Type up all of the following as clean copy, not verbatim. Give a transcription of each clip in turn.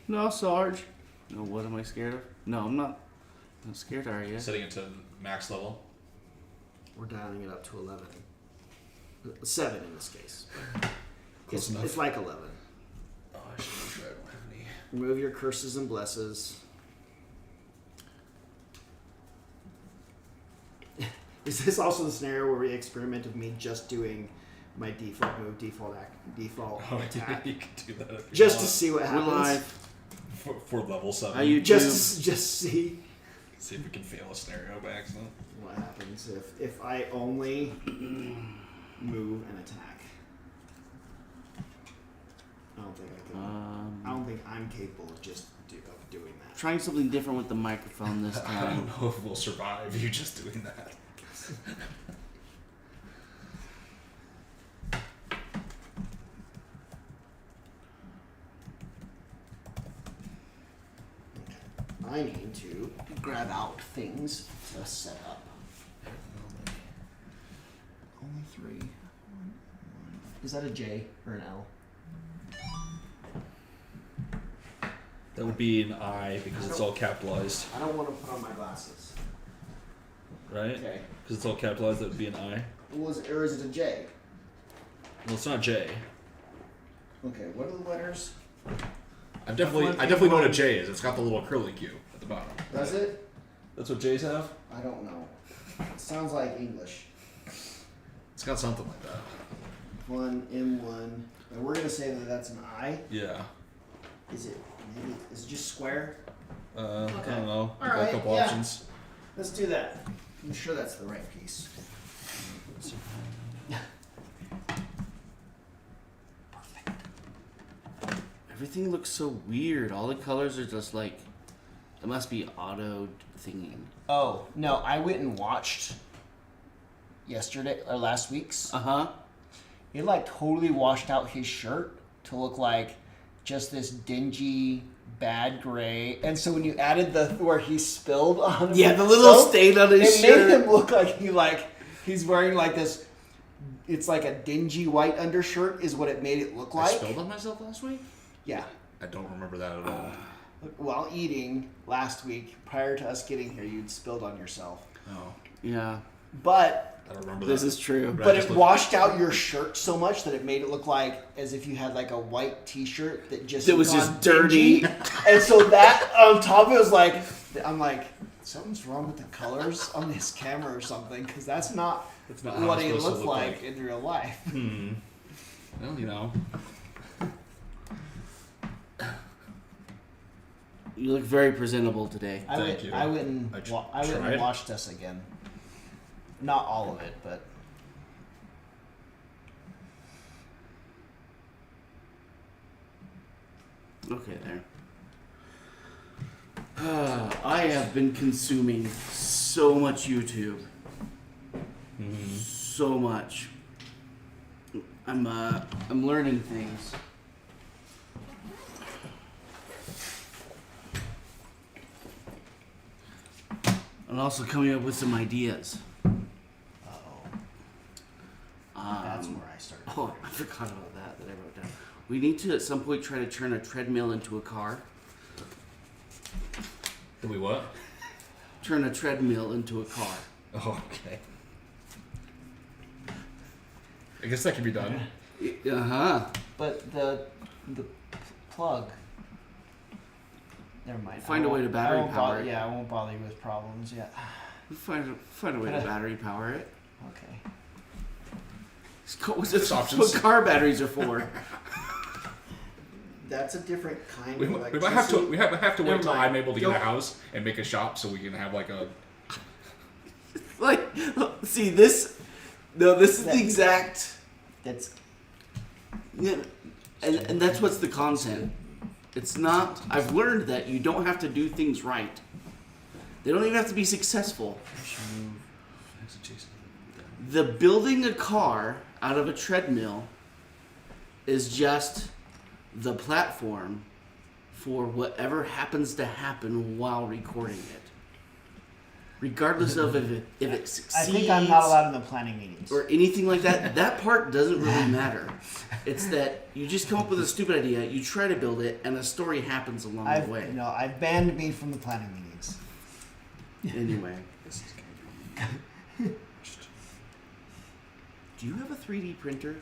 No, Sarge. No, what am I scared of? No, I'm not. I'm not scared, are you? Setting it to max level. We're dialing it up to 11. 7 in this case. Close enough. It's like 11. Oh, I should make sure I don't have any. Remove your curses and blesses. Is this also the scenario where we experiment with me just doing my default move, default attack? You can do that if you Just want. to see what We're happens? live. For level 7. How you Just see See if we can fail a scenario by accident. what happens if I only move and attack. I don't think I can. I don't think I'm capable of of doing that. Trying something different with the microphone this I time. don't know if we'll survive you just doing that. I need to grab out things to set up. Only 3. Is that a J or an L? That would be an I because it's all capitalized, I don't want to put on my glasses. right? Okay. Because it's all capitalized, that would be an I. Or is it a J? Well, it's not J. Okay, what are the letters? I definitely know what a J is. It's got the little curly Q at the bottom. Does it? That's what J's have? I don't know. It sounds like English. It's got something like that. 1, M1. And we're going to say that that's an I. Yeah. Is it just square? I don't know. All Got a right, couple yeah. options. Let's do that. I'm sure that's the right piece. Everything looks so weird. All the colors are just like. It must be auto thinking. Oh, no, I went and watched yesterday or last week's. Uh-huh. It like totally washed out his shirt to look like just this dingy bad gray. And so when you added the where he spilled on Yeah, the little soap, stain on his it shirt. made him look like he's wearing like this. It's like a dingy white undershirt is what it made it look I like. spilled on myself last week? Yeah. I don't remember that at all. While eating last week, prior to us getting here, you'd spilled on yourself. Oh. Yeah. But I don't remember This that. is true. but it washed out your shirt so much that it made it look like as if you had like a white T-shirt that just That was gone just dirty. dingy. And so that on top of it was like, I'm like, something's wrong with the colors on this camera or something because that's not not how what it's he supposed to looked look like like. in real life. Well, you know. You look very presentable today. Thank you. I went and I tried. watched this again. Not all of it, but Okay, there. I have been consuming so much YouTube. So much. I'm learning things. And also coming up with some ideas. that's where I started. Oh, I forgot about that I wrote down. We need to at some point try to turn a treadmill into a car. Did we what? Turn a treadmill into a car. Oh, okay. I guess that can be done. Uh-huh. But the plug. Never mind. Find a way to battery I won't power it. Yeah, I won't bother you with problems yet. Find a way to battery power it. Okay. That's options. what car batteries are for. That's a different kind We of might electricity. have to. We have to wait Never till mind. I'm able to Go. get a house and make a shop so we can have like a. Like, see this? No, this is the exact. That's Yeah, and that's what's the content. It's not. I've learned that you don't have to do things right. They don't even have to be successful. The building a car out of a treadmill is just the platform for whatever happens to happen while recording it. regardless of if it succeeds. I think I'm not allowed in the planning meetings. Or anything like that. That part doesn't really matter. It's that you just come up with a stupid idea, you try to build it, and a story happens along the way. No, I banned me from the planning meetings. Anyway. Do you have a 3D printer?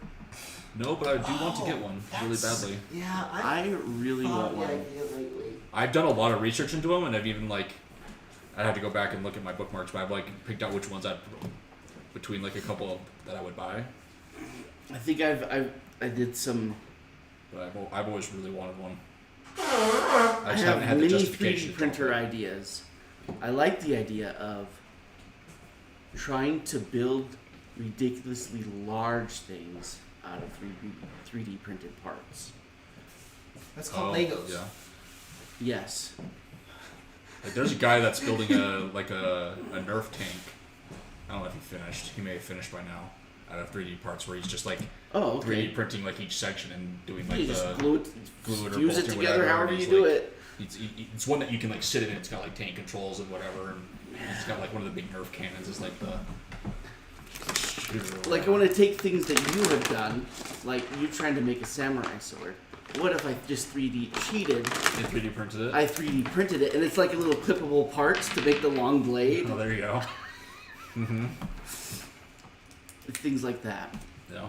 No, but I do want to get one really badly. Yeah, I really want one. lately. I've done a lot of research into them, and I've even I had to go back and look at my bookmarks, but I've picked out which ones between a couple that I would buy. I think I did some. But I've always really wanted one. I just have haven't had the many justification 3D to printer do it. ideas. I like the idea of trying to build ridiculously large things out of 3D printed parts. That's called Legos. Yeah. Yes. There's a guy that's building a Nerf tank. I don't know if he finished. He may have finished by now. Out of 3D parts, where he's just Oh, okay. 3D printing each section and doing You the just glue it or fuse it bolt or together whatever, however and you he's do it. It's one that you can sit in. It's got tank controls and whatever. And it's got one of the big Nerf cannons. It's like the. Like I want to take things that you have done, like you trying to make a samurai sword. What if I just 3D cheated? And 3D printed it. I 3D printed it, and it's like a little clippable parts to make the long blade. Oh, there you go. Mm-hmm. Things like that. Yeah.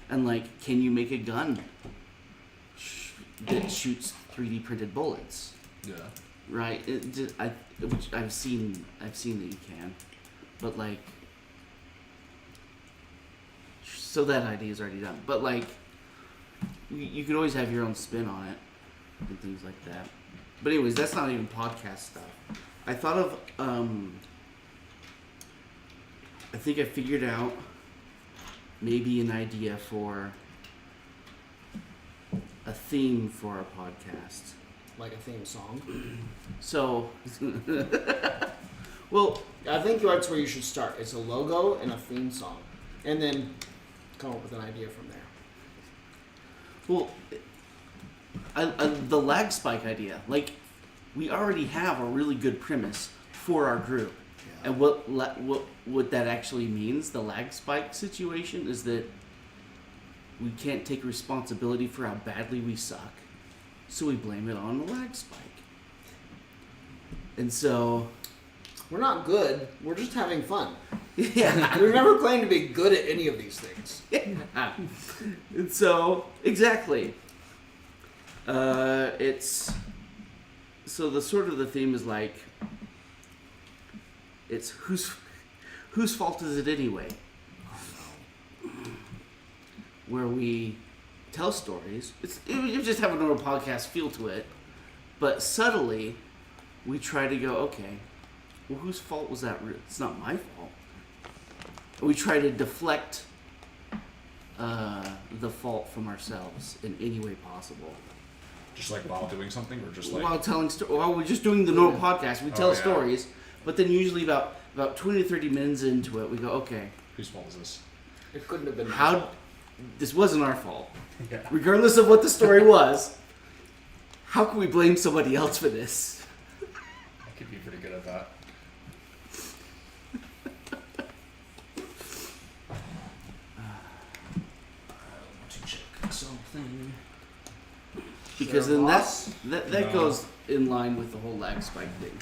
And can you make a gun that shoots 3D printed bullets? Yeah. Right. Which I've seen that you can, but so that idea is already done. But you could always have your own spin on it and things like that. But anyways, that's not even podcast stuff. I thought of I think I figured out maybe an idea for a theme for our podcast. Like a theme song. So, well, I think that's where you should start. It's a logo and a theme song, and then come up with an idea from there. well, the lag spike idea. We already have a really good premise for our group, and what that actually means, the lag spike situation, is that we can't take responsibility for how badly we suck. So we blame it on the lag spike. And so... We're not good. We're just having fun. Yeah. We've never claimed to be good at any of these things. Yeah. And so, exactly. It's... So the sort of the theme is it's whose fault is it anyway? Where we tell stories. You just have a normal podcast feel to it, but subtly, we try to go, okay, well, whose fault was that? It's not my fault. We try to deflect the fault from ourselves in any way possible. Just while doing something, or just while we're just doing the normal podcast, we tell yeah. stories, but then usually about 20 to 30 minutes into it, we go, okay, whose fault is this? It couldn't have been. This wasn't our fault. Yeah. Regardless of what the story was, how can we blame somebody else for this? I could be pretty good at that. To check something. Because then that goes in line with the whole lag spike thing.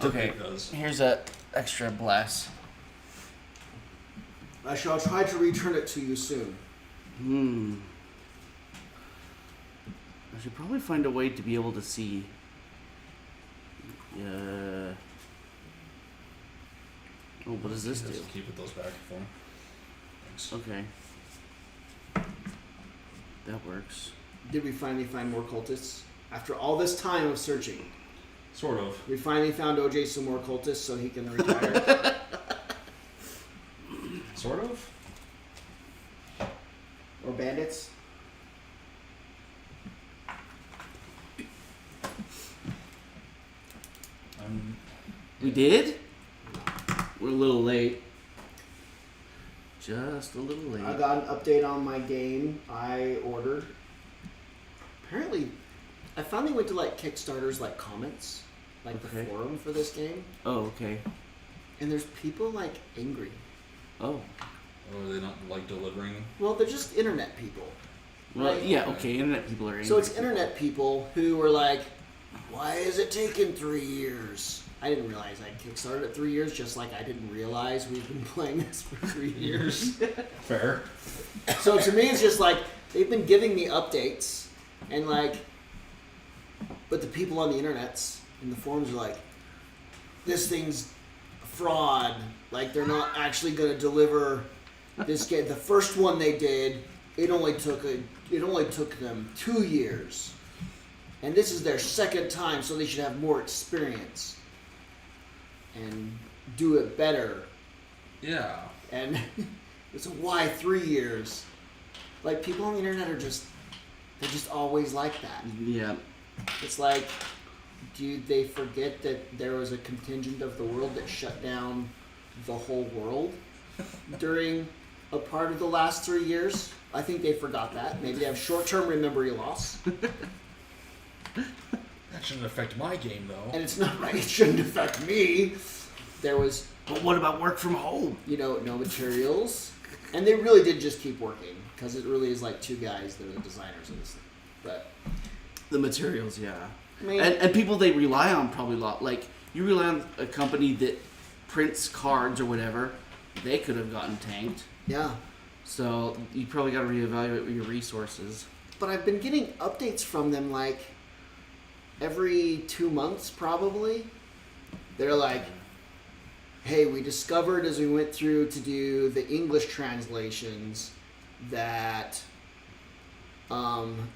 Okay, It does. here's a extra blast. I shall try to return it to you soon. I should probably find a way to be able to see. Oh, what does this do? Just keep those back for me. Thanks. Okay. That works. Did we finally find more cultists? After all this time of searching, Sort of. we finally found OJ some more cultists so he can retire. Sort of. Or bandits. We did? We're a little late. Just a little late. I got an update on my game I ordered. Apparently, I finally went to Kickstarter's comments, the Okay. forum for this game. Oh, okay. and there's people like angry. Oh. Or are they not like delivering? Well, they're just internet people. Well, Right? yeah, okay, internet people are angry. So it's internet people who were like, why is it taking 3 years? I didn't realize I kickstarted at 3 years, just like I didn't realize we've been playing this for 3 years. Fair. So to me, it's just like, they've been giving me updates, and like, but the people on the internets and the forums are like, this thing's fraud. Like, they're not actually going to deliver this game. The first one they did, it only took them 2 years, and this is their second time, so they should have more experience and do it better. Yeah. And it's why 3 years? Like, people on the internet are they're just always like that. Yeah. It's like, do they forget that there was a contingent of the world that shut down the whole world during a part of the last 3 years? I think they forgot that. Maybe they have short-term memory loss. That shouldn't affect my game, though. And it's not right. It shouldn't affect me. There was, But what about work from home? no materials. And they really did just keep working, because it really is like two guys that are the designers of this thing. But The materials, yeah. I mean, And people they rely on probably a lot. Like, you rely on a company that prints cards or whatever, they could have gotten tanked. yeah. So you probably got to reevaluate your resources. But I've been getting updates from them like every 2 months, probably. They're like, hey, we discovered as we went through to do the English translations that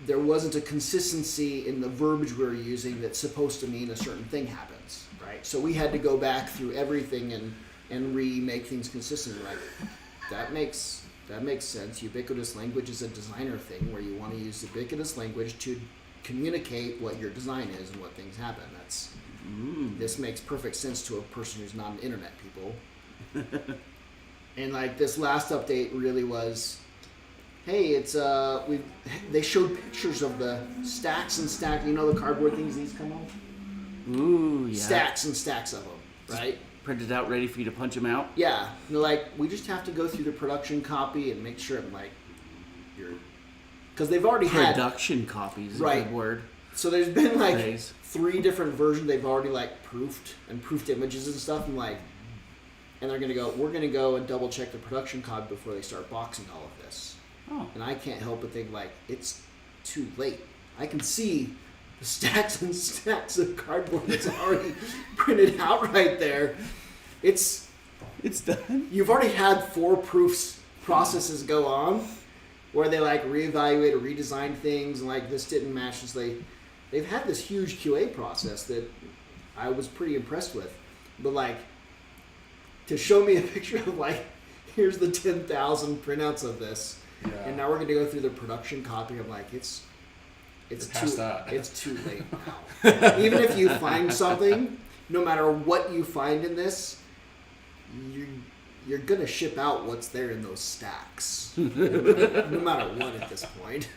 there wasn't a consistency in the verbiage we were using that's supposed to mean a certain thing happens, right? So we had to go back through everything and remake things consistent. Like, that makes sense. Ubiquitous language is a designer thing where you want to use ubiquitous language to communicate what your design is and what things happen. This makes perfect sense to a person who's not an internet people. And like, this last update really was, hey, it's they showed pictures of the stacks and stacks. You know the cardboard things these come on? Ooh, yeah. Stacks and stacks of them, right? Printed out, ready for you to punch them out. Yeah, and they're like, we just have to go through the production copy and make sure I'm like, because they've already had Production copies is a Right. good word. So there's been like Nice. 3 different versions they've already like proofed images and stuff, and like, and we're gonna go and double check the production copy before they start boxing all of this. Oh. And I can't help but think like, it's too late. I can see the stacks and stacks of cardboard that's already printed out right there. It's done. You've already had 4 processes go on where they like reevaluate or redesign things, and like, this didn't match. They've had this huge QA process that I was pretty impressed with. But like, to show me a picture of like, here's the 10,000 printouts of this, and now we're going to go through the production copy. I'm like, it's past that. It's too late now. Even if you find something, no matter what you find in this, you're gonna ship out what's there in those stacks, no matter what at this point.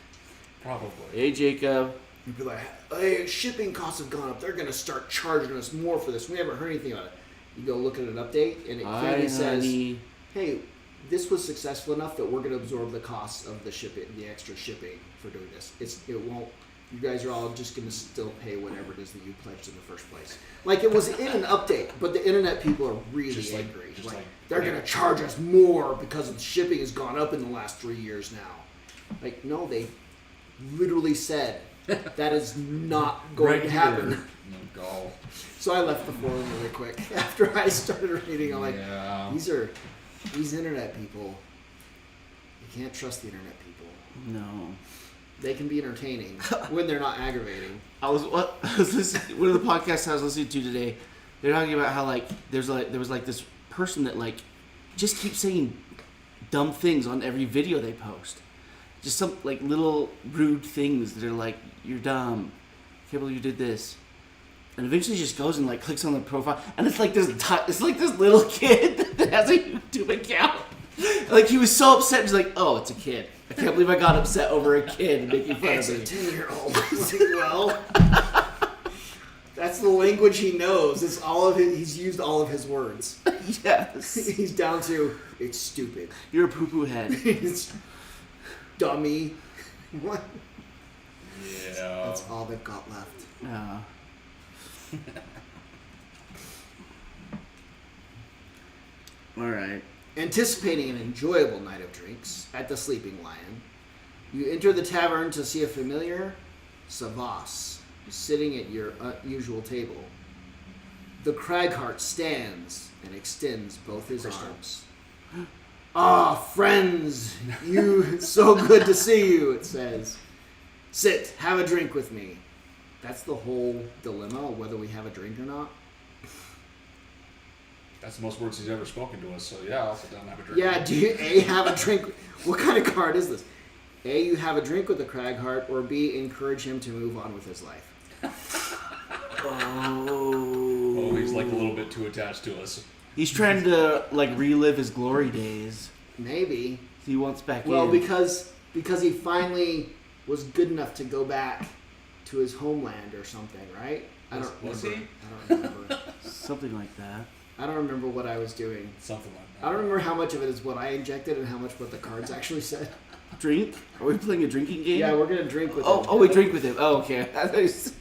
Probably. Hey, Jacob. You'd be like, hey, shipping costs have gone up. They're gonna start charging us more for this. We haven't heard anything about it. You go look at an update, and it clearly says, hey, this was successful enough that we're gonna absorb the costs of the shipping, the extra shipping for doing this. It won't. You guys are all just going to still pay whatever it is that you pledged in the first place. Like, it was in an update, but the internet people are really angry. They're going to charge us more because the shipping has gone up in the last 3 years now. Like, no, they literally said that is not going to happen. Go. So I left the forum really quick after I started reading. I'm like, Yeah. these internet people. You can't trust the internet people. No. They can be entertaining when they're not aggravating. I was listening, one of the podcasts I was listening to today. They're talking about how like there was this person that like just keeps saying dumb things on every video they post. Just some like little rude things that are like, you're dumb. Can't believe you did this. And eventually just goes and like clicks on the profile, and it's like this little kid that has a YouTube account. Like, he was so upset. He's like, oh, it's a kid. I can't believe I got upset over a kid and making fun of me. It's a 10-year-old. Well, That's the language he knows. It's all of his. He's used all of his words. Yes. He's down to it's stupid. You're a poo-poo head. It's dummy. What? Yeah. That's all they've got left. Yeah. All right. Anticipating an enjoyable night of drinks at the Sleeping Lion, you enter the tavern to see a familiar Savas sitting at your usual table. The Craghart stands and extends both his arms. Ah, friends, you so good to see you, it says. Sit, have a drink with me. That's the whole dilemma, whether we have a drink or not. That's the most words he's ever spoken to us, so yeah, I'll sit down and have a drink. Yeah, do you A, have a drink? What kind of card is this? A, you have a drink with the Craghart, or B, encourage him to move on with his life. Oh, he's like a little bit too attached to us. He's trying to like relive his glory days. Maybe. He wants back Well, in. because he finally was good enough to go back to his homeland or something, right? Was he? I don't remember. Something like that. I don't remember what I was doing. Something like that. I don't remember how much of it is what I injected and how much what the cards actually said. Drink? Are we playing a drinking game? Yeah, we're gonna drink with him. Oh, we drink with him. Oh, okay. I thought you s-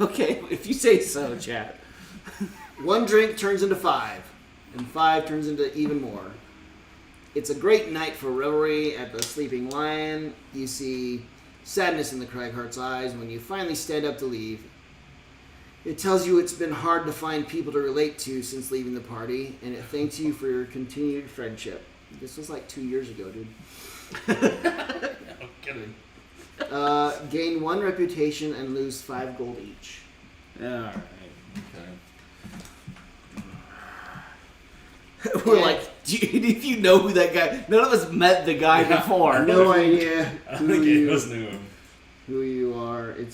okay, if you say so, chat. One drink turns into 5, and 5 turns into even more. It's a great night for revelry at the Sleeping Lion. You see sadness in the Craghart's eyes when you finally stand up to leave. It tells you it's been hard to find people to relate to since leaving the party, and it thanks you for your continued friendship. This was like 2 years ago, dude. I'm kidding. Gain 1 reputation and lose 5 gold each. Alright. Okay. We're like, if you know who that guy... None of us met the guy before. No idea I who think it you, was new. who you are. It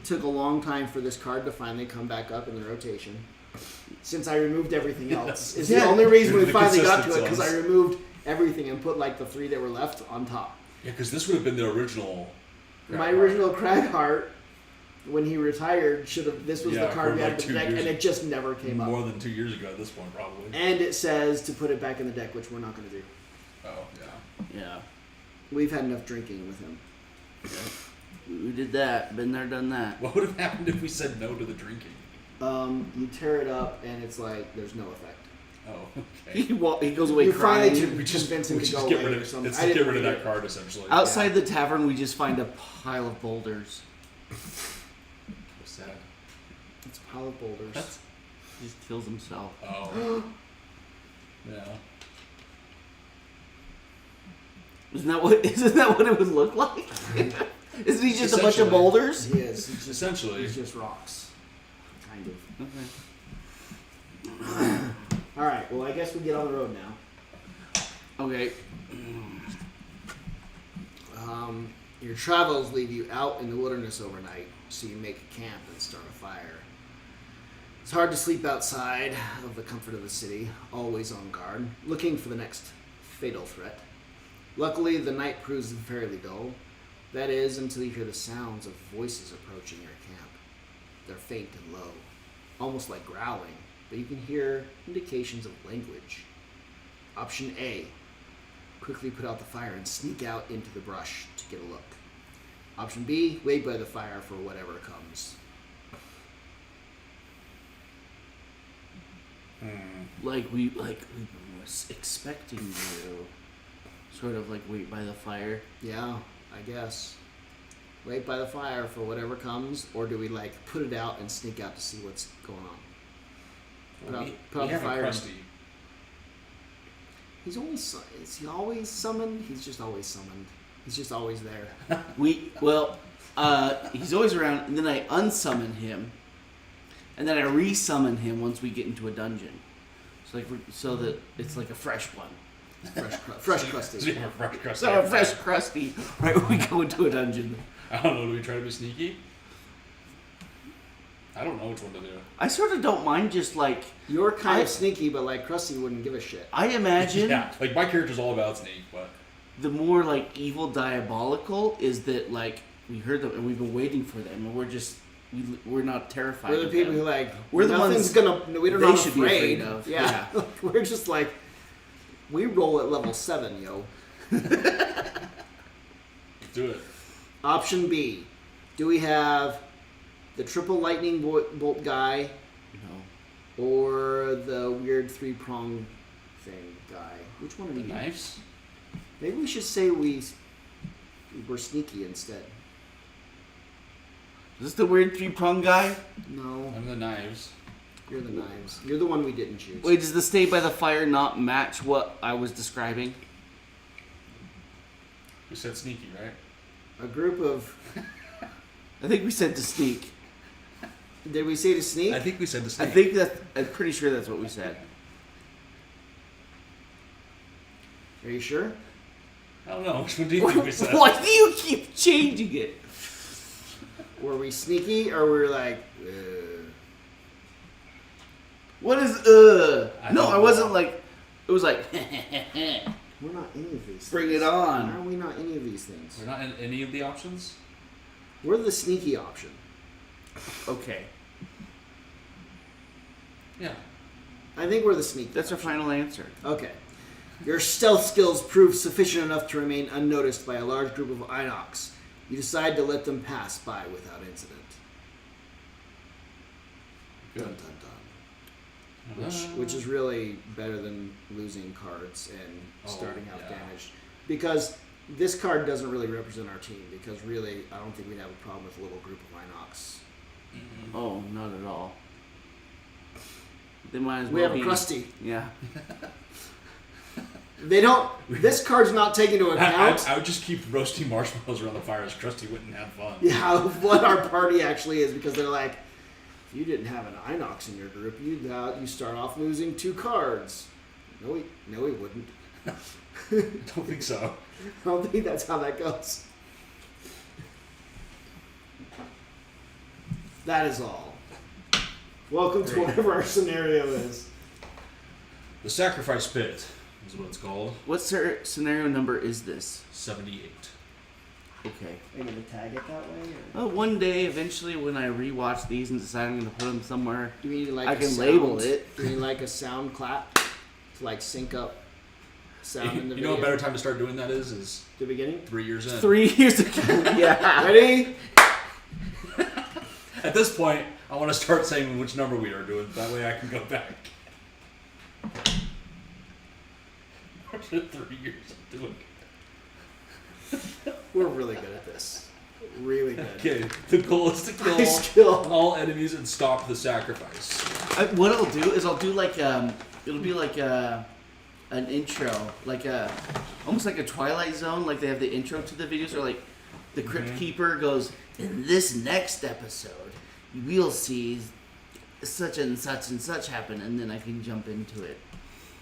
took a long time for this card to finally come back up in the rotation. Since I removed everything else. It's the Yeah. only reason we The finally got to it, consistent because I ones. removed everything and put like the 3 that were left on top. Yeah, because this would have been the original. My original Cragheart, when he retired, this was Yeah, the card from we like had in 2 the deck, years and it just never came up. More than 2 years ago at this point, probably. And it says to put it back in the deck, which we're not going to do. Oh, yeah. Yeah. We've had enough drinking with him. We did that. Been there, done that. What would have happened if we said no to the drinking? You tear it up, and it's like there's no effect. Oh, okay. He goes away You crying. finally We just, convince him we to just go get away rid or of something. Let's I get didn't rid of read that it. card, essentially. Outside the tavern, we just find a pile of boulders. So sad. It's a pile of boulders. He just kills himself. Oh. Yeah. Isn't that what it would look like? Isn't he just a bunch of Essentially. boulders? He is. Essentially. He's just rocks. Kind of. Okay. All right. Well, I guess we get on the road now. Okay. Your travels leave you out in the wilderness overnight, so you make a camp and start a fire. It's hard to sleep outside of the comfort of the city, always on guard, looking for the next fatal threat. Luckily, the night proves fairly dull. That is, until you hear the sounds of voices approaching your camp. They're faint and low, almost like growling, but you can hear indications of language. Option A. Quickly put out the fire and sneak out into the brush to get a look. Option B. Wait by the fire for whatever comes. Like we were expecting you. Sort of like wait by the fire. Yeah, I guess. Wait by the fire for whatever comes, or do we like put it out and sneak out to see what's going on? Put out the fire. Krusty. He's always is he always summoned? He's just always summoned. He's just always there. He's always around, and then I unsummon him, and then I resummon him once we get into a dungeon. So that it's like a fresh one. Fresh crusty. So you have a fresh crusty. So a fresh crusty right when we go into a dungeon. I don't know. Do we try to be sneaky? I don't know which one to do. I sort of don't mind just like You're kind of sneaky, but like Krusty wouldn't give a shit. I imagine Yeah, like my character's all about sneak, but the more like evil diabolical is that like we heard them and we've been waiting for them and we're just we're not terrified. We're the of people them. who like We're the nothing's ones gonna. We're they not should be afraid. afraid of. Yeah, we're just like we roll at level 7, yo. Do it. Option B. Do we have the triple lightning bolt guy No. or the weird 3-prong thing guy? Which one are The we? knives? Maybe we should say we're sneaky instead. Is this the weird 3-prong guy? No, I'm the knives. you're the knives. You're the one we didn't choose. Wait, does the stay by the fire not match what I was describing? We said sneaky, right? A group of. I think we said to sneak. Did we say to sneak? I think we said the I sneak. think that I'm pretty sure that's what we said. Are you sure? I don't know. Which one do you think we said? Why do you keep changing it? Were we sneaky or were we like? What is I No, don't I wasn't know. like. It was like. We're not any of these. Bring things. it on. Why are we not any of these things? We're not in any of the options? We're the sneaky option. Okay, Yeah. I think we're the sneaky. that's our option. final answer. Okay. Your stealth skills prove sufficient enough to remain unnoticed by a large group of Inox. You decide to let them pass by without incident. Good. Dun, dun, dun. Which is really better than losing cards and starting out yeah. damaged. Because this card doesn't really represent our team. Because really, I don't think we'd have a problem with a little group of Inox. Oh, not at all. They might as well We have a be- Krusty. Yeah. They don't. This card's not taken into account. I would just keep roasting marshmallows around the fire as Krusty wouldn't have fun. Yeah, what our party actually is, because they're like, if you didn't have an Inox in your group, you start off losing 2 cards. No, we wouldn't. Don't think so. I don't think that's how that goes. That is all. Welcome to whatever our scenario is. The sacrifice pit is what it's called. What scenario number is this? 78. Okay. Are you gonna tag it that way? Or? Well, one day, eventually, when I rewatch these and decide I'm going to put them somewhere, Do we need like I a can sound, label it. Do we need like a sound clap to like sync up sound in the You video? know a better time to start doing that is The beginning. 3 years in. 3 years ago. Yeah. Ready? At this point, I want to start saying which number we are doing. That way I can go back. 3 years of doing We're really good at this. Really good. Okay, the goal is to I skill. kill all enemies and stop the sacrifice. What I'll do is I'll do like it'll be like an intro, like almost like a Twilight Zone. Like they have the intro to the videos, or like the Crypt Keeper goes, in this next episode, we'll see such and such happen, and then I can jump into it.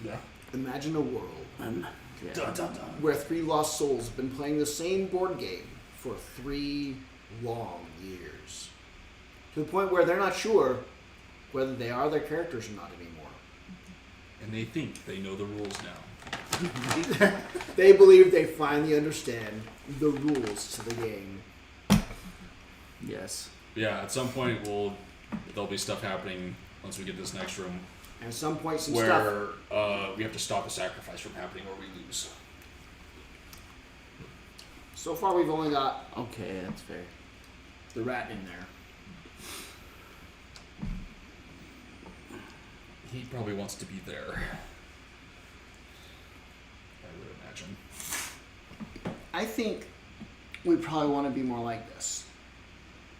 Yeah. Imagine a world Yeah. Dun, dun, dun. where 3 lost souls have been playing the same board game for 3 long years. To the point where they're not sure whether they are their characters or not anymore. And they think they know the rules now. They believe they finally understand the rules to the game. Yes. Yeah, at some point there'll be stuff happening once we get this next room And at some point, some stuff. where we have to stop a sacrifice from happening or we lose. So far, we've only got Okay, that's fair. the rat in there. He probably wants to be there. I would imagine. I think we probably want to be more like this.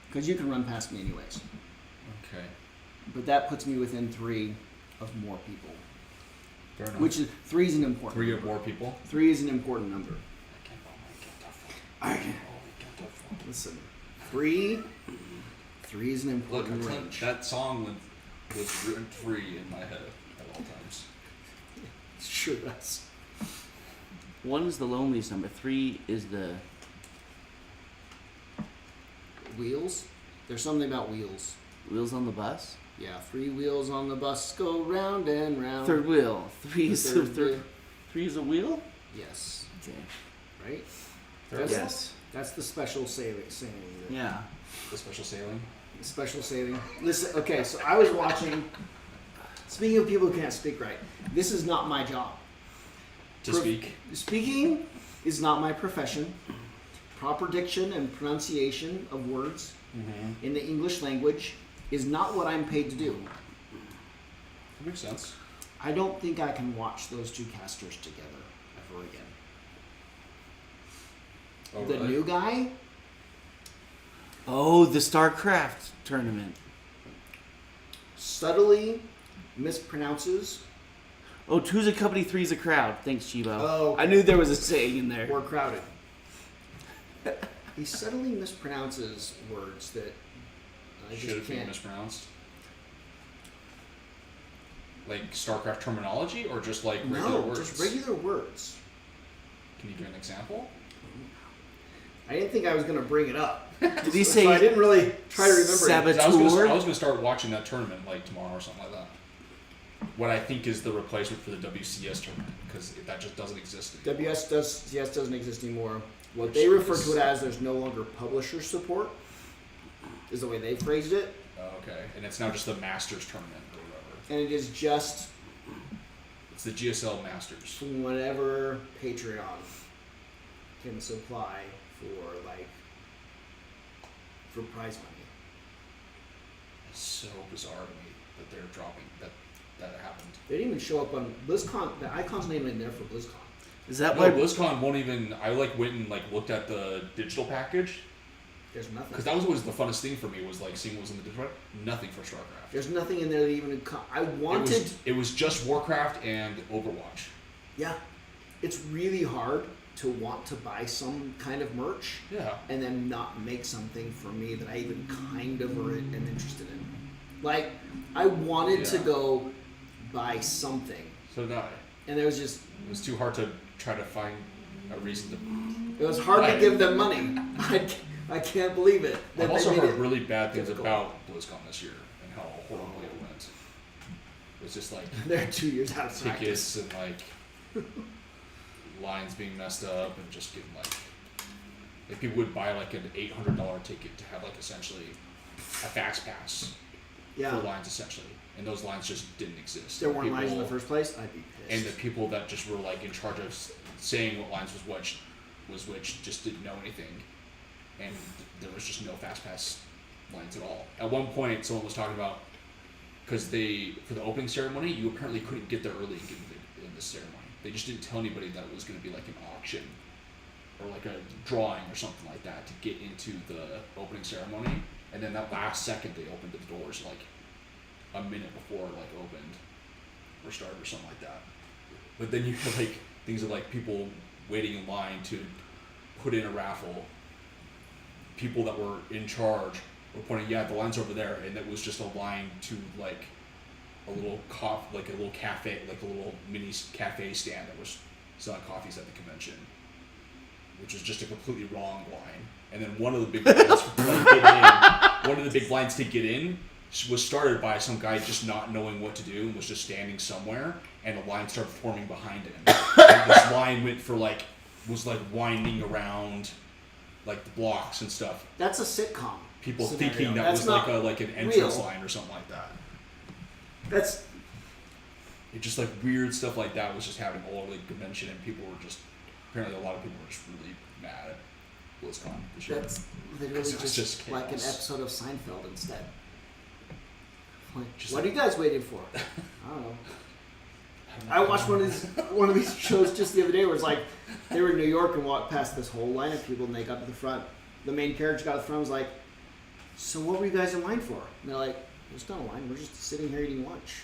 Because you can run past me anyways. Okay. But that puts me within 3 of more people. Fair enough. Which is 3 is an important 3 number. of more people. 3 is an important number. Listen, 3 is an Look, important range. that song was written free in my head at all times. Sure does. 1 is the loneliest number. 3 is the Wheels? There's something about wheels. wheels on the bus. Yeah, 3 wheels on the bus go round and round. Third wheel. 3 The is third third. wheel. 3 is a wheel. Yes, Okay. right? Third Yes. That's the special saying. Yeah. The special sailing. Special saving. Listen, okay, so I was watching. Speaking of people who can't speak right, this is not my job. To speak. Speaking is not my profession. Proper diction and pronunciation of words in the English language is not what I'm paid to do. That makes sense. I don't think I can watch those two casters together ever again. Oh, The really? new guy, Oh, the StarCraft tournament. subtly mispronounces Oh, two's a company, three's a crowd. Thanks, Chibo. Oh. I knew there was a saying in there. "we're crowded." He subtly mispronounces words that I Should have just been can't. mispronounced. Like StarCraft terminology, or just like regular No, words? just regular words. Can you give an example? I didn't think I was going to bring it up. Did he So say I didn't really try to remember it. Sabbath? 'Cause I was Tour? gonna start watching that tournament like tomorrow or something like that. What I think is the replacement for the WCS tournament, because that just doesn't exist anymore. WCS doesn't exist anymore. What Which they refer is- to it as, there's no longer publisher support, is the way they phrased it. Oh, okay, and it's now just the Masters tournament or whatever. And it is just It's the GSL Masters. from whatever Patreon can supply for, like, for prize money. It's so bizarre to me that they're dropping that happened. They didn't even show up on BlizzCon. The icon's not even in there for BlizzCon. Is that No, why? BlizzCon won't even. I like went and like looked at the digital package There's nothing. because that was always the funnest thing for me was like seeing what was in the digital. Nothing for StarCraft. There's nothing in there that even. I wanted. It was just Warcraft and Overwatch. Yeah, it's really hard to want to buy some kind of merch Yeah. and then not make something for me that I even kind of am interested in. Like, I wanted to Yeah. go buy something, So did I. and there was just. It was too hard to try to find a reason to. It was hard to Right. give them money. I can't believe it. that I've they also made heard it really bad things difficult. about BlizzCon this year and how horribly it went. It was just like They're 2 years out of practice. tickets and like lines being messed up and just getting like people would buy like an $800 ticket to have like essentially a fax pass Yeah, for lines essentially, and those lines just didn't exist. there weren't lines in the People- first place. I'd be And pissed. the people that just were like in charge of saying what lines was which just didn't know anything, and there was just no fast pass lines at all. At one point, someone was talking about because for the opening ceremony, you apparently couldn't get there early and get in the ceremony. They just didn't tell anybody that it was going to be like an auction or like a drawing or something like that to get into the opening ceremony. And then that last second, they opened the doors like a minute before it like opened or started or something like that. But then you have like things of like people waiting in line to put in a raffle. People that were in charge were pointing, yeah, the line's over there, and it was just a line to like a little like a little cafe, like a little mini cafe stand that was selling coffees at the convention, which was just a completely wrong line. And then one of the big lines, one of the big lines to get in was started by some guy just not knowing what to do and was just standing somewhere, and a line started forming behind him. And this line was winding around like the blocks and stuff. That's a sitcom. People scenario. thinking that That's was not like an entrance real. line or something like that. That's It just like weird stuff like that was just happening all over the convention, and people were just apparently a lot of people were just really mad at BlizzCon this year. that's literally Because it was just, just like an chaos. episode of Seinfeld instead. Like, Just what like- are you guys waiting for? I don't know. I watched one of these shows just the other day where it's like they were in New York and walked past this whole line of people and they got to the front. The main character got to the front and was like, "So what were you guys in line for?" And they're like, "There's not a line. We're just sitting here eating lunch."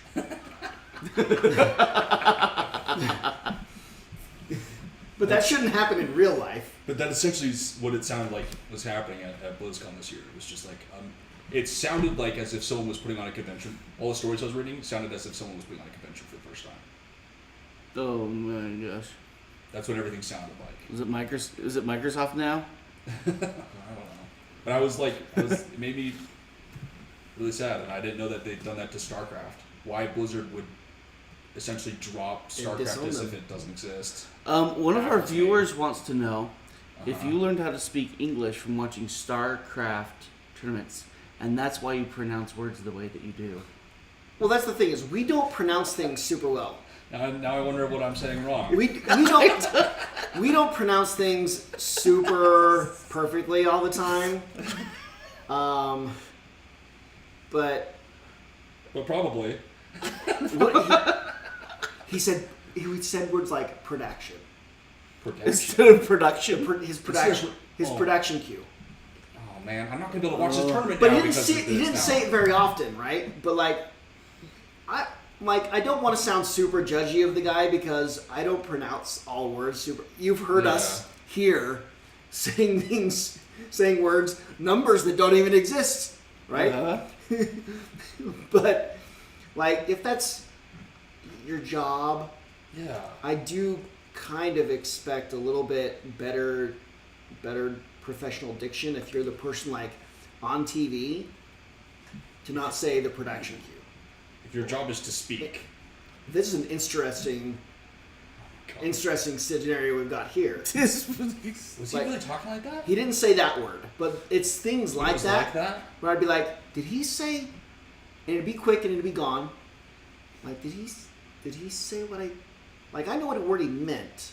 But that shouldn't happen in real life. But that essentially is what it sounded like was happening at BlizzCon this year. It was just like, it sounded like as if someone was putting on a convention. All the stories I was reading sounded as if someone was putting on a convention for the first time. Oh my gosh. That's what everything sounded like. Is it Microsoft now? I don't know. But it made me really sad, and I didn't know that they'd done that to StarCraft. Why Blizzard would essentially drop StarCraft disown as them. if it doesn't exist. One of our Baffles me. viewers wants to know if Uh-huh. you learned how to speak English from watching StarCraft tournaments, and that's why you pronounce words the way that you do. Well, that's the thing is we don't pronounce things super well. Now I wonder what I'm saying wrong. We don't pronounce things super perfectly all the time. But probably. he would said words like production. Instead of production. His production cue. Oh man, I'm not gonna be able to watch this tournament But now he didn't because say of he this didn't now. say it very often, right? But I don't want to sound super judgy of the guy because I don't pronounce all words super. You've heard us here saying words, numbers that don't even exist, right? Uh-huh. But if that's your job, Yeah. I do kind of expect a little bit better professional diction if you're the person on TV to not say the production cue. If your job is to speak. This is an interesting scenario we've got here. Was he really talking like that? He didn't say that word, but it's things He like was that, like that? where I'd be like, did he say? And it'd be quick and it'd be gone. Did he say what I? I know what word he meant.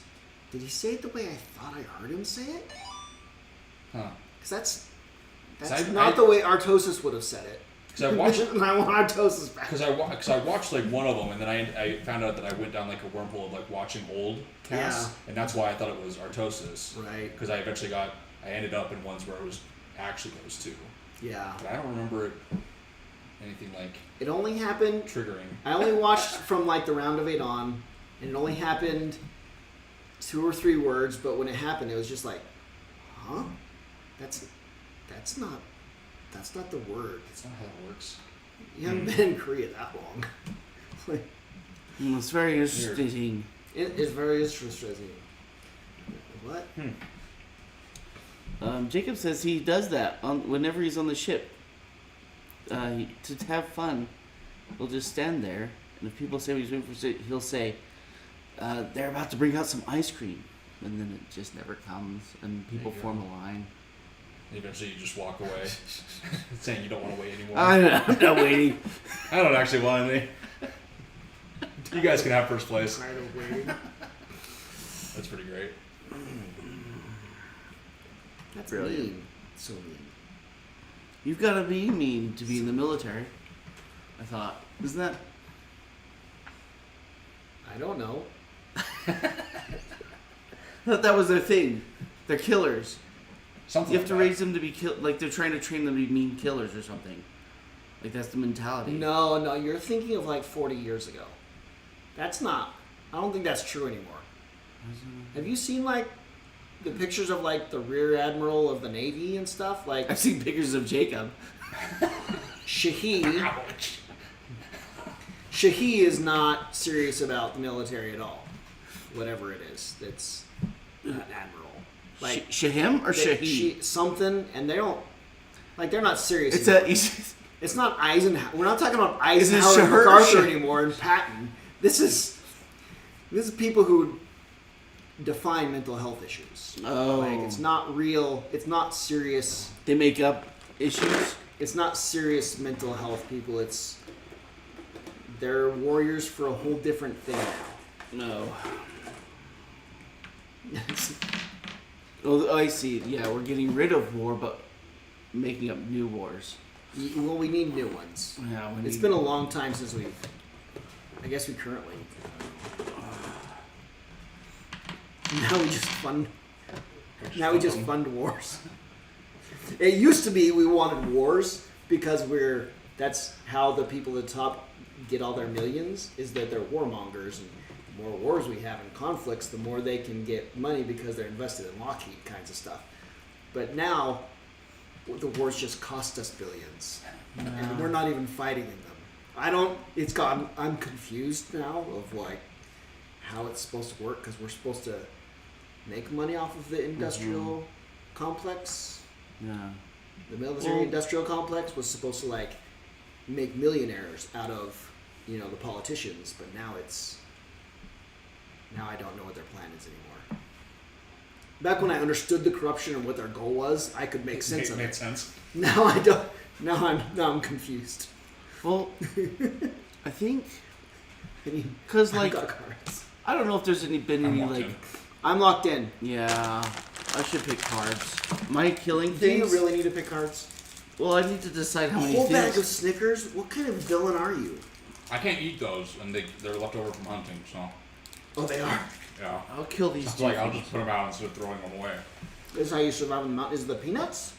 Did he say it the way I thought I heard him say it? Huh. Because that's I not the way Artosis would have said it. Because I watched. And I want Artosis back. Because I watched one of them, and then I found out that I went down a wormhole of watching old casts, and that's why I thought it was Artosis. Right. Because I eventually I ended up in ones where it was actually those two. Yeah. But I don't remember anything It only happened. triggering. I only watched from the round of 8 on, and it only happened 2 or 3 words. But when it happened, it was just huh? That's not the word. That's not how it works. You haven't been in Korea that long. It's very interesting. It is very interesting. What? Jacob says he does that whenever he's on the ship. To have fun, he'll just stand there, and if people say what he's waiting for, he'll say, they're about to bring out some ice cream. And then it just never comes, and people form a line. Eventually, you just walk away, saying you don't want to wait anymore. I'm not waiting. I don't actually want any. You guys can have first place. Tired of waiting. That's pretty great. That's Brilliant. mean. So mean. You've got to be mean to be in the military. I thought, isn't that? I don't know. I thought that was their thing. They're killers. Something You have to like that. raise them to be they're trying to train them to be mean killers or something. That's the mentality. No, you're thinking of 40 years ago. That's not. I don't think that's true anymore. Have you seen the pictures of the rear admiral of the Navy and stuff? I've seen pictures of Jacob. Shahi. Shahi is not serious about the military at all. Whatever it is, that's an admiral. Shahim or Shahi? Something, and they don't. They're not serious. It's It's not Eisenhower. We're not talking about Is it Eisenhower and Shahir or MacArthur Shah- anymore and Patton. This is people who define mental health issues. Oh. It's not real. It's not serious. They make up issues. It's not serious mental health people. They're warriors for a whole different thing now. No. Oh, I see. Yeah, we're getting rid of war, but making up new wars. Well, we need new ones. Yeah, It's been a long time since we. I guess we currently. Now we just fund. Now we just fund wars. It used to be we wanted wars because that's how the people at the top get all their millions, is that they're warmongers, and the more wars we have and conflicts, the more they can get money because they're invested in Lockheed kinds of stuff. But now the wars just cost us billions. And we're not even fighting in them. I'm confused now of how it's supposed to work, because we're supposed to make money off of the industrial complex. Yeah. The military industrial complex was supposed to make millionaires out of the politicians, but now I don't know what their plan is anymore. Back when I understood the corruption and what their goal was, I could make sense of it. Made sense. Now I don't. Now I'm confused. Well, I think I mean, because I've like got cards. I don't know if there's been I'm any locked like in. I'm locked in. yeah. I should pick cards. Am I killing Do things? you really need to pick cards? Well, I need to decide how A many whole bag of things. Snickers? What kind of villain are you? I can't eat those, and they're left over from hunting. So Oh, they are. yeah. I'll kill these It's two. like I'll just put them out instead of throwing them away. This is how you survive on the mountain. Is it the peanuts?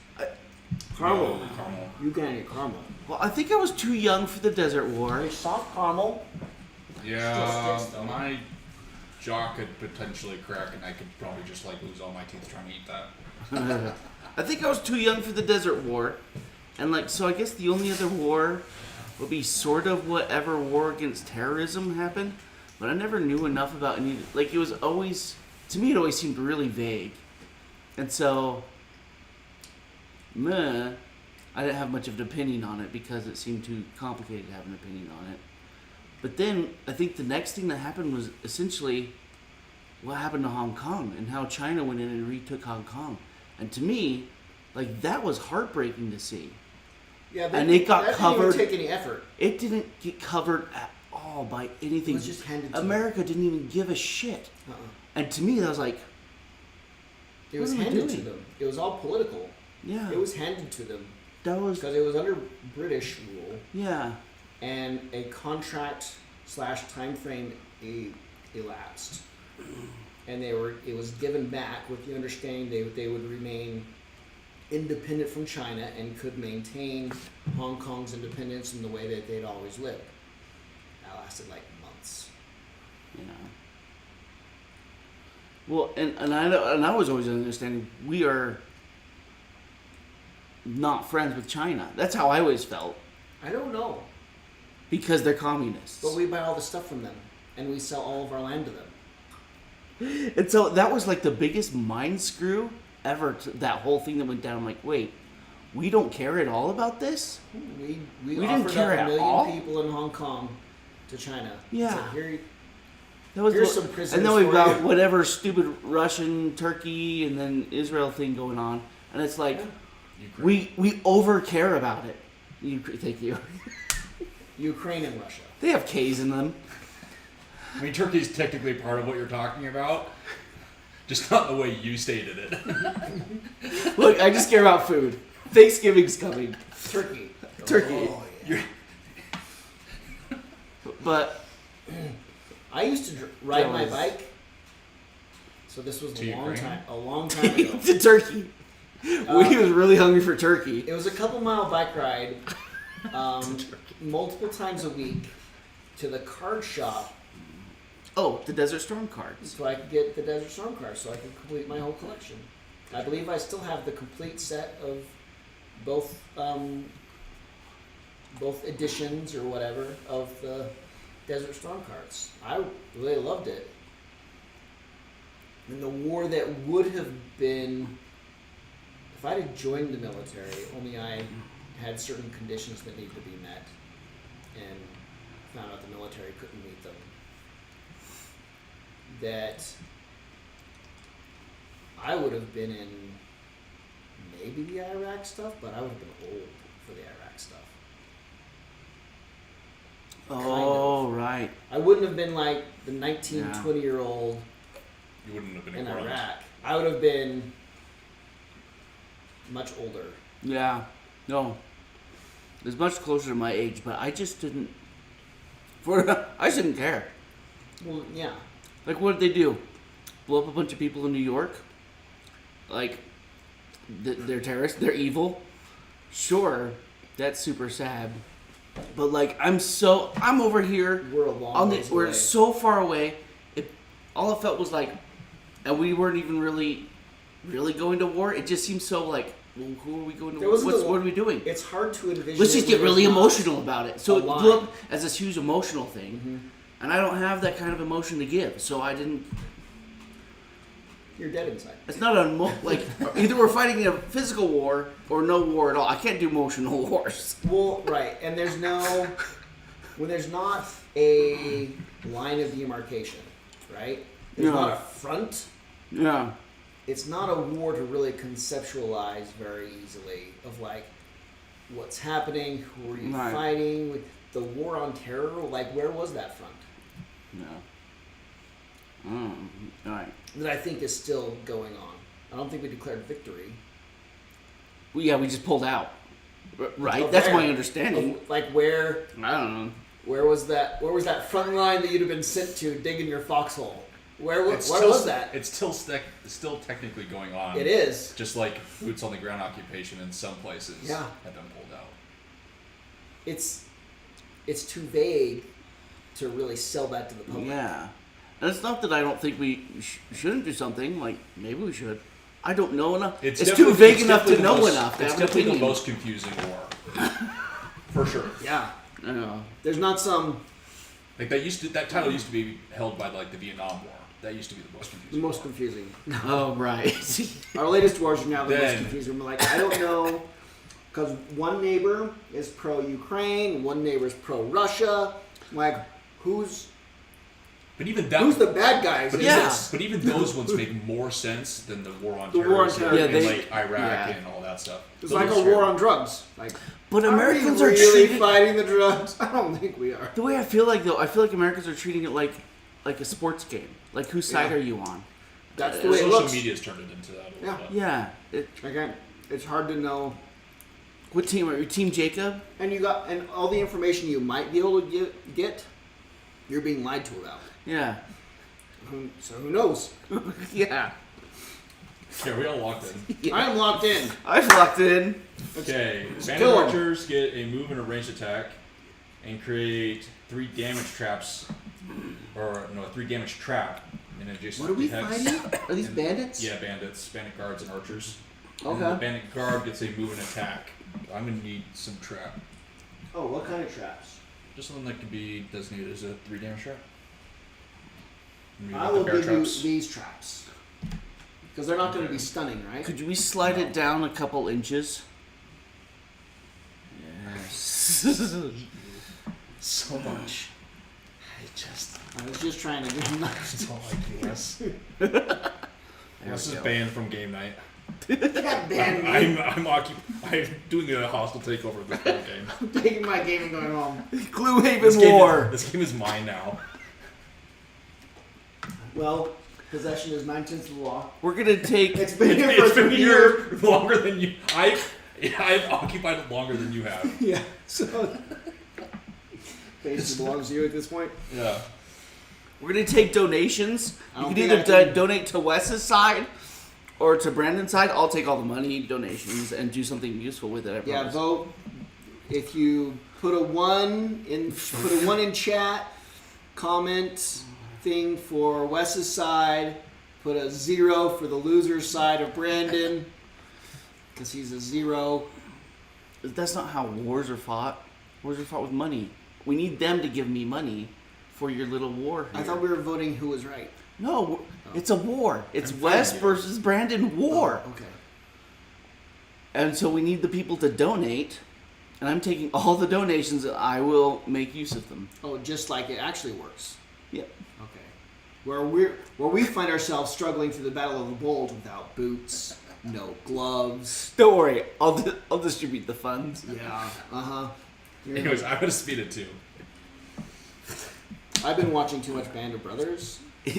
Caramel. No, caramel. You can get caramel. Well, I think I was too young for the Desert War. It's soft caramel. Yeah, Still sticks, though. my jaw could potentially crack, and I could probably just like lose all my teeth trying to eat that. I think I was too young for the Desert War, and like so. I guess the only other war would be sort of whatever war against terrorism happened, but I never knew enough about any. Like it was always to me, it always seemed really vague, and so, meh, I didn't have much of an opinion on it because it seemed too complicated to have an opinion on it. But then I think the next thing that happened was essentially what happened to Hong Kong and how China went in and retook Hong Kong. And to me, like that was heartbreaking to see. Yeah, And it got that covered- didn't even take any effort. It didn't get covered at all by anything. It was just handed to America didn't even give a shit. Uh-uh. And to me, that was like, It was What are we handed to doing? them. It was all political. yeah, It was handed to them that was, because it was under British rule, yeah, and a contract / time frame elapsed, and it was given back with the understanding they would remain independent from China and could maintain Hong Kong's independence in the way that they'd always lived. That lasted like months. yeah. Well, and I was always understanding we are not friends with China. That's how I always felt I don't know, because they're communists. but we buy all the stuff from them, and we sell all of our land to them. And so that was like the biggest mind screw ever. That whole thing that went down. I'm like, wait, we don't care at all about this? We We offered didn't care up at 1 million all? people in Hong Kong to China. Yeah. So here, That was Here's what- some prisoners and then we've for got you. whatever stupid Russian, Turkey, and then Israel thing going on. And it's like, Ukraine. we over care about it. Thank you. Ukraine and Russia. They have K's in them. I mean, Turkey's technically part of what you're talking about, just not the way you stated it. Look, I just care about food. Thanksgiving's coming. Turkey. Turkey. Oh, yeah. But I used to ride That my was- bike. So this was To a long Ukraine? time. A long time ago. to turkey. We was really hungry for turkey. It was a couple-mile bike ride, multiple times a week, to the card shop Oh, the Desert Storm cards. so I could get the Desert Storm cards, so I could complete my whole collection. I believe I still have the complete set of both editions or whatever of the Desert Storm cards. I really loved it. And the war that would have been, if I'd have joined the military, only I had certain conditions that needed to be met, and found out the military couldn't meet them, that I would have been in maybe the Iraq stuff, but I would have been old for the Iraq stuff. Oh, right. I wouldn't have been like the 19, 20-year-old You wouldn't have been in important. Iraq. I would have been much older. Yeah. No. It was much closer to my age, but I just didn't. I just didn't care. Well, yeah. Like, what did they do? Blow up a bunch of people in New York? Like, they're terrorists? They're evil? Sure, that's super sad. But, like, I'm over here. We're a long ways We're away. so far away. All it felt was like, and we weren't even really going to war. It just seemed so like, well, who are we going to There war? wasn't What are we doing? It's hard to envision. Let's just it get when really there's not emotional about it. So a it line. blew up as this huge emotional thing. Mhm. And I don't have that kind of emotion to give. So I didn't. You're dead inside. It's not a like either we're fighting in a physical war or no war at all. I can't do emotional wars. Well, right, and there's when there's not a line of demarcation, right? There's Yeah. not a front. Yeah. It's not a war to really conceptualize very easily of like, what's happening, who are you Right. fighting, with the war on terror, like where was that front? No. All right. That I think is still going on. I don't think we declared victory. Well, yeah, we just pulled out. Right. Of That's where? my understanding. Like where I don't know. where was that front line that you'd have been sent to digging your foxhole? Where was that? It's still technically going on. It is. Just like boots on the ground occupation in some places Yeah. have been pulled out. It's too vague to really sell that to the public. Yeah. And it's not that I don't think we shouldn't do something. Like, maybe we should. I don't know enough. It's too definitely- vague it's enough to definitely the know most- enough. To It's have an definitely the opinion. most confusing war. For sure. Yeah. I know. There's not some Like that title used to be held by like the Vietnam War. That used to be the most confusing. the most war. confusing. Oh, right. Our latest wars are now the most Then- confusing. We're like, I don't know, because one neighbor is pro-Ukraine, one neighbor is pro-Russia. Like, who's But even that. the bad guys? But in Yeah. this? But even those ones make more sense than the war on The terror. war on terror. Yeah, and they- like Iraq yeah. and all that stuff. It's Those like are a war on drugs. Like, But Americans are really treating fighting the drugs. I don't think we are. the way I feel like though. I feel like Americans are treating it like a sports game. Like, whose side Yeah. are you on? That's the way it Social looks. media's turned it into that a little Yeah. bit. Yeah. Again, it's hard to know. What team are you? Team Jacob? And all the information you might be able to get, you're being lied to about. Yeah. So who knows? Yeah. Yeah, we all locked in. I am locked in. I've locked in. Okay, bandit kill 'em. archers get a move and a ranged attack, and create 3 damage traps, or no, a 3 damage trap in adjacent What are we hex. fighting? Are these And- bandits? Yeah, bandits, bandit guards, and archers. Okay. And the bandit guard gets a move and attack. I'm gonna need some trap, Oh, what kind of traps? just something that can be designated as a 3 damage trap. Maybe I like will the bear give traps. you these traps. Because they're not going to be stunning, right? Could we slide it down a couple inches? Yes. So much. I was just trying to give them That's all I do. This There is we go. banned from game night. can't ban me. I'm doing a hostile takeover of this whole game. I'm taking my game and going home. Gloomhaven War. This game is mine now. Well, possession is 9/10 of the law. We're gonna take. It's been here for It's been 3 years. here longer than you. I've occupied it longer than you have. Yeah, so. Basically belongs to you at this point. Yeah. We're gonna take donations. I You don't can think either I can- donate to Wes's side or to Brandon's side. I'll take all the money donations and do something useful with it. I Yeah, promise. vote. If you put a 1 in chat, comment thing for Wes's side, put a 0 for the loser's side of Brandon, because he's a 0. That's not how wars are fought. Wars are fought with money. We need them to give me money for your little war. I here. thought we were voting who was right. No, it's a war. It's I'm Wes fighting you. versus Brandon war. Oh, okay. And so we need the people to donate. And I'm taking all the donations and I will make use of them. Oh, just like it actually works. Yep. Okay. Where we find ourselves struggling through the Battle of the Bulge without boots, no gloves. Don't worry, I'll distribute the funds. Yeah. Uh-huh. Anyways, I'm gonna speed it too. I've been watching too much Band of Brothers.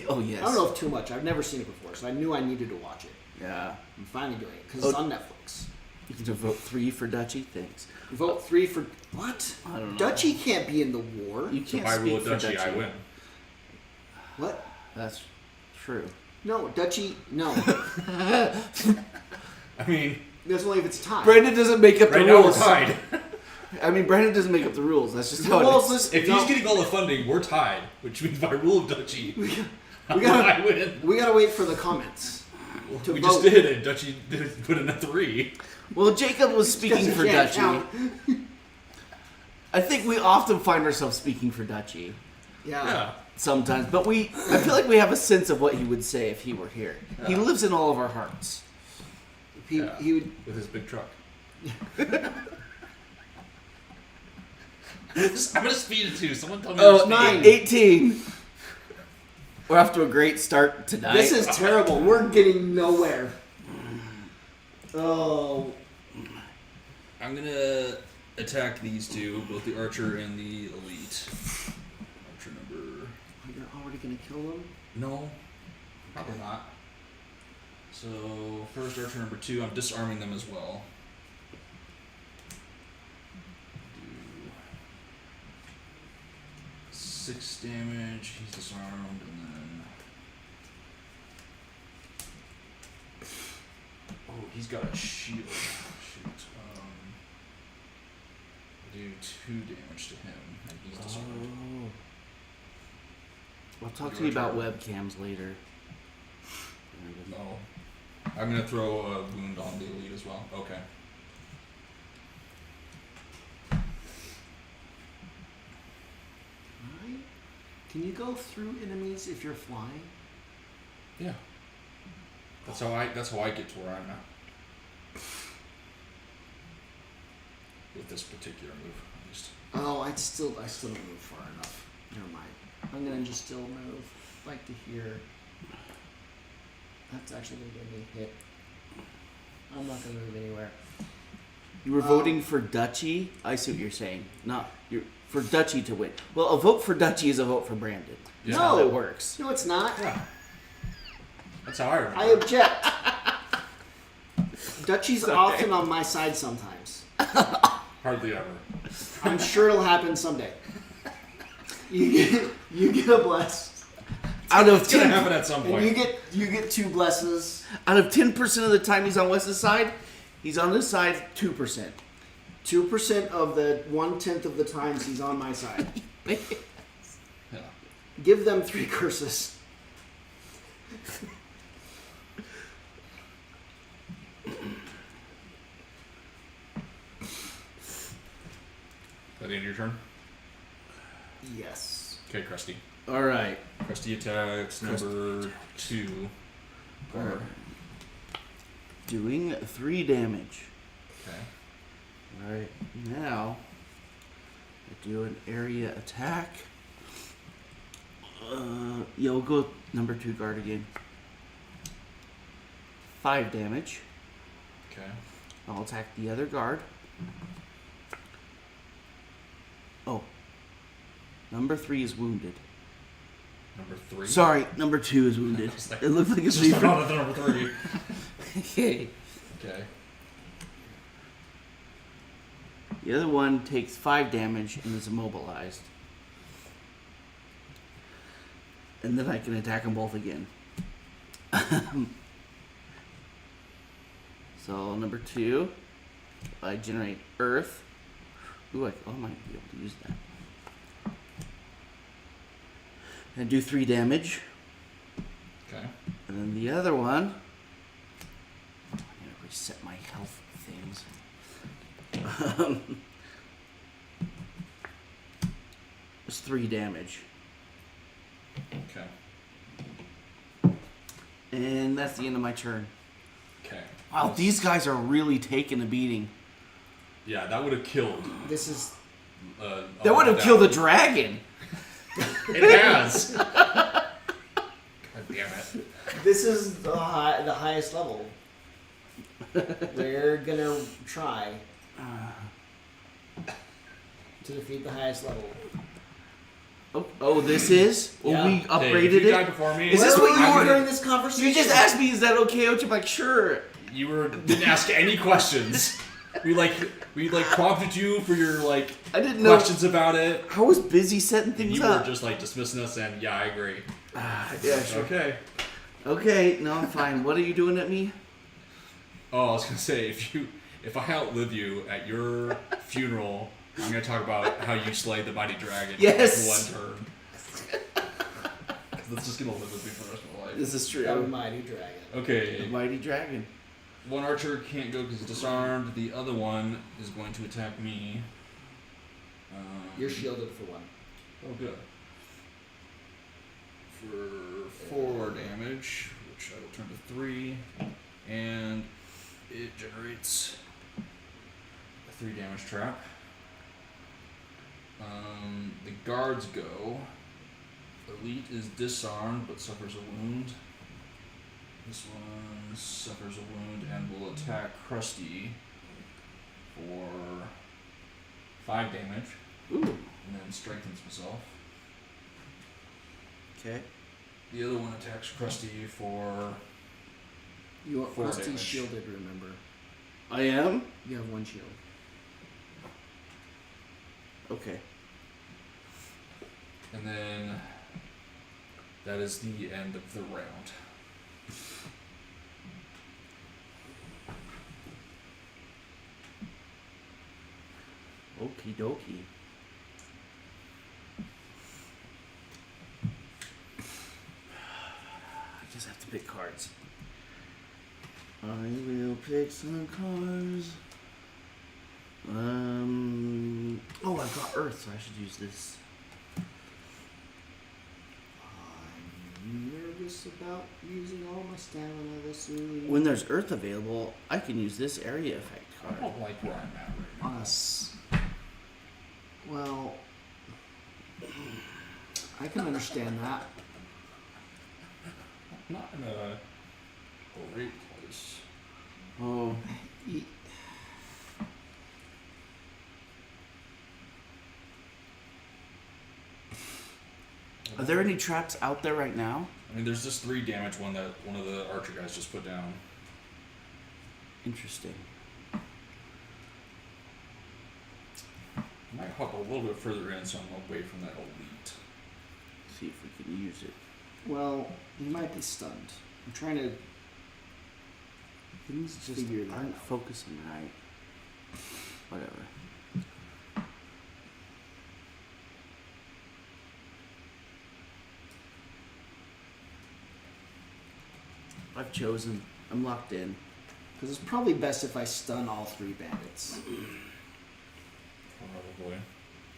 Oh yes. I don't know if too much. I've never seen it before, so I knew I needed to watch it. Yeah. I'm finally doing it because it's Oh. on Netflix. You can vote 3 for Dutchy. Thanks. Vote 3 for what? I don't know. Dutchy can't be in the war. You So can't by speak rule of for Dutchy, Dutchy. I win. What? That's true. No, Dutchy. No. I mean, That's only if it's tied. Brandon doesn't make up right the now we're rules. tied. I mean, Brandon doesn't make up the rules. That's just how Well, it is. listen, If no, he's getting all the funding, we're tied, which means by rule of Dutchy, gotta- I win. we gotta wait for the comments. to We vote. just did, and Dutchy did put in a 3. Well, Jacob was speaking Because for you can't Dutchy. count. I think we often find ourselves speaking for Dutchy Yeah. sometimes, but I feel like we have a sense of what he would say if he were here. He Yeah. lives in all of our hearts. He, Yeah. he would. With his big truck. I'm gonna speed it too. Someone tell me Oh, to speed. 9. 18. We're off to a great start tonight. This is terrible. We're getting nowhere. Oh, I'm gonna attack these two, both the archer and the elite. Archer number. Oh, you're already gonna kill them? No, probably not. So first archer number 2, I'm disarming them as well. Do 6 damage. He's disarmed, and then he's got a shield. Shoot. Do 2 damage to him, and he's disarmed. I'll talk to you about webcams later. No. I'm gonna throw a wound on the elite as well. Okay. Alright. Can you go through enemies if you're flying? Yeah. That's how I get to where I'm at. With this particular move, at least. Oh, I still don't move far enough. Never mind. I'm gonna just still move. Like to hear. That's actually gonna give me a hit. I'm not gonna move anywhere. You were voting for Dutchy? I see what you're saying. Not you're for Dutchy to win. Well, a vote for Dutchy is a vote for Brandon. That's how No. it works. No, it's not. Yeah. That's how I remember. I object. Dutchy's often on my side sometimes. Hardly ever. I'm sure it'll happen someday. You get a bless, Out of It's gonna 10, happen at some and point. you get 2 blesses. out of 10% of the time he's on Wes's side, he's on his side 2%. 2% of the 1/10 of the times he's on my side. Yeah. Give them 3 curses. That the end of your turn? Yes. Okay, Krusty. All right. Krusty attacks number 2. Alright. Doing 3 damage. Okay. Alright, now I do an area attack. Yeah, we'll go with number 2 guard again. 5 damage. Okay. I'll attack the other guard. Oh. Number 3 is wounded. Number 3. Sorry, number 2 is wounded. was like- It looks like it's Just different. thought of the number 3. Okay. Okay. The other one takes 5 damage and is immobilized. And then I can attack them both again. So number 2, I generate Earth. Ooh, I might be able to use that. And do 3 damage. Okay. And then the other one, I'm gonna reset my health things. It's 3 damage. Okay. And that's the end of my turn. Okay. Wow, these guys are really taking a beating. Yeah, that would have killed. This is That would have killed the dragon. It has. God damn it. this is the highest level. We're gonna try to defeat the highest level. Oh, this is? Well, Yeah. we Hey, upgraded if you died it? before me, Is this Where what were you you were- during this conversation? You just asked me, is that okay? I'm like, sure. You didn't ask any questions. We prompted you for your I didn't know. questions about it. I was busy setting And things you up. were just dismissing us and yeah, I agree. Yeah, sure. Okay. Okay, no, I'm fine. What are you doing at me? Oh, I was gonna say if I outlive you at your funeral, I'm gonna talk about how you slayed the mighty dragon Yes. in one turn. 'Cause that's just gonna live with me for the rest of my life. This is A true. mighty dragon. The Okay. mighty dragon. One archer can't go because he's disarmed. The other one is going to attack me. You're shielded for 1. Oh, good. For 4 damage, which I will turn to 3, and it generates a 3 damage trap. The guards go. Elite is disarmed but suffers a wound. This one suffers a wound and will attack Krusty for 5 damage, Ooh. and then strengthens himself. Okay. The other one attacks Krusty for You are 4 Krusty's damage. shielded, remember. I am? You have 1 shield. Okay. And then that is the end of the round. Okie dokie. I just have to pick cards. I will pick some cards. Oh, I've got Earth, so I should use this. I'm nervous about using all my stamina this early. When there's Earth available, I can use this area effect I card. don't like where I'm at right now. Us. Well, I can understand that. Not in a great place. Oh, are there any traps out there right now? I mean, there's this 3 damage one that one of the archer guys just put down. Interesting. I might hop a little bit further in so I'm away from that elite. See if we can use it. Well, he might be stunned. I'm trying to. Things just Figure that aren't out. focusing right. Whatever. I've chosen. I'm locked in. Because it's probably best if I stun all 3 bandits. Probably.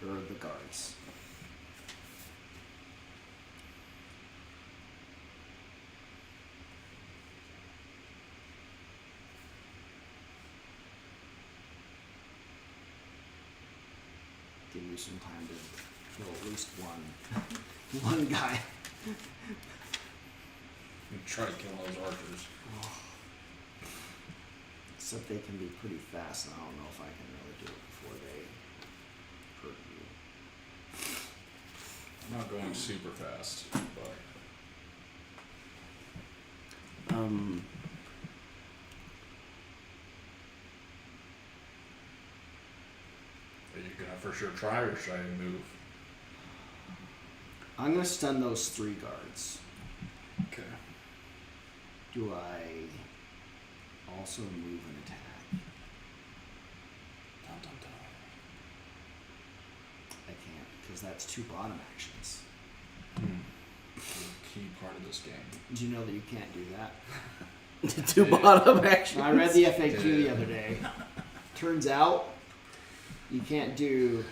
Or the guards. Give me some time to kill at least one guy. You try to kill those archers. Except they can be pretty fast, and I don't know if I can really do it before they hurt you. I'm not going super fast, but are you gonna for sure try, or should I move? I'm gonna stun those 3 guards. Okay. Do I also move and attack? Dun, dun, dun. I can't, because that's 2 bottom actions. Key part of this game. Did you know that you can't do that? Two bottom actions. I read the FAQ the other day. Turns out you can't do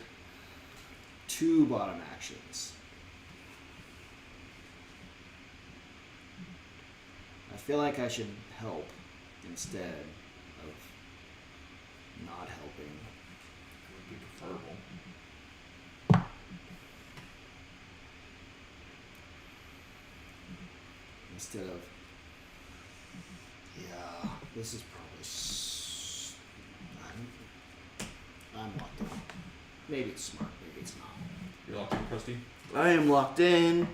2 bottom actions. I feel like I should help instead of not helping. It would be preferable. Instead of, yeah, this is probably. I'm locked in. Maybe it's smart. Maybe it's not. You're locked in, Krusty? I am locked in.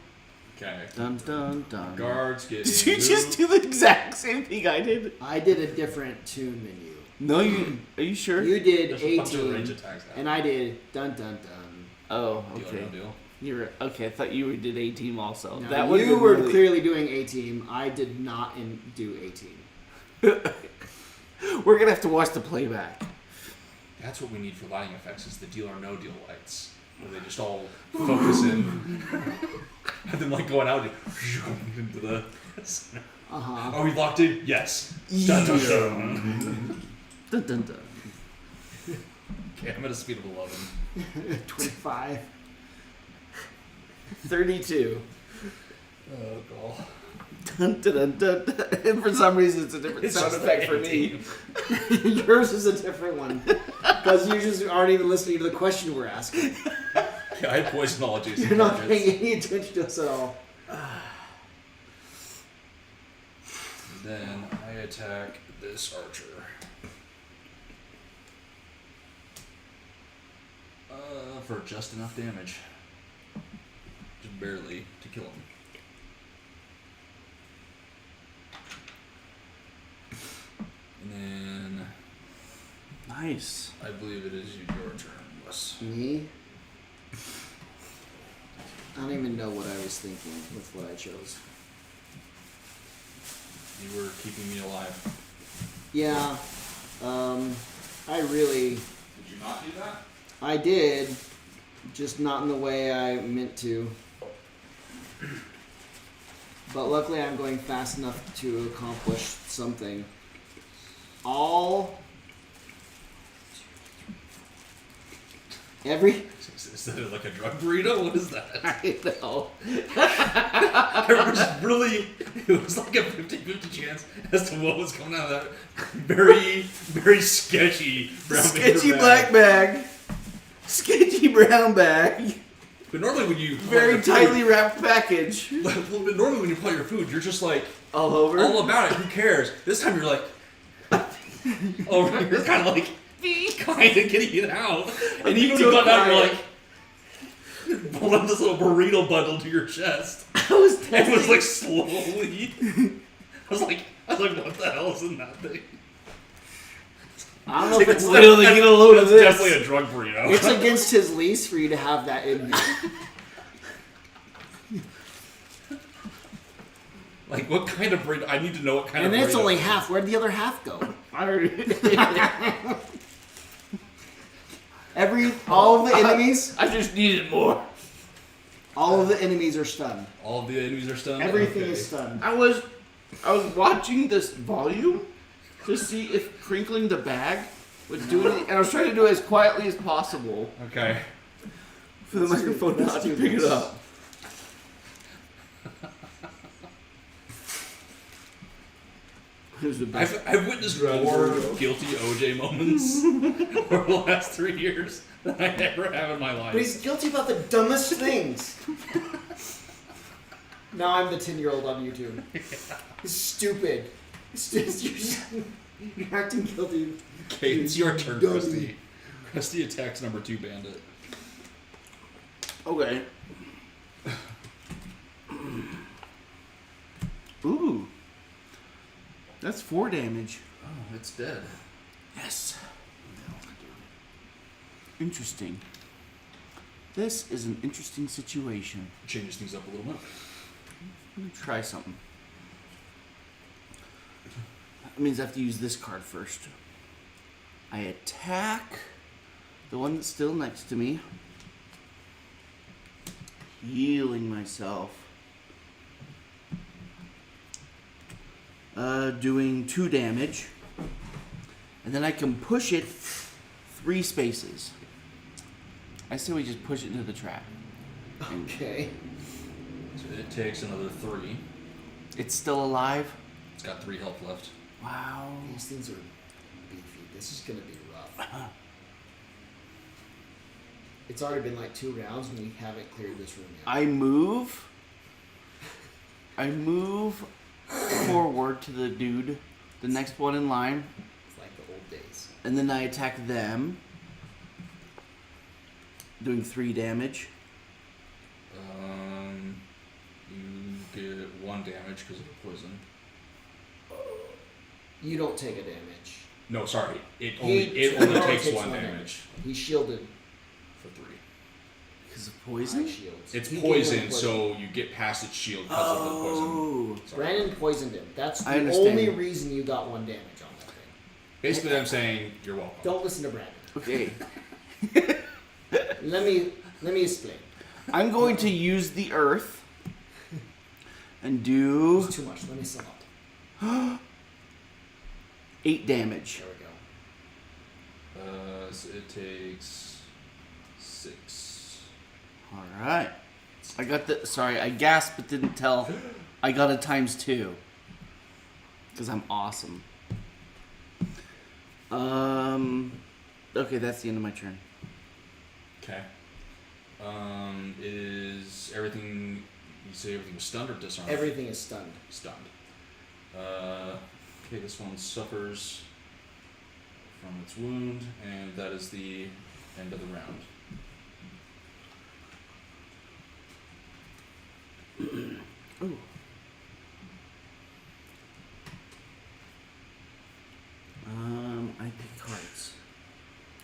Okay. Dun dun dun. Guards get Did you just do the exact same thing I did? I did a different tune than you. No, you. Are you sure? You did There's a bunch of 18, range attacks now. and I did dun dun dun. Oh, Deal or okay. no deal? You're okay. I thought you did A team also. Now, That would you were clearly doing A team. I did not do A team. We're gonna have to watch the playback. That's what we need for lighting effects, is the deal or no deal lights. Where they just all focus in. And then like going out and into the center. Are we locked in? Yes. Dun, dun, dun. Dun dun dun. Okay, I'm at a speed of 11. 25. 32. Oh god. Dun dun dun dun. dun. And for some reason, it's a different It's sound just effect the for me. Yours is a different one. Because you just aren't even listening to the question we're asking. Yeah, I had poison allergies. You're not paying any attention to us at all. Then I attack this archer. For just enough damage. Just barely to kill him. And then Nice. I believe it is your turn, Wes. Me? I don't even know what I was thinking with what I chose. You were keeping me alive. Yeah. I really... Did you not do that? I did, just not in the way I meant to. But luckily I'm going fast enough to accomplish something. Every... Is that like a drug burrito? What is that? I know. It was like a 50-50 chance as to what was coming out of that very, very sketchy brown paper Sketchy bag. black bag. Sketchy brown bag. But normally when you Very tightly wrapped package. But normally when you pull your food, you're just like All over. all about it. Who cares? This time you're like, oh, you're kind of like, kind of getting it out. And even when you got out, you're like, pull up this little burrito bundle to your chest. I was It testing. was like slowly. I was like, what the hell is in that thing? I don't know if it's Wait till they get a load of It's this. definitely a drug burrito. It's against his lease for you to have that in here. Like, what kind of burrito? I need to know what kind And of then burrito. it's only half. Where'd the other half go? I already. All of the enemies, I just needed more. all of the enemies are stunned. All of the enemies are stunned? Everything Okay. is stunned. I was watching this volume to see if crinkling the bag would do anything, and I was trying to do it as quietly as possible Okay. for the microphone let's not to do pick it this. up. Here's the best. I've witnessed more guilty OJ moments over the last 3 years than I ever have in my life. But he's guilty about the dumbest things. Now I'm the 10-year-old on YouTube. It's stupid. You're acting guilty. Okay, it's your turn, Dummy. Krusty. Krusty attacks number 2 bandit. Okay. Ooh. That's 4 damage. Oh, it's dead. Yes. Interesting. This is an interesting situation. Changes things up a little bit. Let me try something. That means I have to use this card first. I attack the one that's still next to me. Healing myself. Doing 2 damage. And then I can push it 3 spaces. I say we just push it into the trap. Okay. So it takes another 3. It's still alive? It's got 3 health left. Wow. These things are beefy. This is gonna be rough. It's already been like 2 rounds and we haven't cleared this room yet. I move forward to the dude, the next one in line, It's like the old days. and then I attack them, doing 3 damage. You get 1 damage because of the poison. You don't take a damage. No, sorry. It He only only takes takes 1 one damage He's shielded. for 3. Because of High poison? shields. It's He gave him poison, so you get past its shield because of the poison. Oh. Sorry. Brandon poisoned him. That's I the understand. only reason you got 1 damage on that thing. Basically, I'm saying you're welcome. Don't listen to Brandon. Okay. Let me explain. I'm going to use the earth and do It's too much. Let me sum up. 8 damage. There we go. So it takes 6. Alright. I got the. Sorry, I gasped but didn't tell. I got a ×2. Because I'm awesome. Okay, that's the end of my turn. Okay. Is everything? You say everything was stunned or disarmed? Everything is stunned. Stunned. Okay, this one suffers from its wound, and that is the end of the round.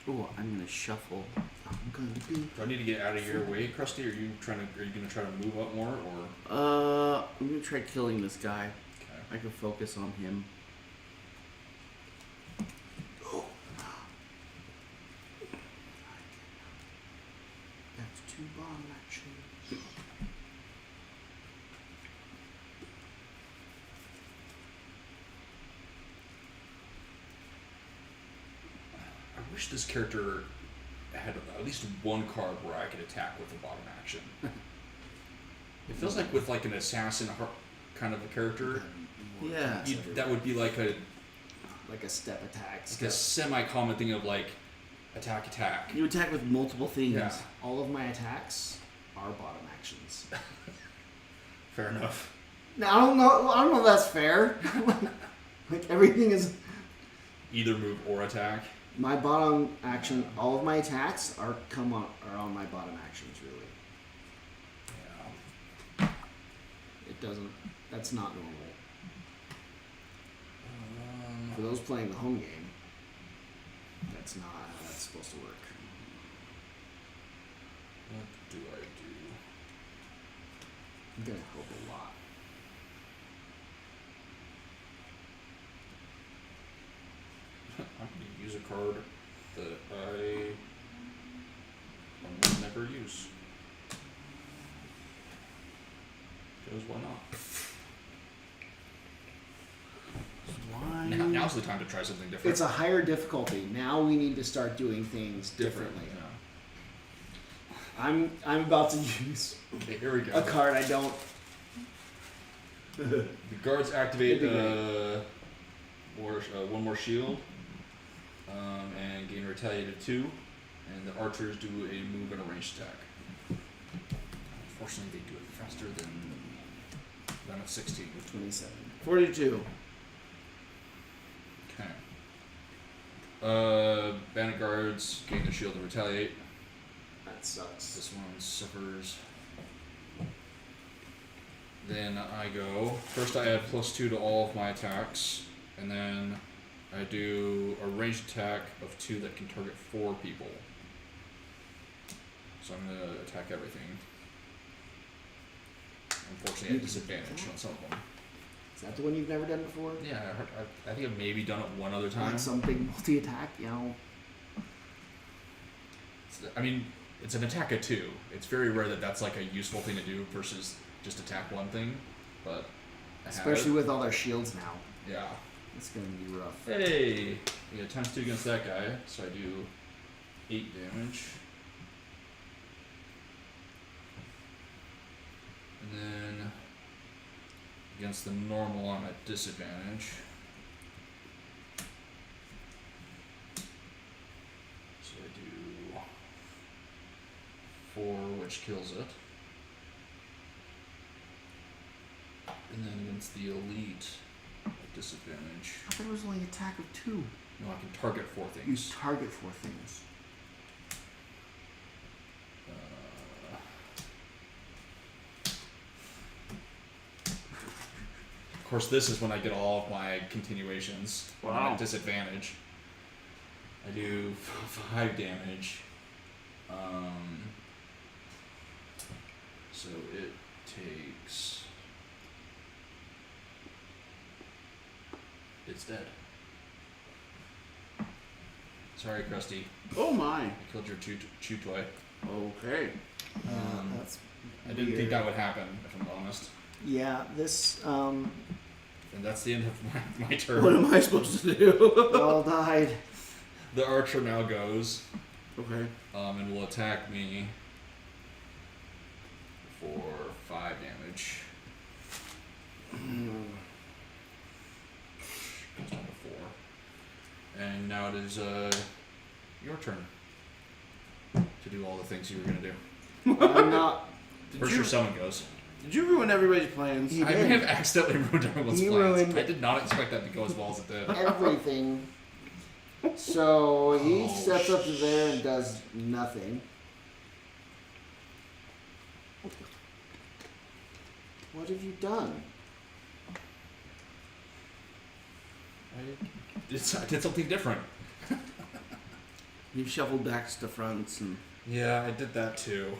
Oh, I'm gonna shuffle. I'm gonna be. Do I need to get out of your way, Krusty? Are you gonna try to move up more, or? I'm gonna try killing this guy. Okay. I can focus on him. That's 2 bomb actions. I wish this character had at least one card where I could attack with a bottom action. It feels like with like an assassin kind of a character, Yeah. that would be like a step attack. a semi-common thing of like attack. You attack with multiple things. Yeah. All of my attacks are bottom actions. Fair enough. Now I don't know if that's fair. Like everything is Either move or attack. my bottom action. All of my attacks are on my bottom actions. Really, Yeah. it doesn't. That's not normal for those playing the home game. That's not how that's supposed to work. What do I do? I'm gonna help a lot. I'm going to use a card that I will never use. Because why not? Why? Now's the time to try something different. It's a higher difficulty. Now we need to start doing things differently. Yeah. I'm about to use Okay, here we go. a card I don't. The guards activate It'd be one more shield and gain retaliated 2, and the archers do a move and a ranged attack. Unfortunately, they do it faster than I'm at 16. 27. 42. Okay. Bandit guards gain the shield and retaliate. That sucks. This one suffers. Then I go. First, I add +2 to all of my attacks, and then I do a ranged attack of 2 that can target 4 people. So I'm gonna attack everything. Unfortunately, I have disadvantage on some of them. Is that the one you've never done before? Yeah, I think I've maybe done it one other time. Like some big multi-attack, I mean, it's an attack of 2. It's very rare that that's like a useful thing to do versus just attack one thing, but I have Especially it. with all their shields now. Yeah. It's gonna be rough. Hey! Yeah, times 2 against that guy, so I do 8 damage. And then against the normal, I'm at disadvantage. So I do 4, which kills it. And then against the elite, at disadvantage. I thought it was only an attack of 2. No, I can target 4 You things. target 4 things. Of course, this is when I get all of my continuations. When I'm Wow. at disadvantage. I do 5 damage. So it takes. It's dead. Sorry, Krusty. Oh my. I killed your chew toy. Okay. That's I didn't think that would happen, if I'm honest. Yeah, this And that's the end of my turn. What am I supposed to do? they all died. The archer now goes, Okay. and will attack me for 5 damage. Goes down to 4. And now it is your turn to do all the things you were gonna do. I'm not. First, your summon goes. Did you ruin everybody's plans? You I may did. have accidentally ruined everyone's You plans. ruined- I did not expect that to go as well as it did. Everything. So he Oh, steps up to there and does nothing. What have you done? I did something different. You shuffled backs to fronts and. Yeah, I did that too.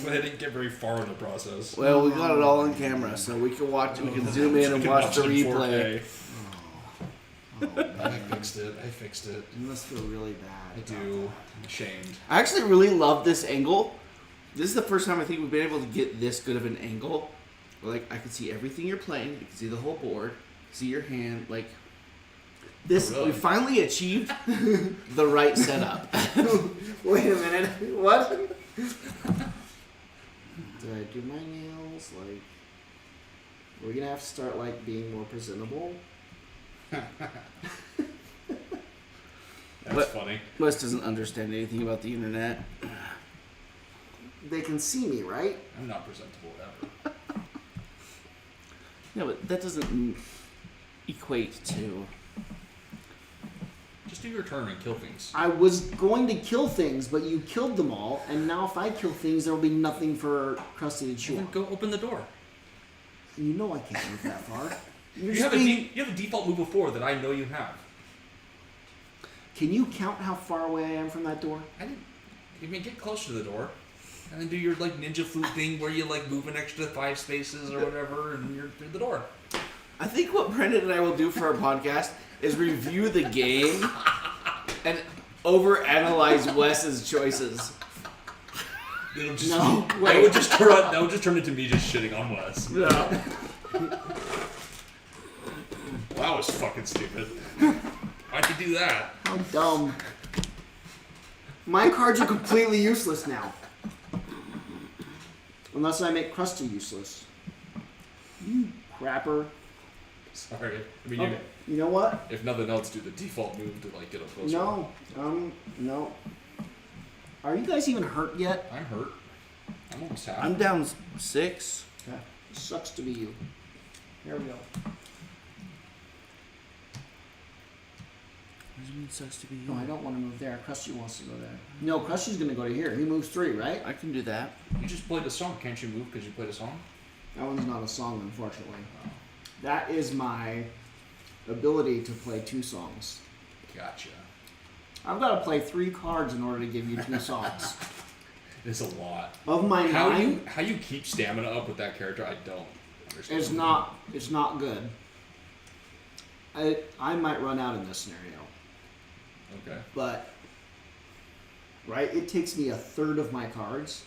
But I didn't get very far in the process. Well, we got it all on camera, so we can watch. We can zoom in and watch the replay. I fixed it. You must feel really bad. I do. I'm ashamed. I actually really love this angle. This is the first time I think we've been able to get this good of an angle. Like, I can see everything you're playing. You can see the whole board. See your hand. Like, this, Oh, really? we finally achieved the right setup. Wait a minute. What? Did I do my nails? Like, are we gonna have to start like being more presentable? That's funny. Wes doesn't understand anything about the internet. They can see me, right? I'm not presentable ever. Yeah, but that doesn't equate to. Just do your turn and kill things. I was going to kill things, but you killed them all, and now if I kill things, there will be nothing for Krusty to chew Then on. go open the door. You know I can't move that far. You're You just have, being- you have a default move of 4 that I know you have. Can you count how far away I am from that door? I didn't. You mean get closer to the door, and then do your like ninja flute thing where you like move an extra 5 spaces or whatever, and you're through the door. I think what Brendan and I will do for our podcast is review the game and overanalyze Wes's choices. It'll just No, that wait. would just turn into me just shitting on Wes. Yeah. Well, that was fucking stupid. Why'd you do that? How dumb. My cards are completely useless now. Unless I make Krusty useless. You crapper. Sorry. I mean, Okay. You know what? if nothing else, do the default move to like get up closer. No. No. Are you guys even hurt yet? I'm hurt. I'm almost half. I'm down 6. Okay. Sucks to be you. Here we go. What do you mean sucks to be you? No, I don't want to move there. Krusty wants to go there. No, Krusty's going to go to here. He moves 3, right? I can do that. You just played a song. Can't you move because you played a song? That one's not a song, unfortunately. That is my ability to play 2 songs. Gotcha. I've got to play 3 cards in order to give you 2 songs. It's a lot. Of my 9, How you keep stamina up with that character? I don't understand. it's not good. I might run out in this scenario, Okay. but right, it takes me a third of my cards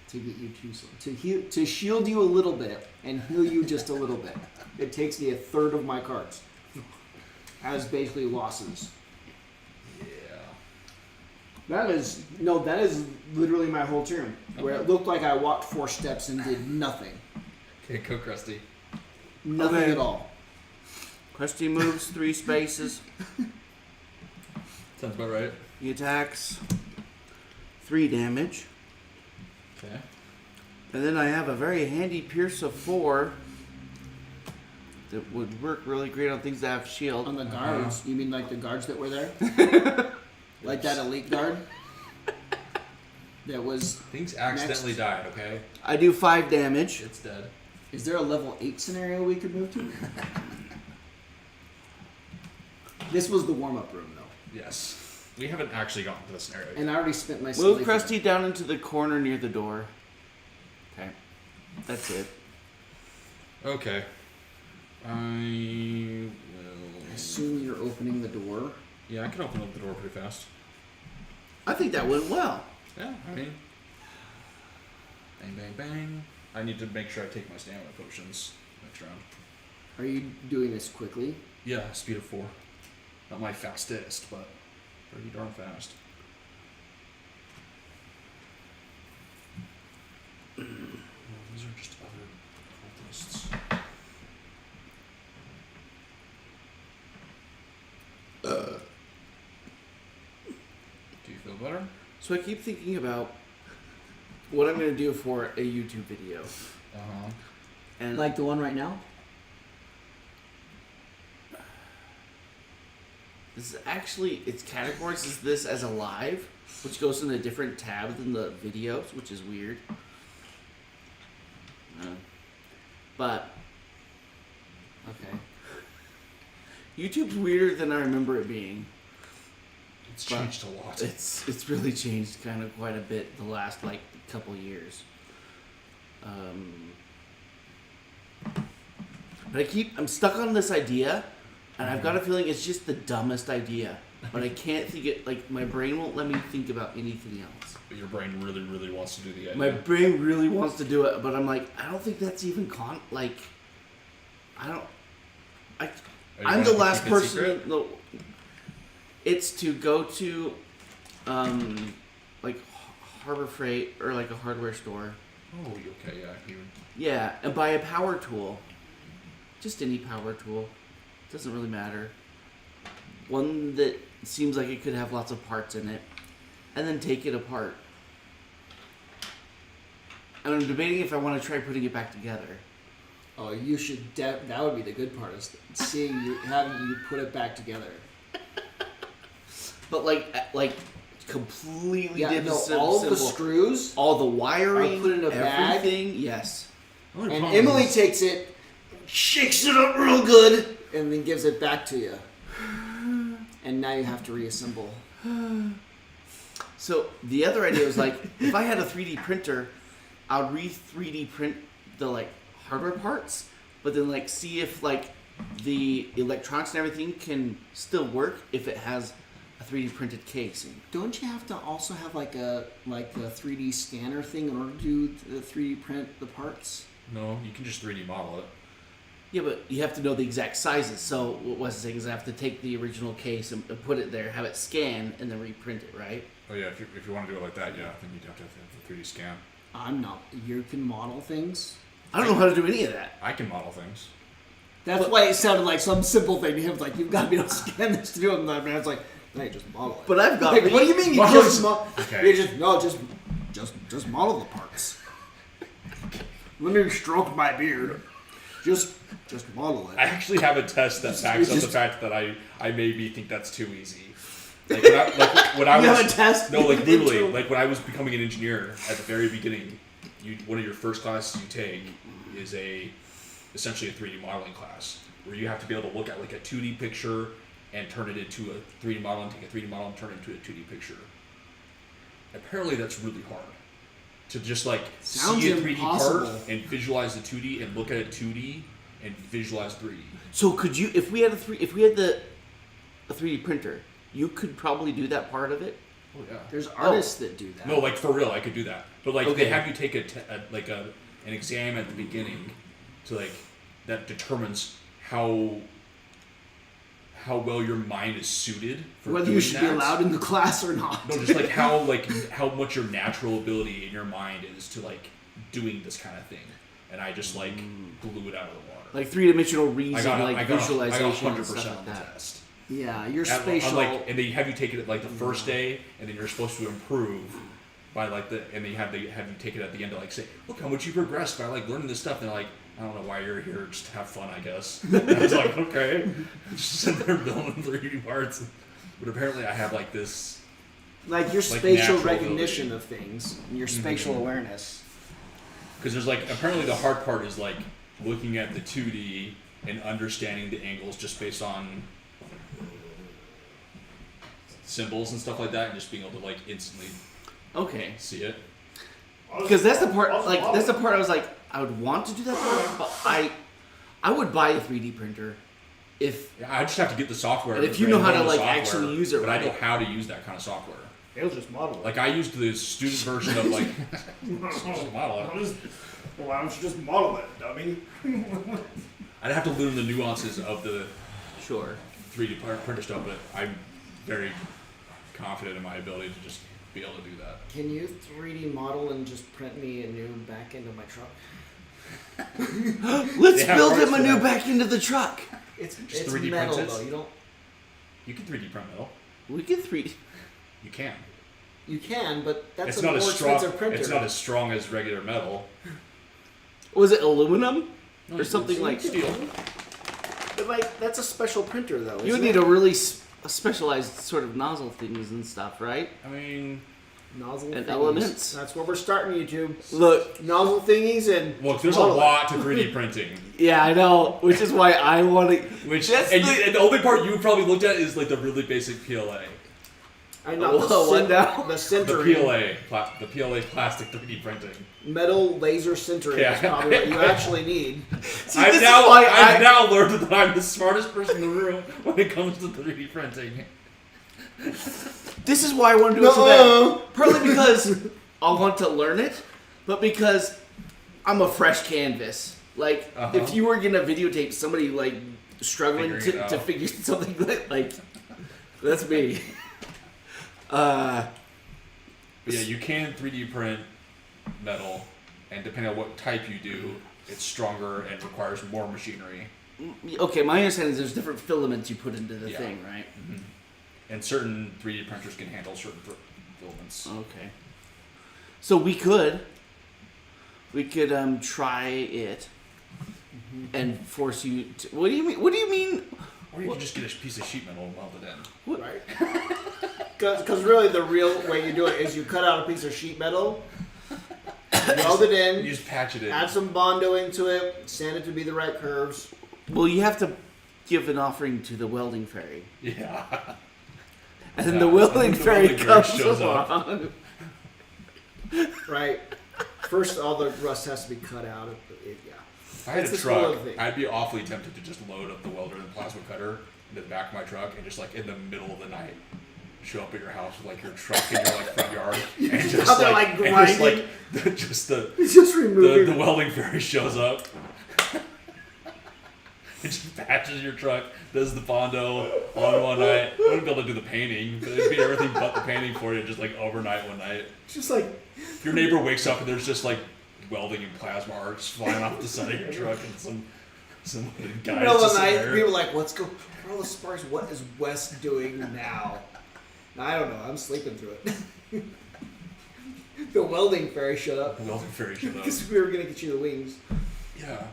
to get you 2 songs. To shield you a little bit and heal you just a little bit. It takes me a third of my cards as basically losses. Yeah. That is literally my whole turn, where it looked like I walked 4 steps and did nothing, Okay, go Krusty. nothing Okay. at all. Krusty moves 3 spaces. Sounds about right. He attacks 3 damage. Okay. And then I have a very handy Pierce of 4 that would work really great on things that have shield. On the guards, you mean like the guards that were there? Like that elite guard? That was... Things accidentally died. Okay. I do 5 damage. It's dead. Is there a level 8 scenario we could move to? This was the warm-up room, though. Yes. We haven't actually gotten to the scenario yet. And I already spent my... Move silly Krusty down into the corner near the door. Okay. That's it. Okay. I will. Assume you're opening the door. Yeah, I can open up the door pretty fast. I think that went well. Yeah, I mean. Bang, bang, bang. I need to make sure I take my stamina potions next round. Are you doing this quickly? Yeah, speed of 4. Not my fastest, but pretty darn fast. Well, these are just other cultists. Do you feel better? So I keep thinking about what I'm going to do for a YouTube video. Uh-huh. And Like the one right now? this is actually, its categories is this as a live, which goes in a different tab than the videos, which is weird. But Okay. YouTube's weirder than I remember it being. It's changed a lot. It's really changed kind of quite a bit the last like couple years. But I'm stuck on this idea, and I've got a feeling it's just the dumbest idea. But I can't think it, like, my brain won't let me think about anything else. But your brain really, really wants to do the idea. My brain really wants to do it, but I'm like, I don't think that's even I'm the last person. No, it's to go to, like, Harbor Freight or like a hardware store. Oh, okay, yeah. Yeah, and buy a power tool. Just any power tool. Doesn't really matter. One that seems like it could have lots of parts in it. And then take it apart. And I'm debating if I want to try putting it back together. Oh, you should. That would be the good part, is having you put it back together. But like completely different. All the screws, all the wiring, are put in a bag. Everything. Yes. And Emily takes it, shakes it up real good, and then gives it back to you. And now you have to reassemble. So the other idea was like, if I had a 3D printer, I would 3D print the like hardware parts, but then like see if like the electronics and everything can still work if it has a 3D printed casing. Don't you have to also have like a 3D scanner thing in order to do the 3D print the parts? No, you can just 3D model it. Yeah, but you have to know the exact sizes. So what Wes is saying is I have to take the original case and put it there, have it scan, and then reprint it, right? Oh yeah, if you want to do it like that, yeah, then you'd have to have the 3D scan. I'm not. You can model things. I don't know how to do any of that. I can model things. That's why it sounded like some simple thing to him. Like, you've got to be able to scan this to do it. And I was like, no, you just model it. But I've got. Like, what do you mean you Model just is- model? Okay. You just model the parts. Let me stroke my beard. Just model it. I actually have a test that backs up the fact that I maybe think that's too easy. Like when I You was have a test? no, like literally, like when I was becoming an engineer at the very beginning, one of your first classes you take is essentially a 3D modeling class where you have to be able to look at like a 2D picture and turn it into a 3D model, and take a 3D model and turn it into a 2D picture. Apparently, that's really hard to just like Sounds see a 3D impossible. part and visualize the 2D and look at it 2D and visualize 3D. So could you, if we had a 3D printer, you could probably do that part of it. Oh yeah. There's artists that do that. No, like for real, I could do that. But like Okay. they have you take an exam at the beginning, to like that determines how well your mind is suited for Whether doing you should be that. allowed in the class or not. No, just like how much your natural ability in your mind is to like doing this kind of thing, and I just like blew it out of the water. Like 3-dimensional reason, I got visualization and 100% stuff like on the that. test. Yeah, your And, spatial. and they have you take it like the first day, and then you're supposed to improve by and they have you take it at the end to like say, look how much you progressed by like learning this stuff. And they're like, I don't know why you're here, just to have fun, I guess. And I was like, okay, just sit there building 3D parts. But apparently, I have like this. like your like spatial natural recognition ability. of things, and your spatial awareness. Because there's like apparently the hard part is like looking at the 2D and understanding the angles just based on symbols and stuff like that, and just being able to like instantly Okay. see it. Because that's the part. Like that's the part I was like, I would want to do that part, but I would buy a 3D printer if Yeah, I just have to get the software. And if you know how to, the like, software, actually use it but I know right. how to use that kind of software. They'll just model it. Like I used the student version of like just model it. Well, why don't you just model it, dummy? I'd have to learn the nuances of the sure. 3D printer stuff, but I'm very confident in my ability to just be able to do that. Can you 3D model and just print me a new back end of my truck? Let's They have build parts him a for new that. back into the truck. It's 3D metal print it? though. You don't. You can 3D print metal. We can 3D. You can. You can, but that's It's a not more as strong. expensive printer. It's not as strong as regular metal. Was it aluminum No, or something like steel. But like that's a special printer though. You would need a really specialized sort of nozzle things and stuff, right? I mean, nozzle and thingies. elements. That's where we're starting YouTube. Look, Nozzle thingies and look, there's a model it. lot to 3D printing. yeah, I know, which is why I want to. Which That's and the- the only part you probably looked at is like the really basic PLA. I know What now? the The sintering. the PLA plastic 3D printing. Metal laser sintering Yeah. is probably what you actually need. I've now learned that I'm the smartest person in the room when it comes to 3D printing. This is why I want to do it so bad. Partly because I want to learn it, but because I'm a fresh canvas. Like, if you were gonna videotape somebody like struggling Figuring it to out. figure something like that's me. But yeah, you can 3D print metal, and depending on what type you do, it's stronger and requires more machinery. Okay, my understanding is there's different filaments you put into the Yeah. thing, right? And certain 3D printers can handle certain filaments. Okay. So we could try it and force you to. What do you mean? What do you mean? Or you can just get a piece of sheet metal and weld it in. Right. Because really the real way you do it is you cut out a piece of sheet metal, weld it You in, just patch it in. add some Bondo into it, sand it to be the right curves. Well, you have to give an offering to the welding fairy, Yeah. and then Yeah, the welding the fairy welding fairy comes shows up. along. Right. First, all the rust has to be cut out. Yeah. If I had It's a this whole truck, other thing. I'd be awfully tempted to just load up the welder and plasma cutter into the back of my truck and just like in the middle of the night show up at your house with like your truck in your like front yard and just Out there, like, like, and just grinding. like just the Just removing. the welding fairy shows up. It just patches your truck, does the Bondo on one night. I wouldn't be able to do the painting, but it'd be everything but the painting for you just like overnight one night. Just like Your neighbor wakes up and there's just like welding and plasma arcs flying off the side of your truck and some guys middle of just the sitting night, there. people are like, let's go put all the sparks. What is Wes doing now? I don't know. I'm sleeping through it. The welding fairy shut up. The welding fairy showed up. Because we were going to get you the wings. Yeah.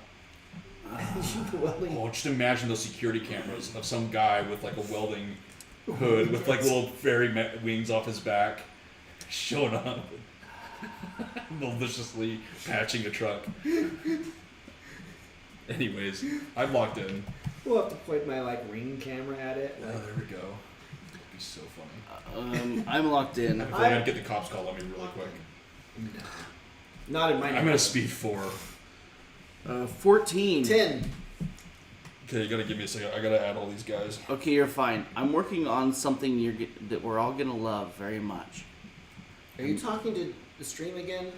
The welding. Oh, just imagine those security cameras of some guy with like a welding hood with like little fairy wings off his back showing up. Maliciously patching a truck. Anyways, I'm locked in. We'll have to point my like ring camera at it. Oh, Like, there we go. That'd be so funny. I'm locked in. I feel like I'd get the cops called on me really quick. not in my I'm gonna speed 4. 14. 10. Okay, you gotta give me a second. I gotta add all these guys. Okay, you're fine. I'm working on something that we're all gonna love very much. Are you talking to the stream again?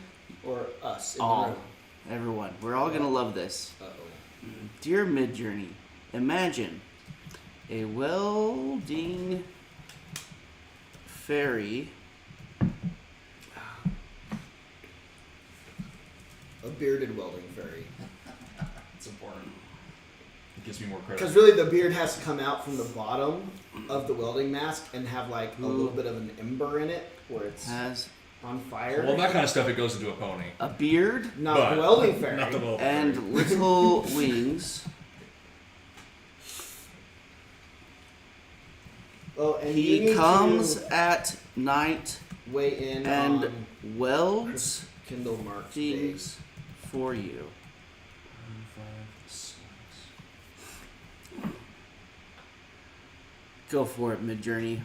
Or us in All. the room? Everyone, we're all gonna love this. Uh-oh. Dear Midjourney, imagine a welding fairy. A bearded welding fairy. It's important. It gives me more credit. Because really the beard has to come out from the bottom of the welding mask and have like a little bit of an ember in it where it's Has on fire. Well, that kind of stuff, it goes into a pony. a beard Not But the welding fairy. Not the welding fairy. and little wings. Oh, and you He need comes to at night weigh in and on welds Kindle Mark things for you. Go for it, Midjourney.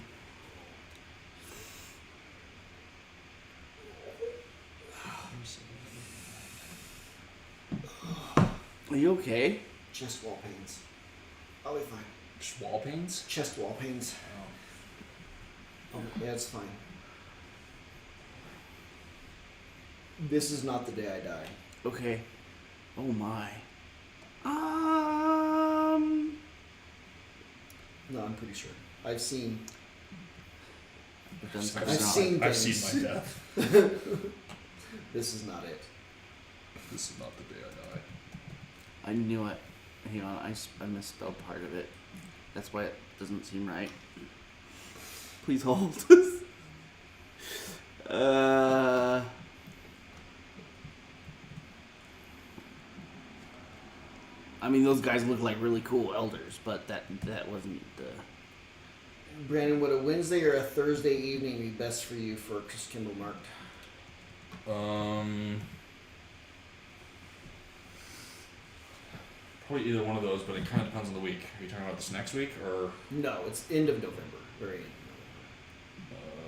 Are you okay? Chest wall pains. I'll be fine. Just wall panes? Chest wall pains. Oh, yeah, it's fine. This is not the day I die. Okay. Oh my. No, I'm pretty sure. I've seen. It doesn't I've sound seen I've things. seen my death. This is not it. This is not the day I die. I knew it. Hang on, I misspelled part of it. That's why it doesn't seem right. Please hold. I mean, those guys look like really cool elders, but that wasn't the. Brandon, would a Wednesday or a Thursday evening be best for you for Kindle Marked? Probably either one of those, but it kind of depends on the week. Are you talking about this next week or? No, it's end of November. Very end of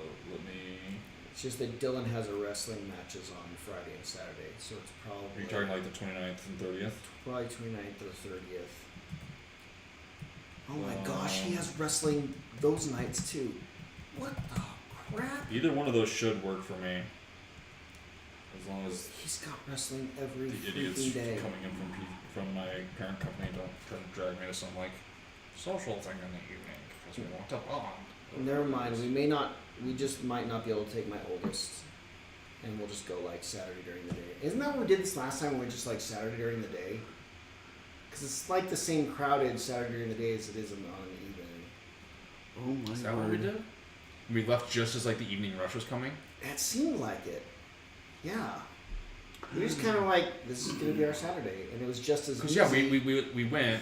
It's just that Dylan has a wrestling matches on Friday and Saturday, so it's probably. Are you talking like the 29th and 30th? Probably 29th or 30th. Oh my gosh, he has wrestling those nights too. What the crap? Either one of those should work for me. As long as He's got wrestling every the idiots freaking day. coming in from my parent company don't try to drag me to some like social thing in the evening because we want to bond. Never mind. We just might not be able to take my oldest, and we'll just go like Saturday during the day. Isn't that what we did this last time? We went just like Saturday during the day, because it's like the same crowded Saturday during the day as it is on the evening. Oh my Is that what we did? We left just as like the evening rush was coming. It seemed like it. Yeah. We just kind of like, this is gonna be our Saturday, and it was just as. Because yeah, we went,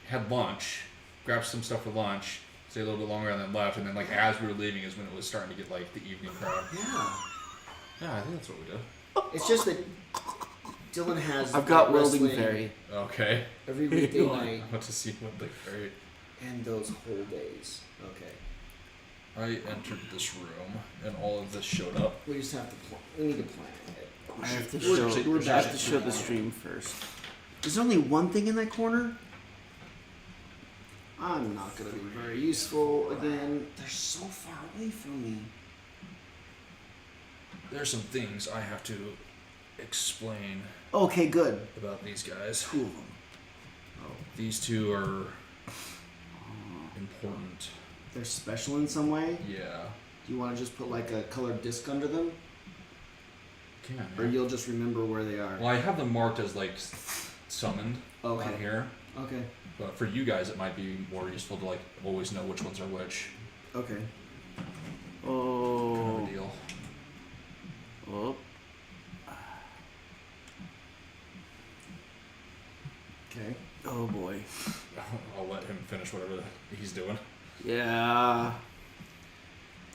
had lunch, grabbed some stuff for lunch, stayed a little bit longer, and then left. And then like as we were leaving is when it was starting to get like the evening crowd. Yeah. Yeah, I think that's what we did. It's just that Dylan has. I've got wrestling Welding Fairy. Okay. every weekday night I want to see what they carry. and those whole days. Okay. I entered this room and all of this showed up. We just have to. We need to plan ahead. I have to We're- show. we're I back have to to show the normal. stream first. There's only one thing in that corner. I'm not gonna be very useful again. They're so far away from me. There's some things I have to explain Okay, good. about these guys. Two of them. These two are important. They're special in some way. Yeah. Do you want to just put like a colored disc under them, Can or you'll just remember where they are? Well, I have them marked as like summoned Okay. on here. Okay. But for you guys, it might be more useful to like always know which ones are which. Okay. Kind of Oh. a deal. Oh. Okay. Oh boy. I'll let him finish whatever he's doing. Yeah.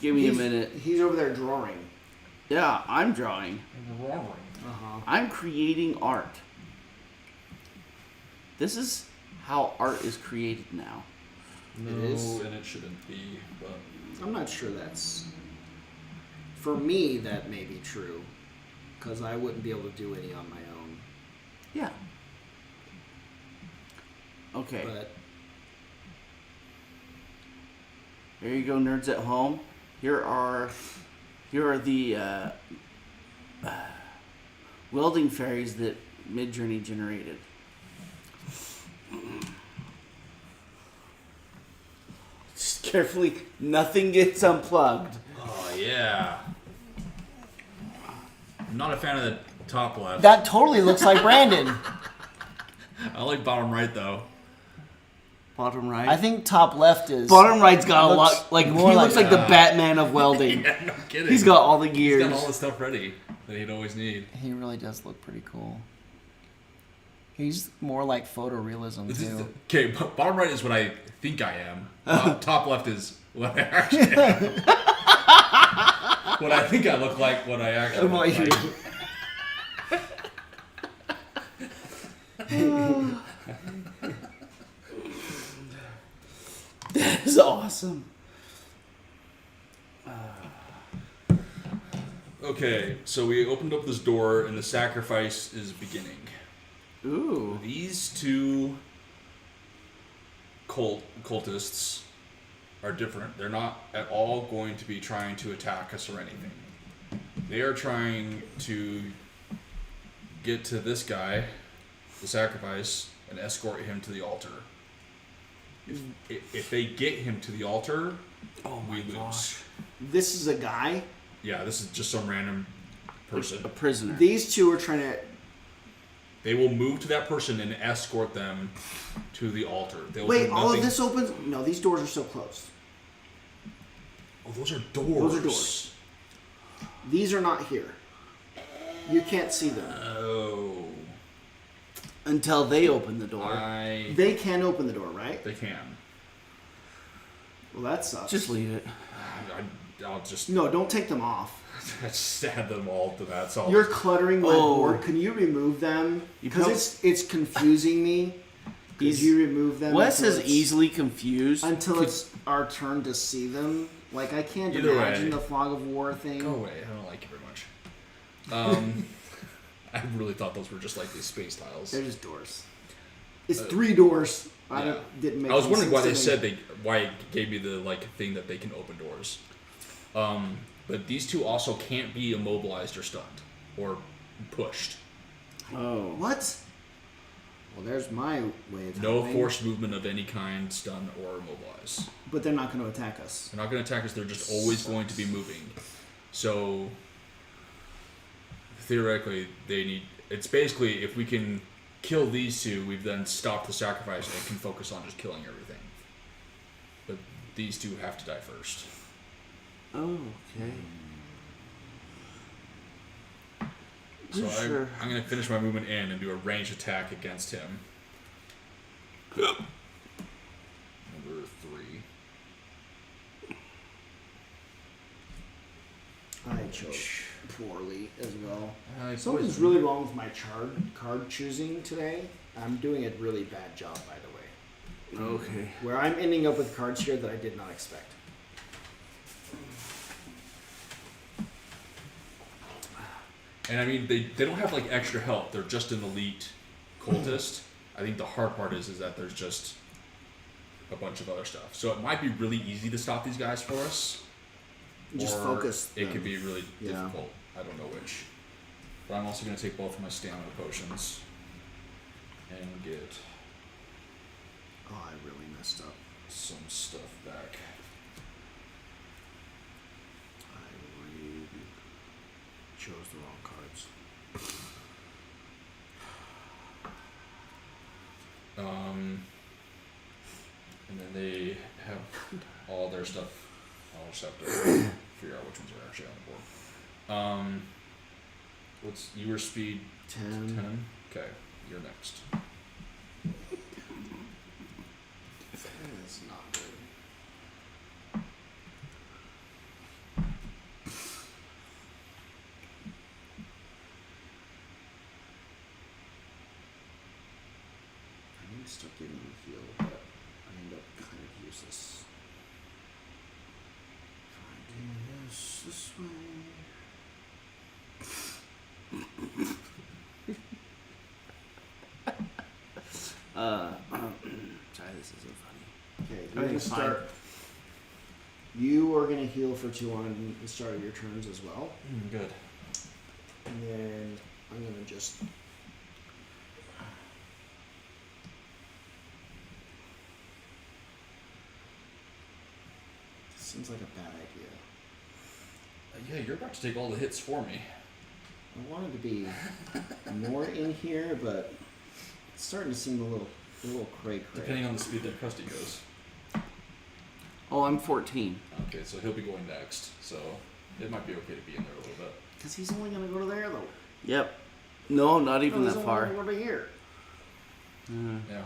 Give me a minute. He's over there drawing. Yeah, I'm drawing. Uh huh. I'm creating art. This is how art is created now. No, It is. and it shouldn't be, but I'm not sure that's. For me, that may be true, because I wouldn't be able to do any on my own. Yeah. Okay. But There you go, nerds at home. Here are the welding fairies that Midjourney generated. Just carefully, nothing gets unplugged. oh yeah. I'm not a fan of the top left. That totally looks like Brandon. I like bottom right though. Bottom right. I think top left is. bottom right's got a looks lot. Like he more looks like- like the Batman of welding. Yeah, no kidding. He's got all the He's gears. got all the stuff ready that he'd always need. He really does look pretty cool. He's more like photorealism too. Okay, bottom right is what I think I am. Top left is what I actually am. What I think I look like, what I actually What look you- like. That is awesome. Okay, so we opened up this door and the sacrifice is beginning. Ooh. These two cultists are different. They're not at all going to be trying to attack us or anything. They are trying to get to this guy, the sacrifice, and escort him to the altar. If they get him to the altar, we lose. gosh. this is a guy. Yeah, this is just some random person. A prisoner. These two are trying to. They will move to that person and escort them to the altar. They'll Wait, do all of nothing- this opens? No, these doors are still closed. Oh, those are doors. Those are doors. These are not here. You can't see them. Oh. Until they open the door. They can open the door, right? They can. Well, that sucks. Just leave it. I'll just No, don't take them off. just add them all to that. So You're cluttering my Oh. board. Can you remove them? You Because prob- it's confusing me. Could you remove them? Wes until is it's- easily confused. until it's our turn to see them. Like, I can't Either imagine way. the fog of war thing. Go away. I don't like you very much. I really thought those were just like these space tiles. They're just doors. It's 3 doors. Yeah. Didn't make I was any wondering why they sense to said me. why it gave me the like thing that they can open doors. But these two also can't be immobilized or stunned or pushed. Oh. What? Well, there's my way of No helping. forced movement of any kind, stun or immobilize. But they're not going to attack us. They're not going to attack us. They're just always going to be moving. So theoretically, they need. It's basically if we can kill these two, we've then stopped the sacrifice and can focus on just killing everything. But these two have to die first. Oh, okay. So Sure. I'm going to finish my movement in and do a ranged attack against him. Number 3. I chose poorly as well. I Something's poisoned. really wrong with my card choosing today. I'm doing a really bad job, by the way. Okay. Where I'm ending up with cards here that I did not expect. And I mean, they don't have like extra help. They're just an elite cultist. I think the hard part is that there's just a bunch of other stuff. So it might be really easy to stop these guys for us. Just or focus It them. could be really Yeah. difficult. I don't know which. But I'm also going to take both of my stamina potions and get Oh, I really messed up. some stuff back. I really chose the wrong cards. And then they have all their stuff. I'll just have to figure out which ones are actually on the board. What's your speed? 10. 10? Okay, you're next. That's not good. I need to start getting on the field, but I end up kind of useless. If I do this way. Sorry, this isn't funny. Okay, you're gonna Everything's fine. start. You are gonna heal for 2 on the start of your turns as well, Good. and then I'm gonna just. Seems like a bad idea. Yeah, you're about to take all the hits for me. I wanted to be more in here, but it's starting to seem a little cray. Depending on the speed that Krusty goes. Oh, I'm 14. Okay, so he'll be going next. So it might be okay to be in there a little bit. Because he's only gonna go to there though. Yep. No, not even No, he's that only far. gonna go to here. Yeah.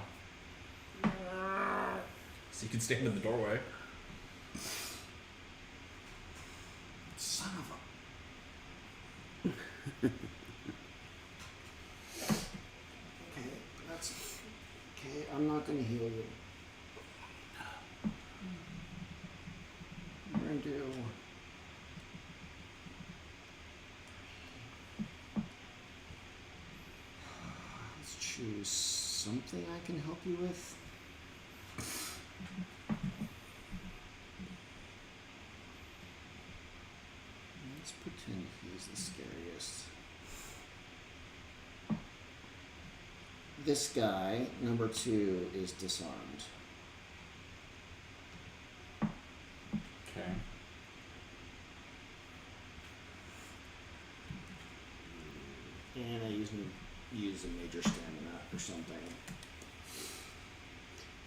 So you can stand in the doorway. Son of a. Okay, that's okay. I'm not gonna heal you. I'm gonna do. Let's choose something I can help you with. Let's pretend he's the scariest. This guy, number 2, is disarmed. Okay. And I use a major stamina or something.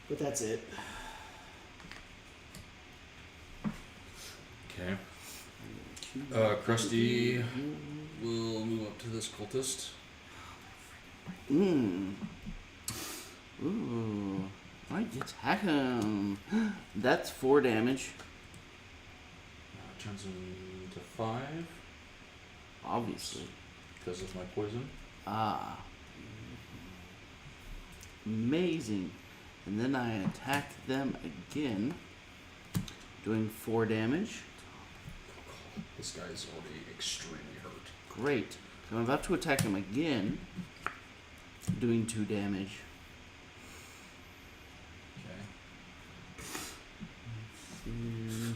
But that's it. Okay. Krusty will move up to this cultist. Ooh. I attack him. That's 4 damage. Turns into 5 Obviously. because of my poison. Ah. Amazing. And then I attack them again doing 4 damage. This guy's already extremely hurt. Great. I'm about to attack him again, doing 2 damage. Okay. Mm.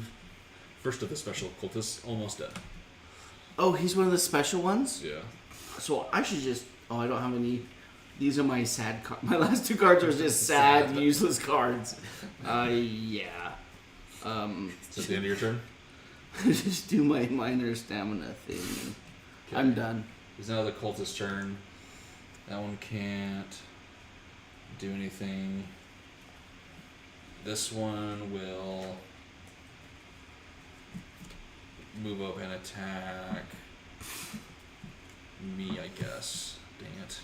First of the special cultists, almost dead. Oh, he's one of the special ones? Yeah. So I should just... Oh, I don't have any... These are my sad cards. My last 2 cards are just sad, useless cards. Yeah. Is that the end of your turn? Just do my minor stamina thing. Okay. I'm done. It's now the cultist's turn. That one can't do anything. This one will move up and attack me, I guess. Dang it.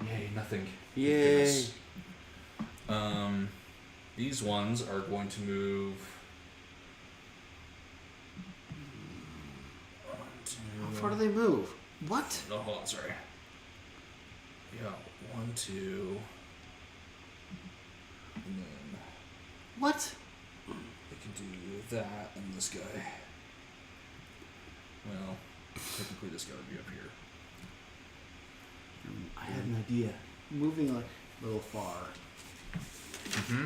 Yay, nothing. Thank Yay. goodness. These ones are going to move. How far do they move? What? No, hold on, sorry. Yeah, 1, 2. And then What? they can do that and this guy. Well, technically this guy would be up here. I had an idea. Moving a little far. Mm-hmm.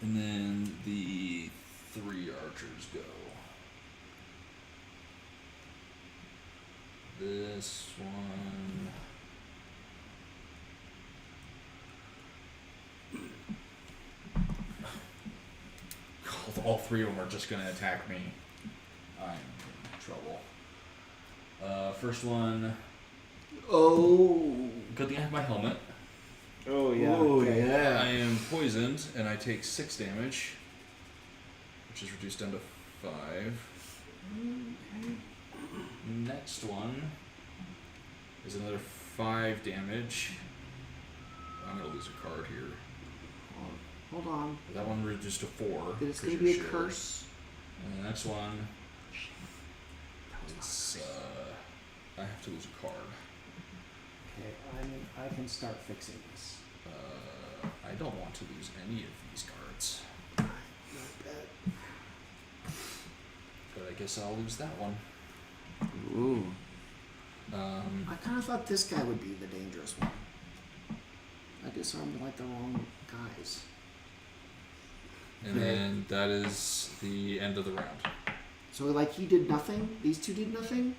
And then the 3 archers go. This one. All 3 of them are just going to attack me. I'm in trouble. First one. Oh. Good thing I have my helmet. Oh yeah. Oh, okay. yeah. I am poisoned and I take 6 damage, which is reduced down to 5. Next one is another 5 damage. I'm gonna lose a card here. Hold on. That one reduced to 4. It's because gonna be a you're shield. curse. And the next one is I have to lose a card. Okay, I can start fixing this. I don't want to lose any of these cards, Not bad. but I guess I'll lose that one. Ooh. I kind of thought this guy would be the dangerous one. I disarmed like the wrong guys. And then that is the end of the round. So like he did nothing. These 2 did nothing.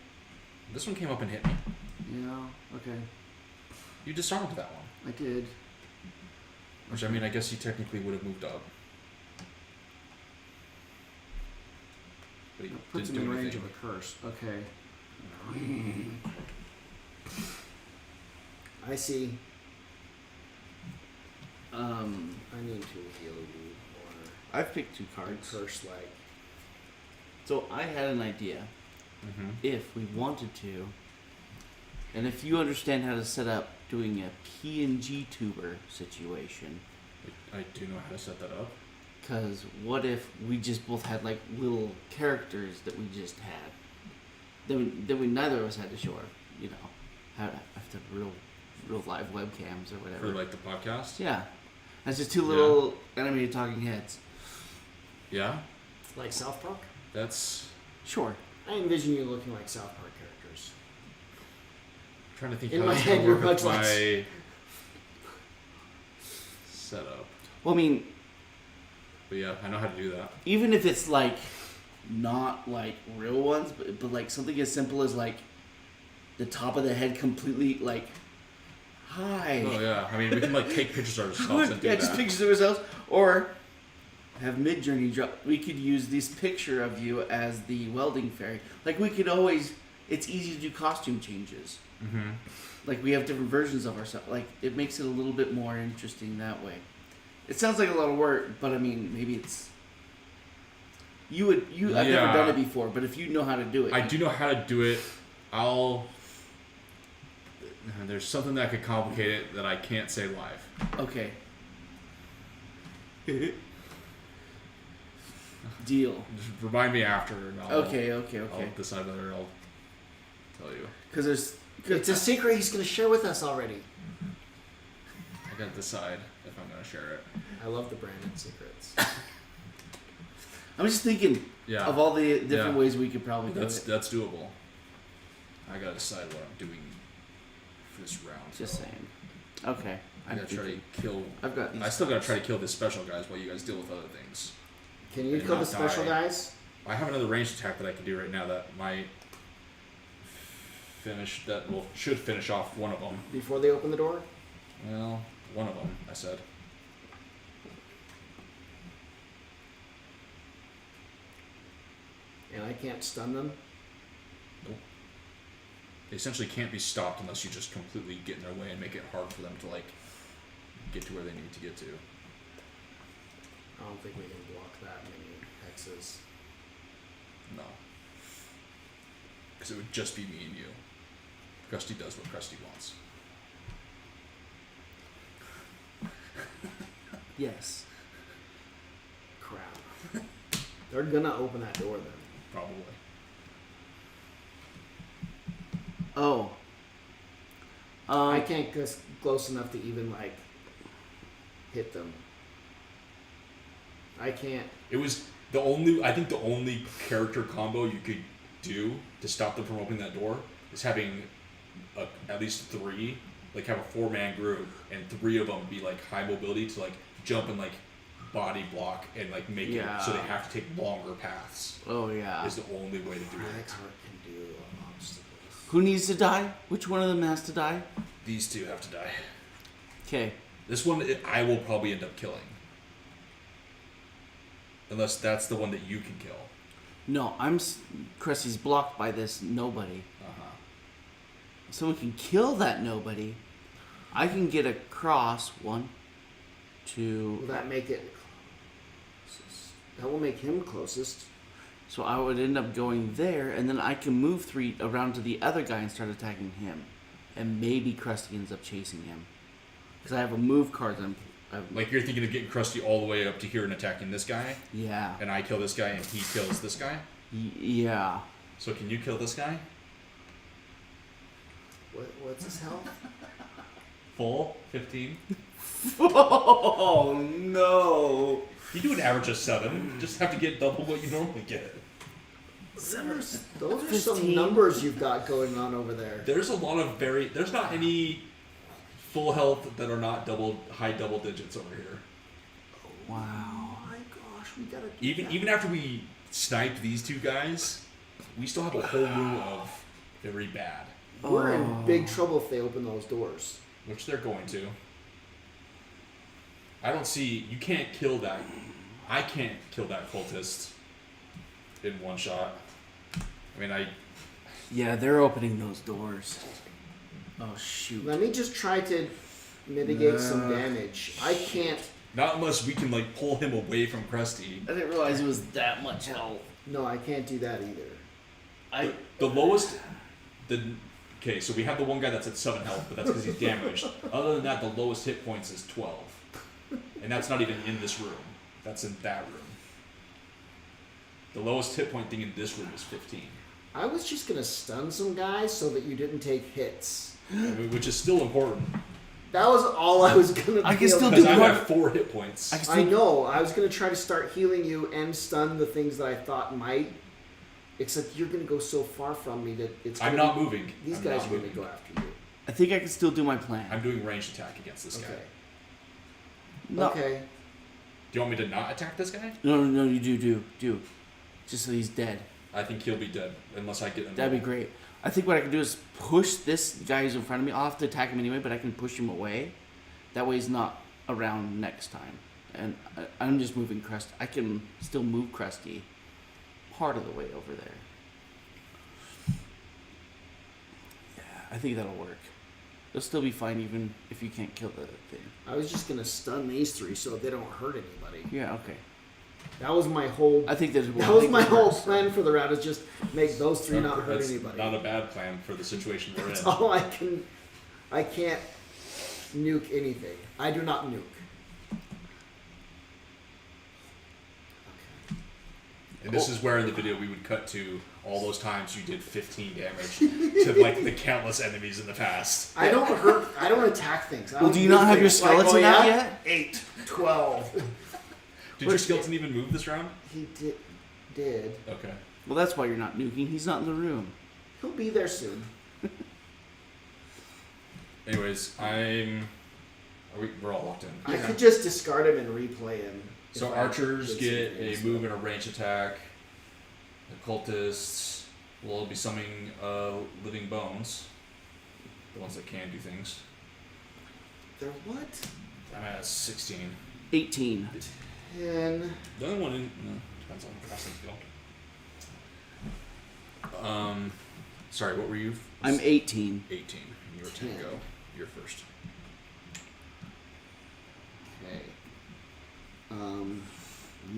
This one came up and hit me. Yeah. Okay. You disarmed that one. I did. Which, I mean, I guess he technically would have moved up. But he That puts didn't him do in range anything. of a curse. Okay. I see. I need to heal you I've picked 2 or cards. curse like. So I had an idea. Mm-hmm. If we wanted to, and if you understand how to set up doing a PNG tuber situation, I do know how to set that up. because what if we just both had like little characters that we just had? Then we neither of us had to show our, have to real live webcams or whatever. For, like, the podcast? Yeah, that's just 2 little animated talking heads. Yeah? Like South Park? That's... Sure. I envision you looking like South Park characters. I'm trying to think In how my this head, would you're work with much like- my setup. Well, I mean, But yeah, I know how to do that. even if it's like not like real ones, but like something as simple as like the top of the head completely like, hi. Oh yeah, I mean, we can, like, take pictures of ourselves and do Yeah, that. just pictures of ourselves, or have Midjourney drop. We could use this picture of you as the welding fairy. Like we could always. It's easy to do costume changes. Mm-hmm. Like we have different versions of ourselves. Like it makes it a little bit more interesting that way. It sounds like a lot of work, but I mean, maybe it's. I've never Yeah. done it before, but if you know how to do it, I do know how to do it. There's something that could complicate it that I can't say live. Okay. Deal. Just remind me after, and I'll Okay. I'll decide whether I'll tell you. Because It's a secret he's going to share with us already. I gotta decide if I'm gonna share it. I love the Brandon secrets. I'm just thinking Yeah. of all the different Yeah. ways we could probably do That's it. doable. I gotta decide what I'm doing for this round. Just though. saying. Okay. I gotta try to kill. I've got these. I still gotta try to kill the special guys while you guys deal with other things. Can you And kill the not special die. guys? I have another ranged attack that I can do right now that might finish. That will should finish off one of them. Before they open the door? Well, one of them. I said. And I can't stun them? They essentially can't be stopped unless you just completely get in their way and make it hard for them to like get to where they need to get to. I don't think we can block that many hexes. No. Because it would just be me and you. Krusty does what Krusty wants. Yes. Crap. They're gonna open that door then. Probably. Oh. I can't get close enough to even like hit them. I can't. It was the only. I think the only character combo you could do to stop them from opening that door is having at least three, like have a 4-man group, and 3 of them be like high mobility to like jump and like body block and like make it so they have to take longer paths. Oh yeah. Is the only way to do it. Rexhart can do obstacles. Who needs to die? Which one of them has to die? These 2 have to die. Okay. This one I will probably end up killing. Unless that's the one that you can kill. No, Krusty's blocked by this nobody. Uh-huh. Someone can kill that nobody. I can get across 1, 2. Will that make it closest? That will make him closest. So I would end up going there, and then I can move 3 around to the other guy and start attacking him. And maybe Krusty ends up chasing him. Because I have a move card that Like you're thinking of getting Krusty all the way up to here and attacking this guy, yeah. and I kill this guy and he kills this guy. Yeah. So can you kill this guy? What's his health? Full 15. Oh no! You do an average of 7. Just have to get double what you normally get. Those are some 15. numbers you've got going on over there. There's a lot of there's not any full health that are not high double digits over here. Wow. Oh my gosh, we gotta do Even after we sniped these 2 guys, we still have a whole room of very bad, We're in big trouble if they open those doors. which they're going to. I don't see. You can't kill that. I can't kill that cultist in one shot. I mean, Yeah, they're opening those doors. Oh shoot. Let me just try to mitigate some damage. I can't. not unless we can like pull him away from Krusty. I didn't realize it was that much health. No, I can't do that either. The lowest. Okay, so we have the one guy that's at 7 health, but that's because he's damaged. Other than that, the lowest hit points is 12, and that's not even in this room. That's in that room. The lowest hit point thing in this room is 15, I was just gonna stun some guys so that you didn't take hits. I mean, which is still important That was all I was gonna. I can be able still to because do I one- have 4 hit points. I know. I was gonna try to start healing you and stun the things that I thought might. Except you're gonna go so far from me that it's. I'm gonna not be- moving. These I'm guys not are gonna moving. go after you. I think I can still do my plan. I'm doing ranged attack against this guy. Okay. No. Okay. Do you want me to not attack this guy? No, you do. Just so he's dead. I think he'll be dead unless I get him. That'd be great. I think what I can do is push this guy who's in front of me. I'll have to attack him anyway, but I can push him away. That way he's not around next time. And I'm just moving Krusty. I can still move Krusty part of the way over there. Yeah, I think that'll work. They'll still be fine even if you can't kill the thing. I was just gonna stun these 3 so they don't hurt anybody. Yeah, okay. That was my whole. I think that was my whole plan for the route. Is just make those 3 not hurt That's anybody. not a bad plan for the situation we're That's in. all I can. I can't nuke anything. I do not nuke. And this is where in the video we would cut to all those times you did 15 damage to like the countless enemies in the past. I don't attack things. I Well, don't do you not have your things. Like, skeleton out yet? 8, 12. Did your skeleton even move this round? He did. Okay. Well, that's why you're not nuking. He's not in the room. He'll be there soon. Anyways, we're all locked in. I could just discard him and replay him. So if I archers did get some a things. move and a range attack. The cultists will be summoning living bones. The ones that can do things. They're what? I'm at 16. 18. 10. The other one, depends on how fast things go. Sorry, what were you? I'm 18. 18. You were 10 10. go. You're first. Okay.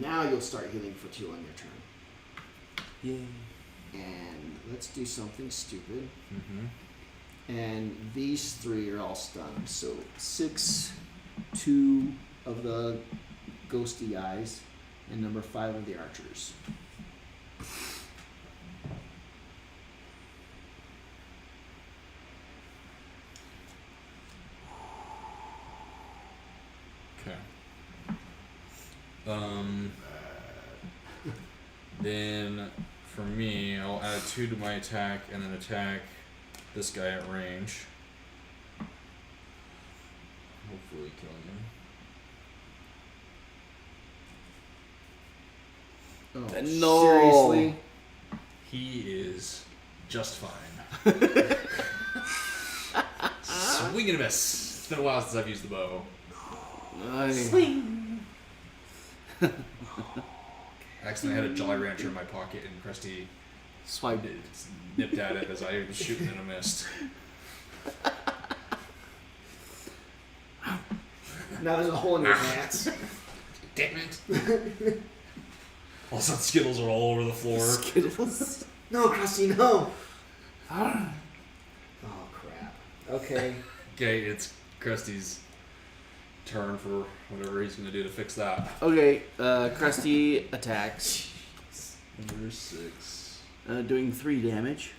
Now you'll start healing for 2 on your turn. Yay. And let's do something stupid. Mm-hmm. And these 3 are all stunned. So 6, 2 of the ghosty eyes, and number 5 of the archers. Okay. Then for me, I'll add 2 to my attack and then attack this guy at range. Hopefully killing him. Oh, No. seriously? He is just fine. Swing and a miss. It's been a while since I've used the bow. I accidentally had a Jolly Rancher in my pocket and Krusty Swiped it. nipped at it as I was shooting and a missed. Now there's a hole in your pants. Damn it! All of a sudden Skittles are all over the floor. Skittles. No, Krusty, no. Oh, crap. Okay. Okay, it's Krusty's turn for whatever he's going to do to fix that. Okay, Krusty attacks. Number 6. Doing 3 damage.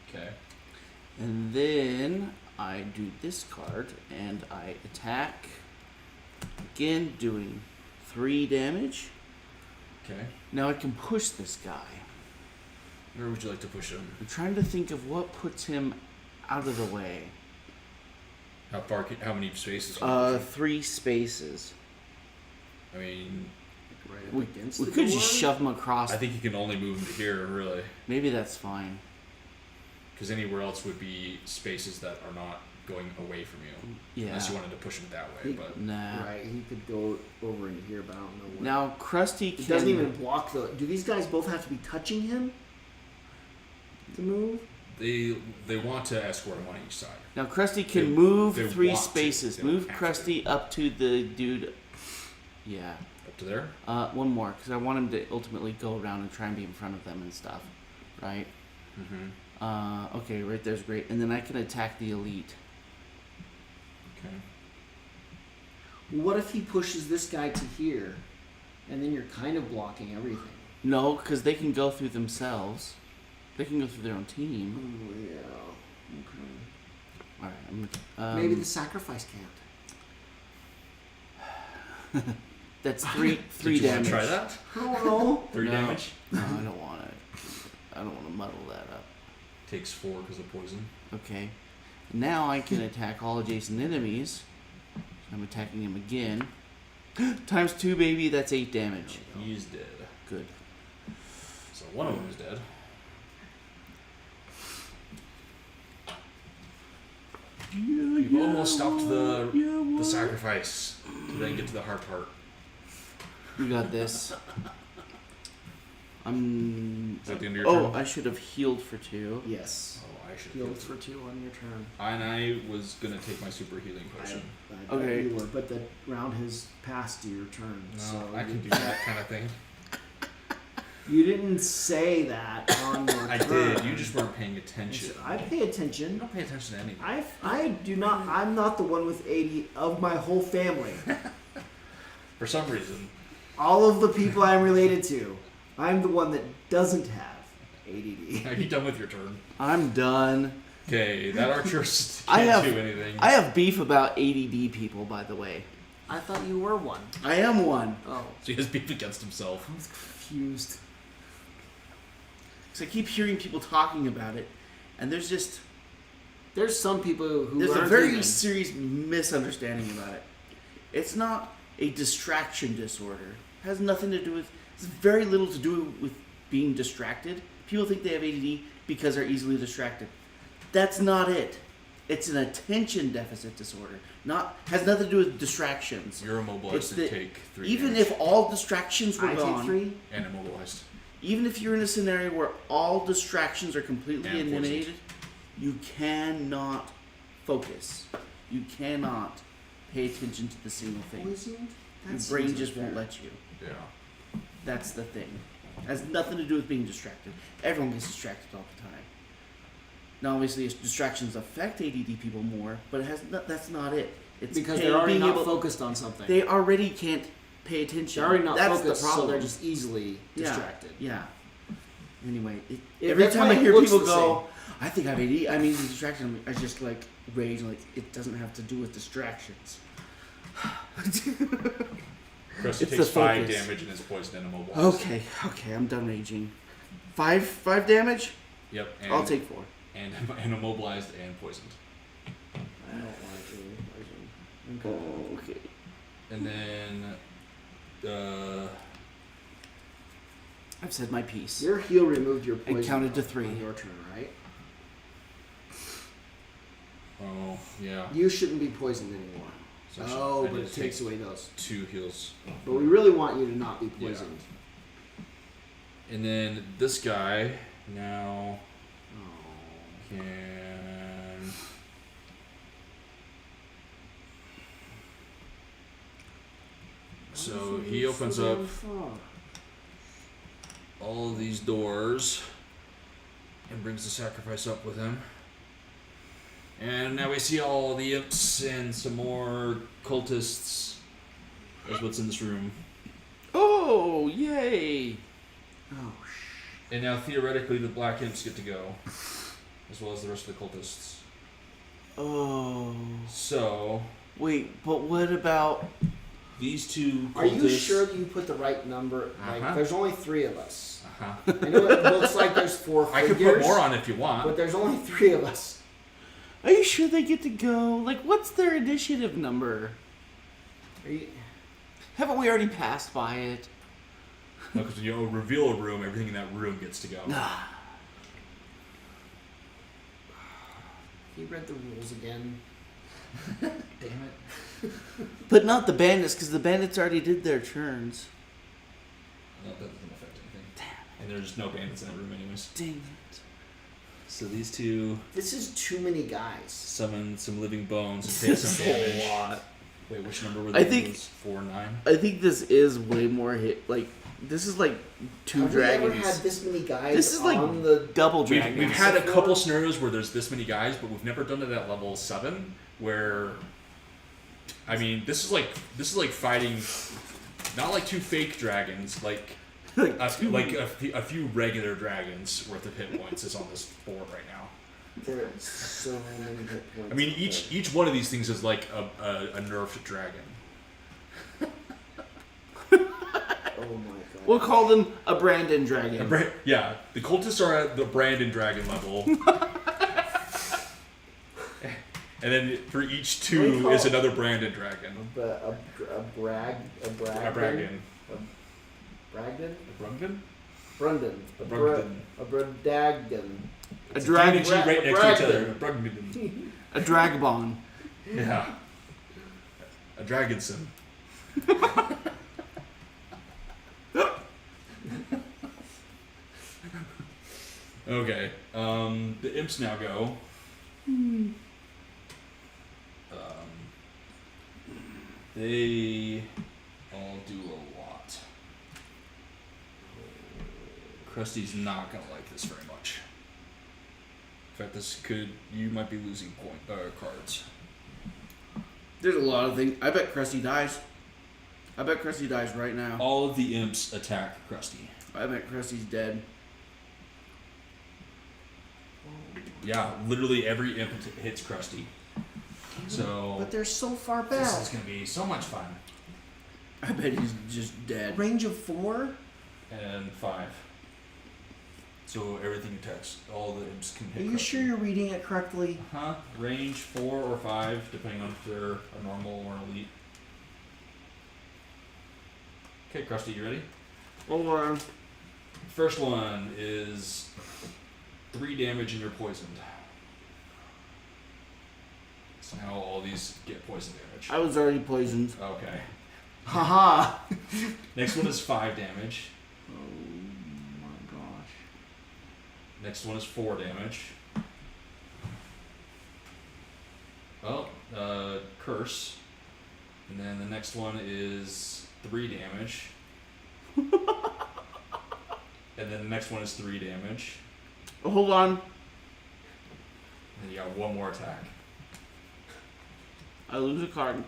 Okay. And then I do this card and I attack. Again, doing 3 damage. Okay. Now I can push this guy. Where would you like to push him? I'm trying to think of what puts him out of the way. How far? How many spaces? Can you push him? 3 spaces. I mean, Right up We, against we the could door? just shove him across. I think you can only move him to here, really, Maybe that's fine. because anywhere else would be spaces that are not going away from you, Yeah. unless you wanted to push him that way. But Nah. Right, he could go over in here, but I don't know what. Now Krusty It can. doesn't even block the. Do these guys both have to be touching him to move? they want to escort him on each side. Now Krusty can They- move they 3 want to. spaces. They don't Move have Krusty up to the dude. Yeah. Up to there. One more, because I want him to ultimately go around and try and be in front of them and stuff, right? Mm-hmm. Okay, right there's great, and then I can attack the elite. Okay. What if he pushes this guy to here, and then you're kind of blocking everything? No, because they can go through themselves. They can go through their own team. Oh yeah. Okay. All right, I'm. Maybe the sacrifice can't. That's 3 Did 3 you want damage. to try that? I don't know. 3 No. damage. No, I don't want it. I don't want to muddle that up. Takes 4 because of poison. Okay. Now I can attack all adjacent enemies. I'm attacking him again. Times 2, baby. That's 8 damage. He's dead. Good. So one of them is dead. You've almost stopped the sacrifice to then get to the hard part. You got this. I'm. Is that the end of your Oh, turn? I should have healed for 2. Yes. Oh, I should Heal have. for 2 on your turn. And I was gonna take my super healing potion. I Okay. bet you were, but the round has passed your turn. No, so I can you- do that kind of thing. You didn't say that on your I turn. did. You just weren't paying attention. I pay attention. You don't pay attention to anything. I do not. I'm not the one with 80 of my whole family. For some reason. All of the people I'm related to, I'm the one that doesn't have ADD. Are you done with your turn? I'm done. Okay, that archer I can't have do anything. I have beef about ADD people, by the way. I thought you were one. I am one. Oh, So he has beef against himself. I was confused. So I keep hearing people talking about it, and there's There's some people who a aren't very even- serious misunderstanding about it. It's not a distraction disorder. It has nothing to do with. It's very little to do with being distracted. People think they have ADD because they're easily distracted. That's not it. It's an attention deficit disorder. Has nothing to do with distractions. You're immobilized and take 3 even damage. if all distractions were I gone, take 3. And immobilized. even if you're in a scenario where all distractions are completely And eliminated, you cannot focus. You cannot pay attention to the single thing. Poisoned? Your That brain seems just won't unfair. let you. Yeah. That's the thing. It has nothing to do with being distracted. Everyone gets distracted all the time. Now, obviously, distractions affect ADD people more, but that's not it. It's Because they're already being not able- focused on something. They already can't pay attention. They're already not that's focused, the problem. so they're just easily distracted. Yeah. Anyway, Yeah, every that's time why I it hear looks people the go, I think I have ADD, I mean distraction, I just like rage, like it doesn't have to do with distractions. Chris It's takes the 5 focus. damage and is poisoned and immobilized. Okay, I'm done raging. Five damage? Yep. And, I'll take 4. and immobilized and poisoned. I don't like it. Okay. And then I've said my piece. Your heal removed your poison. counted to 3. On your turn, right? oh yeah. You shouldn't be poisoned anymore. So Oh, I but need it to takes take away those. 2 heals. But we really want you to not be Yeah. poisoned. And then this guy now Oh. can so he opens up all of these doors and brings the sacrifice up with him. And now we see all the imps and some more cultists as what's in this room. Oh, yay! Oh, And now theoretically the black imps get to go, as well as the rest of the cultists. Oh. So Wait, but what about... these 2 cultists. Are you sure that you put the right number? Like, Uh-huh. there's only 3 of us. Uh-huh. I know it looks like there's 4 I figures. could put more on if you want. But there's only 3 of us. Are you sure they get to go? Like, what's their initiative number? Are you, Haven't we already passed by it? Because when you reveal a room, everything in that room gets to go. he read the rules again. Damn it. But not the bandits, because the bandits already did their turns. No, that doesn't affect anything. And there's no bandits in that room anyways. Dang it. So these 2 This is too many guys. summon some living bones and take some damage. lot. Wait, which number were I they? think- It was 4, 9? I think this is way more hit. Like, this is like 2 Have dragons. we ever had this many guys This is like on the... double We've, dragons. we've had a before? couple scenarios where there's this many guys, but we've never done it at level 7, where I mean, this is like fighting not like 2 fake dragons, like a few regular dragons worth of hit points is on this board right now. There are so many hit points. I mean, each one of these things is like a nerfed dragon. Oh my god. We'll call them a Brandon dragon. Yeah, the cultists are at the Brandon dragon level. And then for each 2 is another Brandon dragon. A Bragdon? Bragdon. Bragdon? Brugden? Brundon. Brugden. A Bradagdon. A drag, G right next to each other. Brugden. a dragbon. Yeah. A Dragonson. Okay. The imps now go. They all do a lot. Krusty's not gonna like this very much. In fact, you might be losing cards. There's a lot of things. I bet Krusty dies. I bet Krusty dies right now. All of the imps attack Krusty. I bet Krusty's dead. Yeah, literally every imp hits Krusty. So But they're so far back. this is gonna be so much fun. I bet he's just dead. Range of 4? And 5. So everything attacks. All the imps can Are hit. you Krusty. sure you're reading it correctly? Huh? Range 4 or 5, depending on if they're a normal or an elite. Okay, Krusty, you ready? Hold on. First one is 3 damage and you're poisoned. So now all these get poison damage. I was already poisoned. Okay. Haha. Next one is 5 damage. Oh my gosh. Next one is 4 damage. Well, curse. And then the next one is 3 damage. And then the next one is 3 damage. Oh, hold on. And then you got one more attack. I lose a card. And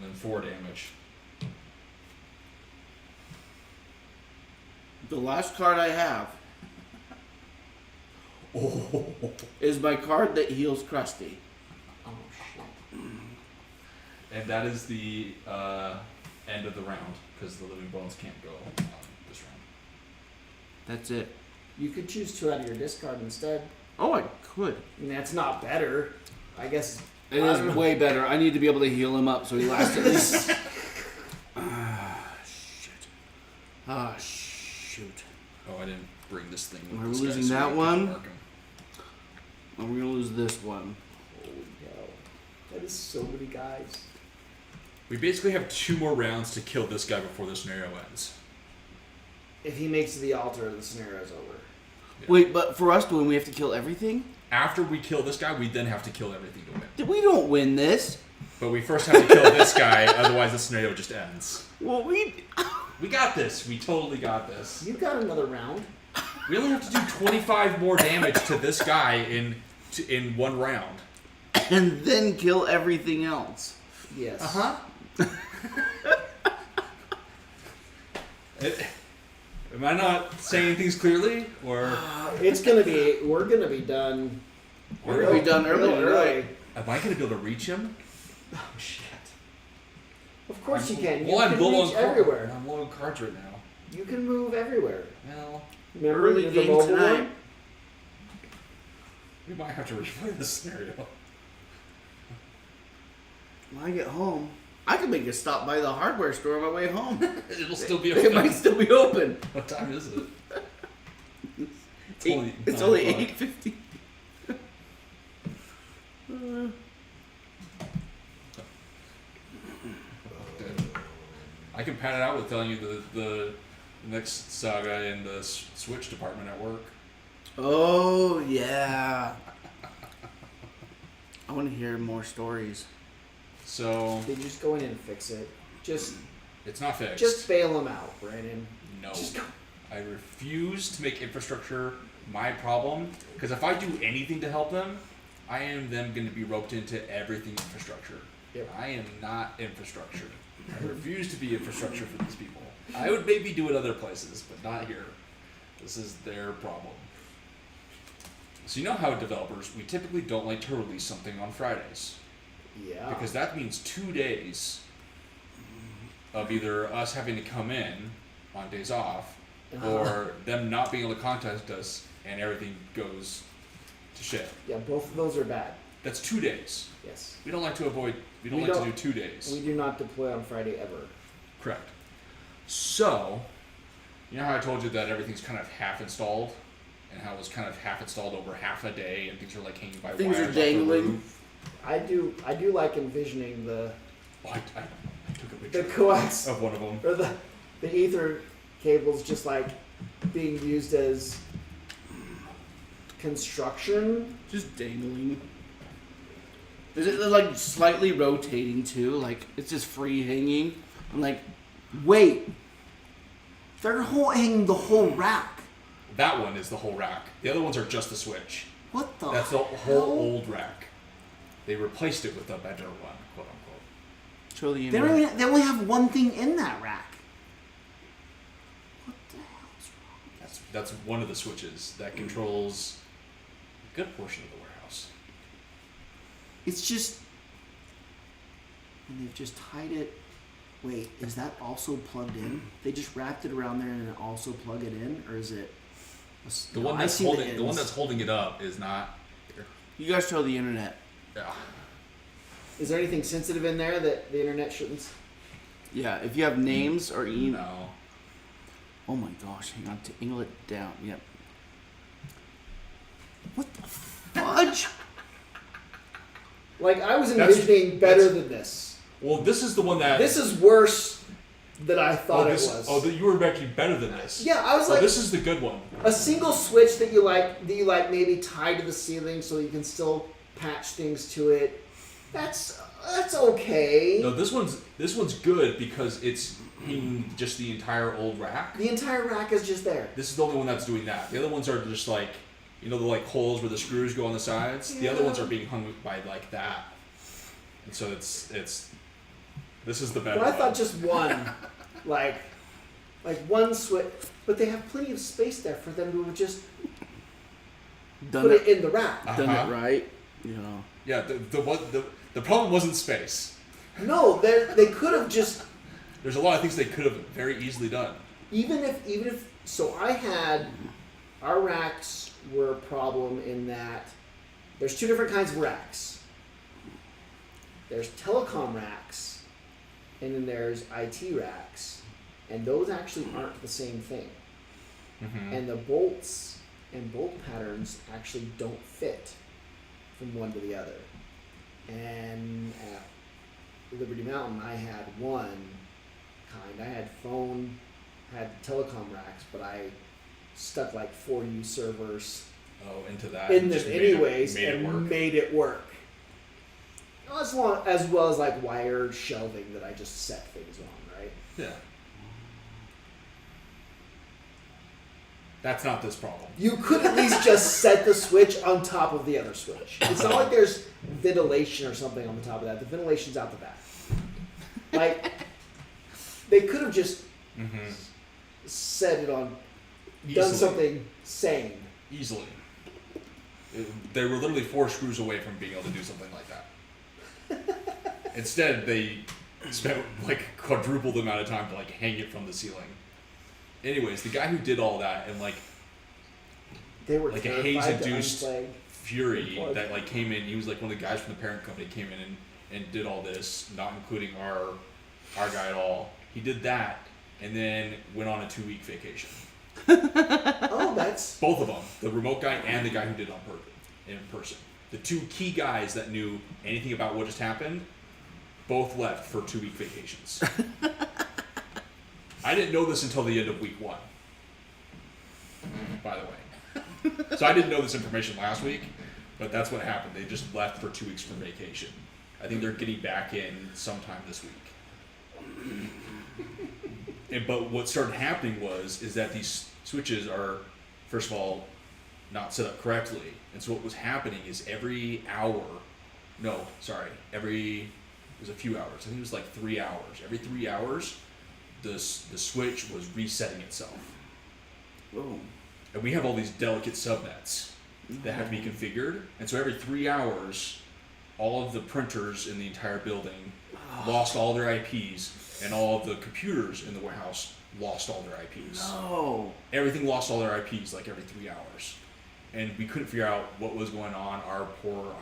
then 4 damage. The last card I have is my card that heals Krusty. Oh shit. And that is the end of the round, because the living bones can't go on this round. That's it. You could choose 2 out of your discard instead. Oh, I could. I mean, that's not better. I guess. It I don't is know. way better. I need to be able to heal him up so he lasts at least. Shit. Ah, shoot. Oh, I didn't bring this thing. We're this guy, losing so that I can one. mark him. And we're gonna lose this one. Holy cow. That is so many guys. We basically have 2 more rounds to kill this guy before the scenario ends. If he makes it to the altar, the scenario's over. Yeah. Wait, but for us to win, we have to kill everything? After we kill this guy, we then have to kill everything to win. We don't win this. But we first have to kill this guy, otherwise the scenario just ends. Well, we got this. We totally got this. You got another round. We only have to do 25 more damage to this guy in one round. and then kill everything else. Yes. Uh-huh. Am I not saying things clearly? Or It's gonna be. We're gonna be done. We're gonna be done early tonight. am I going to be able to reach him? Oh, shit. Of course you can. You Well, I'm can low reach on everywhere. I'm low on cards right now. You can move everywhere. Well, Remember Early the game mobile tonight. one? we might have to replay this scenario. When I get home, I can make a stop by the hardware store on my way home. It'll still be It open. might still be open. What time is it? It's 9 only o'clock. 8:50. I can pad it out with telling you the next saga in the Switch department at work. Oh yeah. I want to hear more stories. So They just go in and fix it. Just it's not fixed. bail them out, Brandon. No. Just go. I refuse to make infrastructure my problem, because if I do anything to help them, I am then going to be roped into everything infrastructure. Yep. I am not infrastructure. I refuse to be infrastructure for these people. I would maybe do it other places, but not here. This is their problem. So you know how developers, we typically don't like to release something on Fridays. Yeah. Because that means 2 days of either us having to come in on days off, or them not being able to contact us and everything goes to shit. Yeah, both of those are bad. That's 2 days. Yes. We don't like to avoid, we don't We like don't- to do 2 days. We do not deploy on Friday ever. Correct. So, you know how I told you that everything's kind of half installed? And how it was kind of half installed over half a day and things are like hanging by Things are wires off the dangling. roof? I do like envisioning the Oh, I took a picture coax of one of them. or the ether cables just like being used as construction. Just dangling. Is it like slightly rotating too? Like it's just free hanging? I'm like, wait. They're hanging the whole rack. That one is the whole rack. The other ones are just the switch. What the? That's the hell? whole old rack. They replaced it with a better one, quote unquote. Show the They internet. they only have one thing in that rack. What the hell's wrong? That's one of the switches that controls a good portion of the warehouse. It's just. And they've just tied it. Wait, is that also plugged in? They just wrapped it around there and then also plug it in, or is it? The No, one I that's see holding the one ends. that's holding it up is not here. You guys show the internet. Yeah. Is there anything sensitive in there that the internet shouldn't? Yeah, if you have names or email. No. Oh my gosh, hang on to angle it down. Yep. What the fudge? Like I was That's- envisioning better than this. Well, this is the one that. This is worse than I thought it was. Oh, you were actually better than this. Yeah, I was Oh, like this is the good one. a single switch that you like maybe tie to the ceiling so you can still patch things to it. That's okay. No, this one's good because it's in just the entire old rack. The entire rack is just there. This is the only one that's doing that. The other ones are just like, the like holes where the screws go on the sides. The other Yeah. ones are being hung by like that. And so it's this is the better But I one. thought just one, like one switch. But they have plenty of space there for them to have just Done put it, it in the rack. done Uh-huh. it right. You know. Yeah, the problem wasn't space. No, they could have just There's a lot of things they could have very easily done. even if so. Our racks were a problem in that there's two different kinds of racks. There's telecom racks, and then there's IT racks, and those actually aren't the same thing. Mm-hmm. And the bolts and bolt patterns actually don't fit from one to the other. And at Liberty Mountain, I had one kind. I had telecom racks, but I stuck like 4U servers Oh, into that. in and them just made it- anyways made it and work. made it work. As well as like wired shelving that I just set things on, right? Yeah. That's not this problem. You could at least just set the switch on top of the other switch. It's not like there's ventilation or something on the top of that. The ventilation's out the back. Like, they could have just Mm-hmm. set it on, done Easily. something sane. Easily. They were literally 4 screws away from being able to do something like that. Instead, they spent like quadruple the amount of time to like hang it from the ceiling. Anyways, the guy who did all that and like They were a terrified haze-induced to unplug. fury Unplug. that like came in. He was like one of the guys from the parent company came in and did all this, not including our guy at all. He did that and then went on a 2-week vacation. Oh, that's Both of them, the remote guy and the guy who did it in person. The 2 key guys that knew anything about what just happened, both left for 2-week vacations. I didn't know this until the end of week 1, by the way. So I didn't know this information last week, but that's what happened. They just left for 2 weeks for vacation. I think they're getting back in sometime this week. But what started happening is that these switches are, first of all, not set up correctly. And so what was happening is every hour, it was a few hours. I think it was like 3 hours. Every 3 hours, the switch was resetting itself. Whoa. And we have all these delicate subnets that have to be configured. And so every 3 hours, all of the printers in the entire building lost all their IPs, and all of the computers in the warehouse lost all their IPs. No. Everything lost all their IPs like every 3 hours. And we couldn't figure out what was going on. Our poor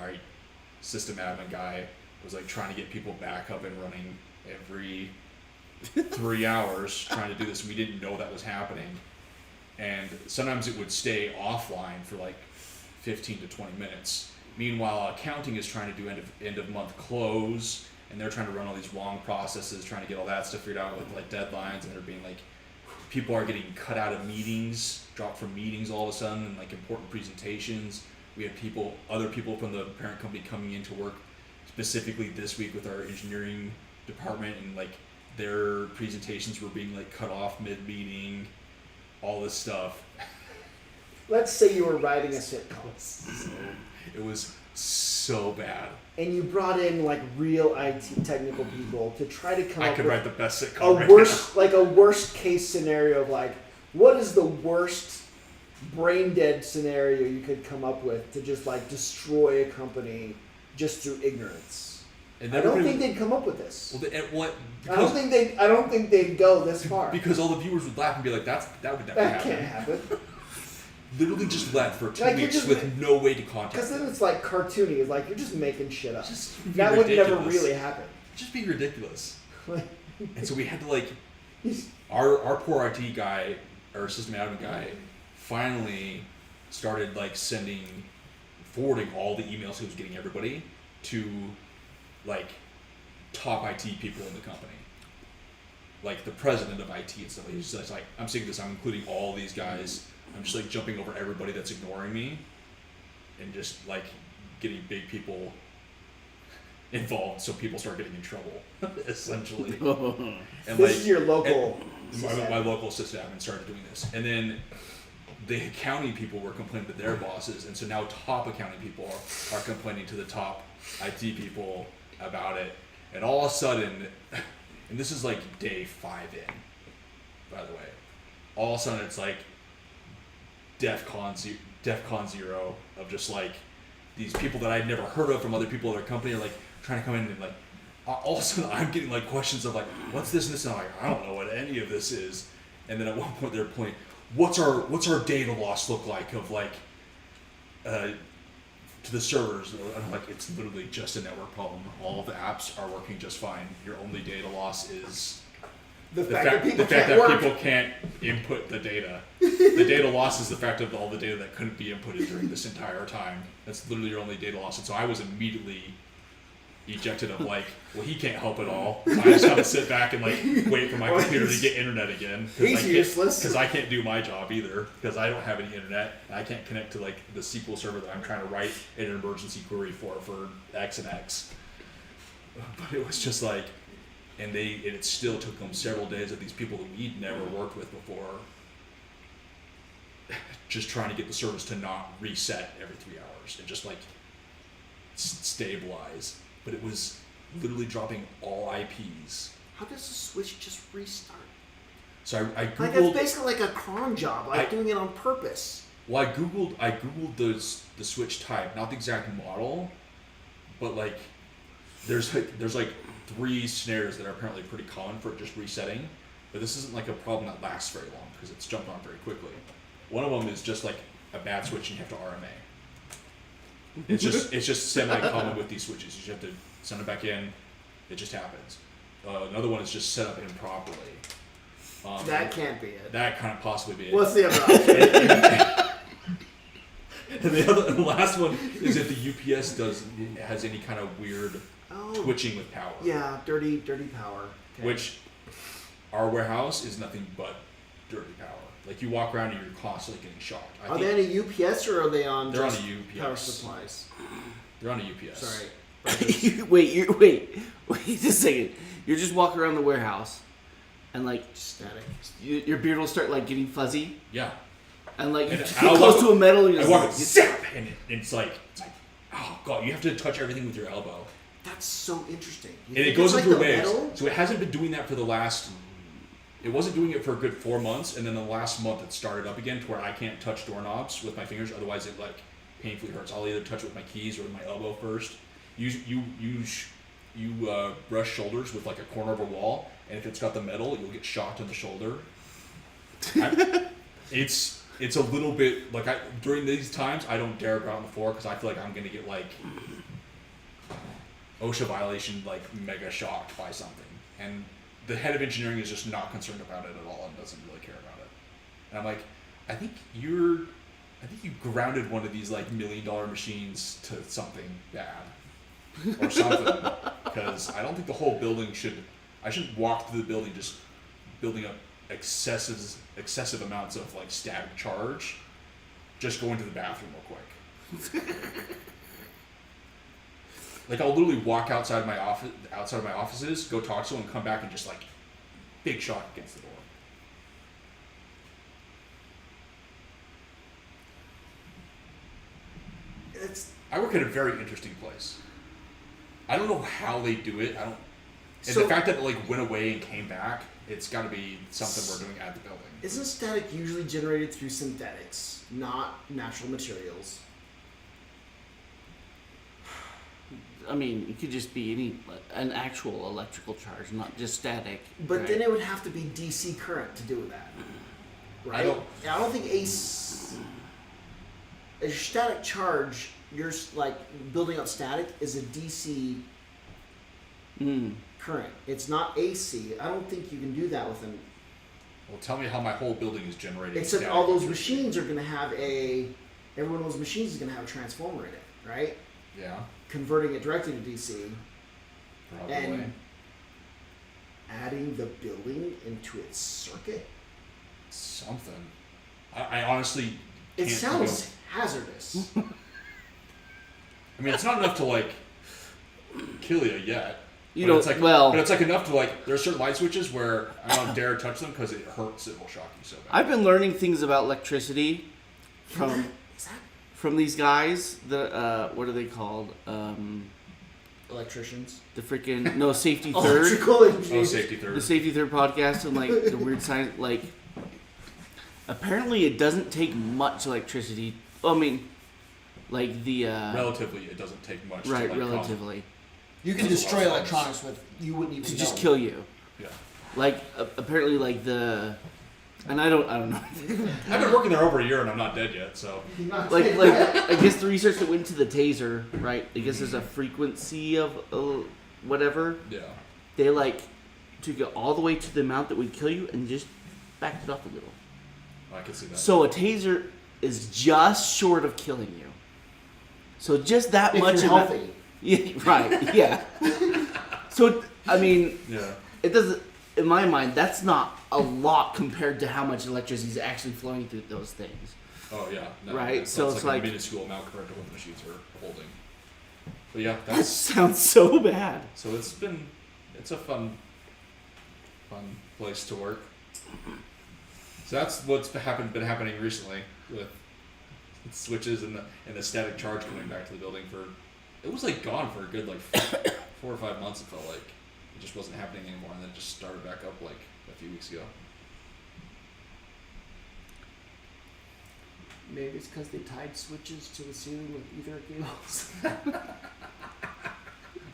system admin guy was like trying to get people back up and running every 3 hours trying to do this. We didn't know that was happening. And sometimes it would stay offline for like 15 to 20 minutes. Meanwhile, accounting is trying to do end of month close, and they're trying to run all these long processes, trying to get all that stuff figured out with like deadlines, and they're being like, people are getting cut out of meetings, dropped from meetings all of a sudden, and like important presentations. We had other people from the parent company coming in to work specifically this week with our engineering department and like their presentations were being like cut off mid-meeting, all this stuff. Let's say you were writing a sitcom. It was so bad. And you brought in like real IT technical people to try to come I up could with write the best a sitcom right worst, like a worst case scenario of like, what is the worst brain dead scenario you could come up with to just like destroy a company just through ignorance? now. And I don't everybody- think they'd come up with this. Well, and what? I don't think they'd go this far. Because all the viewers would laugh and be like, that would never That happen. can't happen. Literally just left for 2 Like, you're weeks just- with no way to contact Because then them. it's like cartoony. It's like you're just making shit up. Just be That would never ridiculous. really happen. Just be ridiculous. Like, And so we had to like, our poor IT guy, our system admin guy, finally started like forwarding all the emails he was getting everybody to like top IT people in the company. Like the president of IT and stuff. He's just like, I'm sick of this. I'm including all these guys. I'm just like jumping over everybody that's ignoring me, and just like getting big people involved, so people start getting in trouble, essentially. And this is your local. my local sysadmin started doing this, and then the accounting people were complaining to their bosses, and so now top accounting people are complaining to the top IT people about it, and all of a sudden, and this is like day 5 in, by the way, all of a sudden it's like DEFCON 0 of just like these people that I'd never heard of from other people at their company are like trying to come in and like all of a sudden I'm getting like questions of like, what's this and this, and I'm like, I don't know what any of this is. And then at one point they're pointing, what's our data loss look like of like to the servers? And I'm like, it's literally just a network problem. All of the apps are working just fine. Your only data loss is The fact that people can't input the data. The data loss is the fact of all the data that couldn't be inputted during this entire time. That's literally your only data loss. And so I was immediately ejected of like, well, he can't help at all. So I just have to sit back and like wait for my computer to get internet again. He's useless. Because I can't do my job either, because I don't have any internet. And I can't connect to like the SQL server that I'm trying to write an emergency query for X and X. But it was just like, and it still took them several days of these people that we'd never worked with before, just trying to get the service to not reset every 3 hours and just like stabilize. But it was literally dropping all IPs. How does the switch just restart? So I googled. Like it's basically like a cron job, like doing it on purpose. Well, I googled the switch type, not the exact model, but like there's like 3 scenarios that are apparently pretty common for it just resetting. But this isn't like a problem that lasts very long because it's jumped on very quickly. One of them is just like a bad switch and you have to RMA. It's just semi-common with these switches. You just have to send it back in. It just happens. Another one is just set up improperly. That can't be it. That kind of possibly be it. What's the other option? And the last one is if the UPS has any kind of weird twitching with power. Yeah, dirty power. Okay. Which our warehouse is nothing but dirty power. Like you walk around and you're constantly getting shocked. Are they on a UPS or are they on They're on just a UPS. power supplies? They're on a UPS. Sorry. wait a second. You're just walking around the warehouse, and like Static. your beard will start like getting fuzzy, Yeah. and like you And get I'll close walk- to a metal. And I you're walk just, zap, and it's like, oh god, you have to touch everything with your elbow. That's so interesting. You And think it goes it's in like through the waves. metal? So it hasn't been doing that for the last. It wasn't doing it for a good 4 months, and then the last month it started up again to where I can't touch doorknobs with my fingers, otherwise it like painfully hurts. I'll either touch it with my keys or with my elbow first. You brush shoulders with like a corner of a wall, and if it's got the metal, you'll get shocked in the shoulder. It's a little bit like during these times I don't dare go out on the floor because I feel like I'm gonna get like OSHA violation, like mega shocked by something, and the head of engineering is just not concerned about it at all and doesn't really care about it. And I'm like, I think you grounded one of these like $1 million machines to something bad or something, because I don't think the whole building I shouldn't walk through the building just building up excessive amounts of like static charge, just going to the bathroom real quick. Like I'll literally walk outside of my offices, go talk to someone, come back and just like big shock against the door. I work at a very interesting place. I don't know how they do it. And So- the fact that it like went away and came back, it's got to be something we're doing at the building. Isn't static usually generated through synthetics, not natural materials? I mean, it could just be an actual electrical charge, not just static. But right? then it would have to be DC current to do that, right? And I don't think a static charge, you're like building up static, is a DC current. It's not AC. I don't think you can do that with an. Well, tell me how my whole building is generating. Except static all those electricity. machines are going to have every one of those machines is going to have a transformer in it, right? Yeah, Converting it directly to DC probably. and adding the building into its circuit. Something. I honestly. It can't sounds hazardous. I mean, it's not enough to like kill you yet. You but know, it's like, well, but it's like enough to like. There are certain light switches where I don't dare touch them because it hurts. It will shock you so bad. I've been learning things about electricity Is that from these guys. The what are they called? electricians? The freaking no safety third. Electrical Oh, engineers. safety third. The Safety Third podcast and like the weird science. Like, apparently, it doesn't take much electricity. I mean, like the Relatively, it doesn't take much. right, to, like, relatively You can Those are destroy lots of electronics with you wouldn't even to know. just kill you. Yeah. Like apparently, like and I don't know. I've been working there over a year and I'm not dead yet. So like I guess the research that went into the taser, right? I guess there's a frequency of whatever. yeah. They like took it all the way to the amount that would kill you and just backed it off a little. I can see that. So a taser is just short of killing you. So just that If much you're amount- healthy. Yeah, right. Yeah. So I mean, yeah. it doesn't. In my mind, that's not a lot compared to how much electricity is actually flowing through those things. Oh yeah. No, Right, That's so it's like like- a minuscule amount compared to what the machines are holding. But yeah, That that's sounds so bad. so it's a fun place to work. So that's what's been happening recently with switches and the static charge coming back to the building for. It was like gone for a good like 4 or 5 months. It felt like it just wasn't happening anymore, and then it just started back up like a few weeks ago. Maybe it's because they tied switches to the ceiling with ether cables.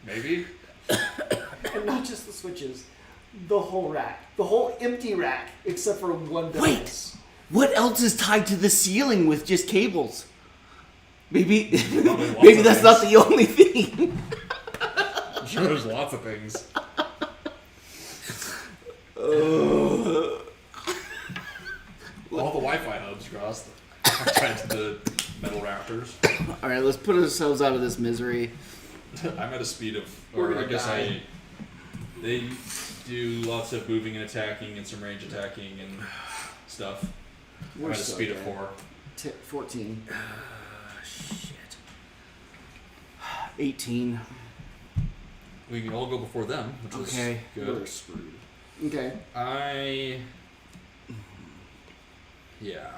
Maybe. And not just the switches, the whole rack. The whole empty rack, except for one device. What else is tied to the ceiling with just cables? Maybe Probably lots maybe of that's things. not the only thing. I'm sure there's lots of things. All the Wi-Fi hubs across tied to the metal rafters. All right, let's put ourselves out of this misery. I'm at a speed of, We're or I gonna guess die. they do lots of moving and attacking and some range attacking and stuff. I'm at a so speed of dead. 4. 14. Shit. 18. We can all go before them, which was Okay. We're good. screwed. Okay. Yeah.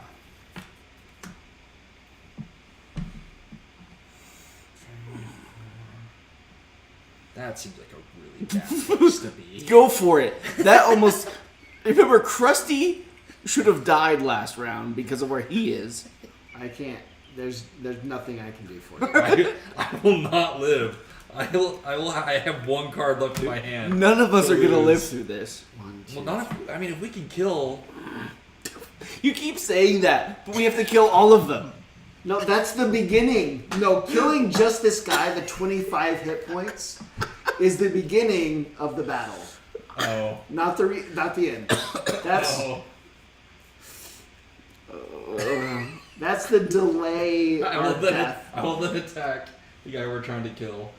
That seems like a really bad place to be. Go for it. That almost. Remember, Krusty should have died last round because of where he is. I can't. There's nothing I can do for you. I will not live. I have one card left in my hand. None of us To are gonna live lose. through this. Well, not if, I mean, if we can kill. You keep saying that, but we have to kill all of them. No, that's the beginning. No, killing just this guy, the 25 hit points, is the beginning of the battle. Oh. Not the end. That's that's the delay I will of then. death. I will then attack the guy we're trying to kill.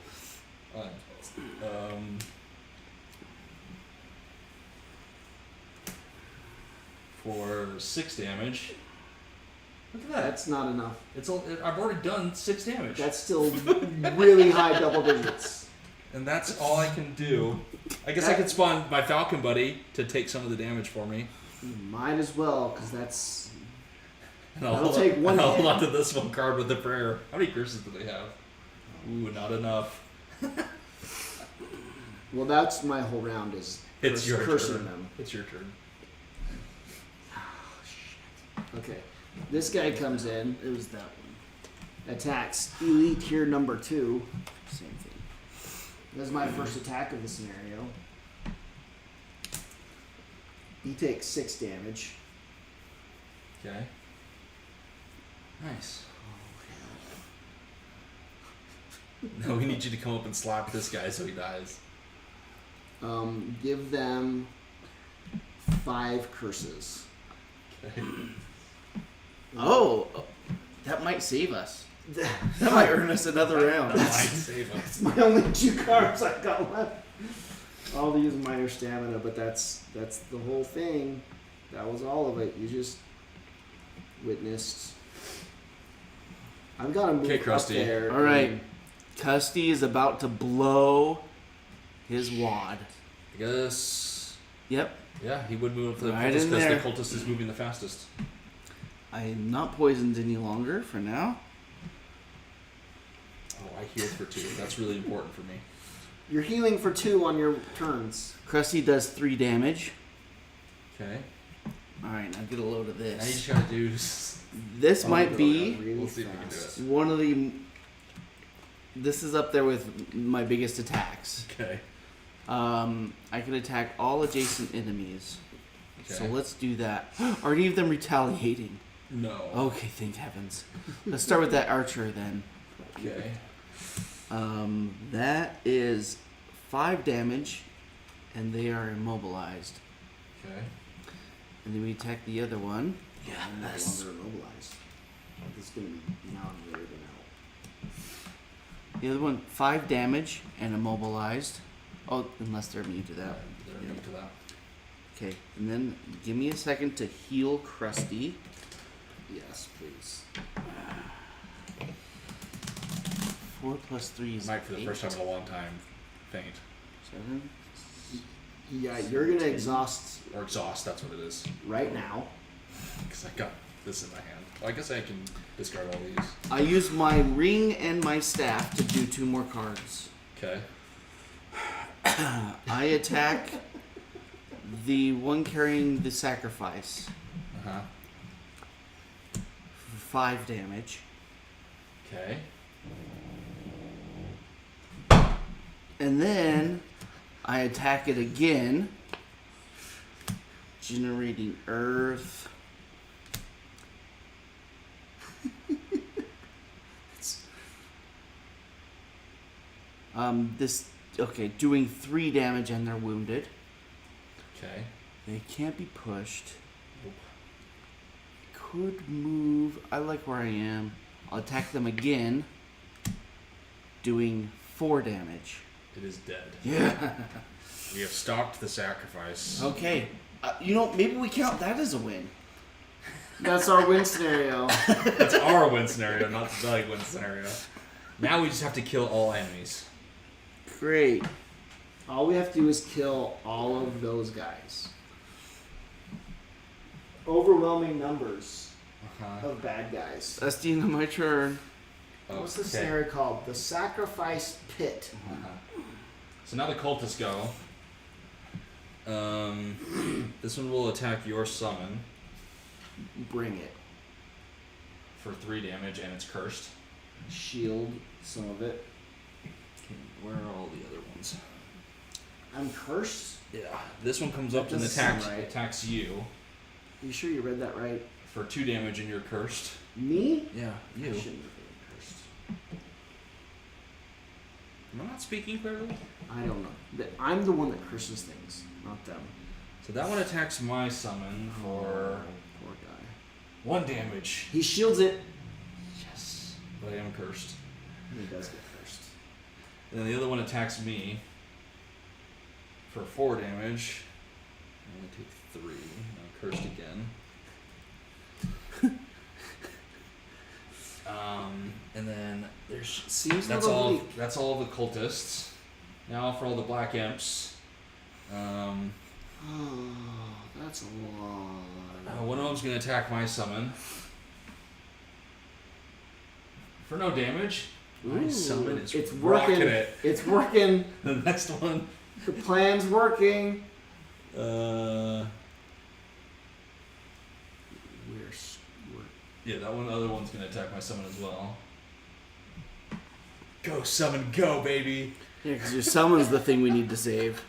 For 6 damage. Look at that. That's not enough. I've already done 6 damage. That's still really high double digits. And that's all I can do. I guess I could spawn my Falcon buddy to take some of the damage for me. You might as well, because that's. And I'll That'll hold, take one and I'll hold hit. on to this one card with a prayer. How many curses do they have? Ooh, not enough. Well, that's my whole round is It's your cursing turn. them. It's your turn. Okay. This guy comes in, It was that one. attacks elite tier number 2. Same thing. This is my first attack of the scenario. He takes 6 damage. Okay. Nice. Now we need you to come up and slap this guy so he dies. Give them 5 curses. Okay. Oh, that might save us. That might earn us another round. That might save us. It's my only 2 cards I got left. I'll use minor stamina, but that's the whole thing. That was all of it. You just witnessed. I've got to move Okay, up Krusty. there. All right. and- Custy is about to blow his wad. I guess. Yep. Yeah, he would move up to the Right cultist in because the there. cultist is moving the fastest. I am not poisoned any longer for now. Oh, I healed for 2. That's really important for me. You're healing for 2 on your turns. Krusty does 3 damage. Okay. All right, now get a load of Now you this. just gotta do. This Oh, might go be down really We'll see if we can do fast. it. one of the. This is up there with my biggest attacks. Okay. I can attack all adjacent enemies. So Okay. let's do that. Are any of them retaliating? No. Okay, thank heavens. Let's start with that archer then. Okay. That is 5 damage, and they are immobilized. Okay. And then we attack the other one. I'm no longer immobilized. This is going to be now I'm later than out. The other one, 5 damage and immobilized. Oh, unless they're immune to that. They're immune to that. Okay, and then give me a second to heal Krusty. Yes, please. 4 plus 3 is Might for the 8. first time in a long time faint 7. Yeah, you're going to exhaust or exhaust. That's what it is. right now. Because I got this in my hand. Well, I guess I can discard all these. I use my ring and my staff to do 2 more cards. Okay. I attack the one carrying the sacrifice Uh huh. for 5 damage. Okay. And then I attack it again, generating earth. Doing 3 damage and they're wounded. Okay. They can't be pushed. Nope. Could move. I like where I am. I'll attack them again, doing 4 damage. It is dead. Yeah. We have stopped the sacrifice. Okay. Maybe we count that as a win. That's our win scenario. That's our win scenario, not the Belly win scenario. Now we just have to kill all enemies. Great. All we have to do is kill all of those guys. Overwhelming numbers Uh-huh. of bad guys. That's the end of my turn. What's the scenario called? The Sacrifice Pit. Uh-huh. So now the cultists go. This one will attack your summon Bring it. for 3 damage, and it's cursed. Shield some of it. Okay, where are all the other ones? I'm cursed? Yeah. This one comes up That and doesn't sound attacks right. attacks you You sure you read that right? for 2 damage, and you're cursed. Me? Yeah, I you. shouldn't have been cursed. Am I not speaking clearly? I don't know. I'm the one that curses things, not them. So that one attacks my summon for Poor guy. 1 damage. He shields it. Yes. But I am cursed. And he does get cursed. And then the other one attacks me for 4 damage. I only take 3. I'm cursed again. And then there's Seems that's a little all. weak. That's all of the cultists. Now for all the black imps. Oh, that's a lot. One of them's gonna attack my summon. For no damage. My Ooh, summon is It's rocking working. it. It's working. The next one. The plan's working. Uh, We're yeah, that one. Other one's gonna attack my summon as well. Go summon, go baby. yeah, because your summon's the thing we need to save.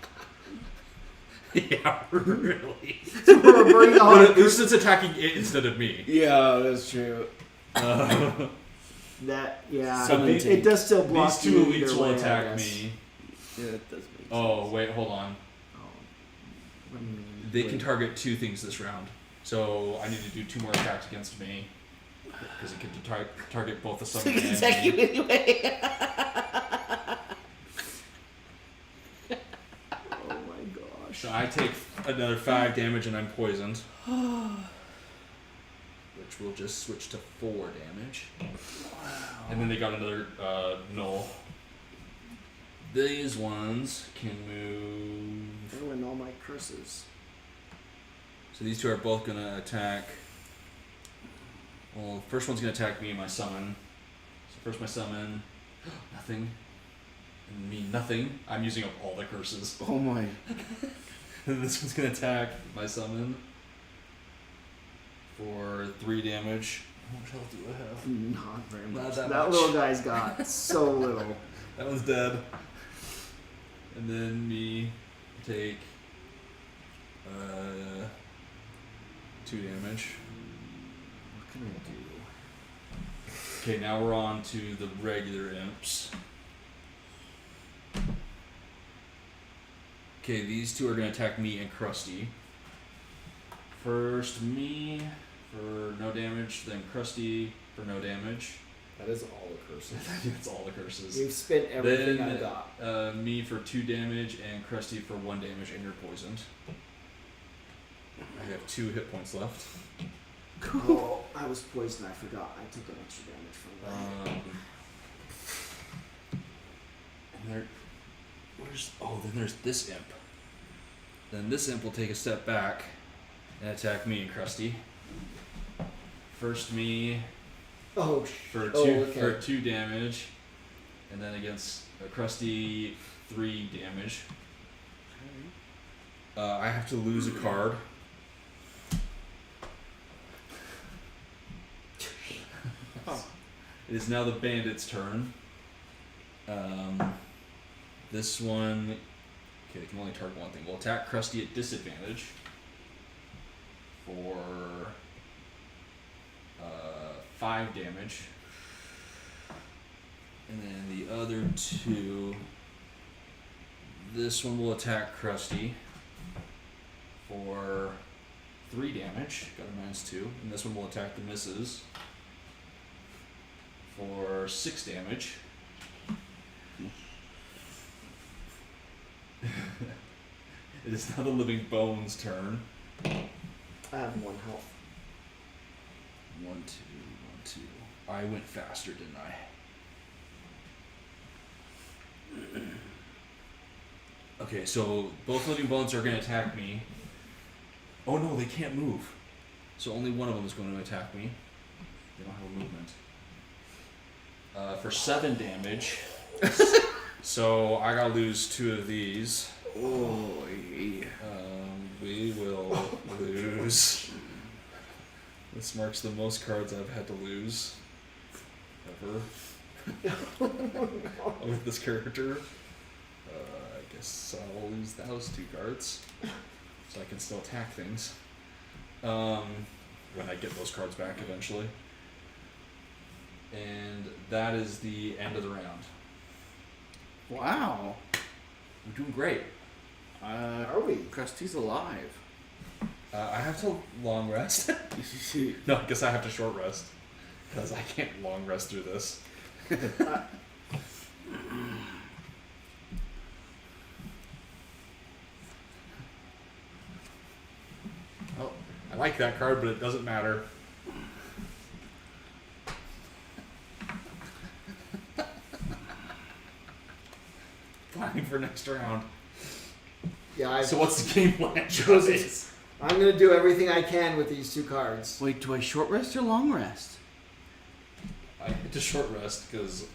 Yeah, really. We're bringing on But at least it's attacking it instead of me. Yeah, that's true. that. Yeah, Summon it does still block These two you elites either will way, I attack guess. me. Yeah, that does make sense. Oh wait, hold on. Oh. What do you mean? They can target 2 things this round, so I need to do 2 more attacks against me because it can target both the So summon you can and attack you me. anyway. Oh my gosh. So I take another 5 damage and I'm poisoned, which will just switch to 4 damage. And then they got another null. These ones can move. Ruin all my curses. So these 2 are both gonna attack. Well, first one's gonna attack me and my summon. So first my summon, nothing, and me nothing. I'm using up all the curses. Oh my. And this one's gonna attack my summon for 3 damage. How much health do I have? Not very Not much. that That much. little guy's got so little. That one's dead. And then me take 2 damage. What can I do? Okay, now we're on to the regular imps. Okay, these 2 are going to attack me and Krusty. First me for no damage, then Krusty for no damage. That is all the curses. That's all the curses. You've spent everything Then I got. me for 2 damage and Krusty for 1 damage, and you're poisoned. I have 2 hit points left. Oh, I was poisoned. I forgot. I took an extra damage from that. And there, then there's this imp. Then this imp will take a step back and attack me and Krusty. First me Oh, for 2 okay. for 2 damage, and then against Krusty 3 damage. I have to lose a card. It is now the bandit's turn. This one, okay, they can only target one thing. We'll attack Krusty at disadvantage for 5 damage. And then the other 2, this one will attack Krusty for 3 damage, got a -2, and this one will attack the misses for 6 damage. It is now the Living Bones' turn. I have 1 health. 1, 2, 1, 2. I went faster, didn't I? Okay, so both Living Bones are going to attack me. Oh no, they can't move. So only one of them is going to attack me. They don't have a movement. For 7 damage. So I gotta lose 2 of these. Oh, yeah. We will lose. This marks the most cards I've had to lose ever with this character. I guess I'll lose those 2 cards so I can still attack things when I get those cards back eventually. And that is the end of the round. Wow. We're doing great. Are we? Krusty's alive. I have to long rest. No, I guess I have to short rest because I can't long rest through this. Oh, I like that card, but it doesn't matter. Flying for next round. Yeah, So what's the game plan? Chosen. I'm gonna do everything I can with these 2 cards. Wait, do I short rest or long rest? I hit to short rest because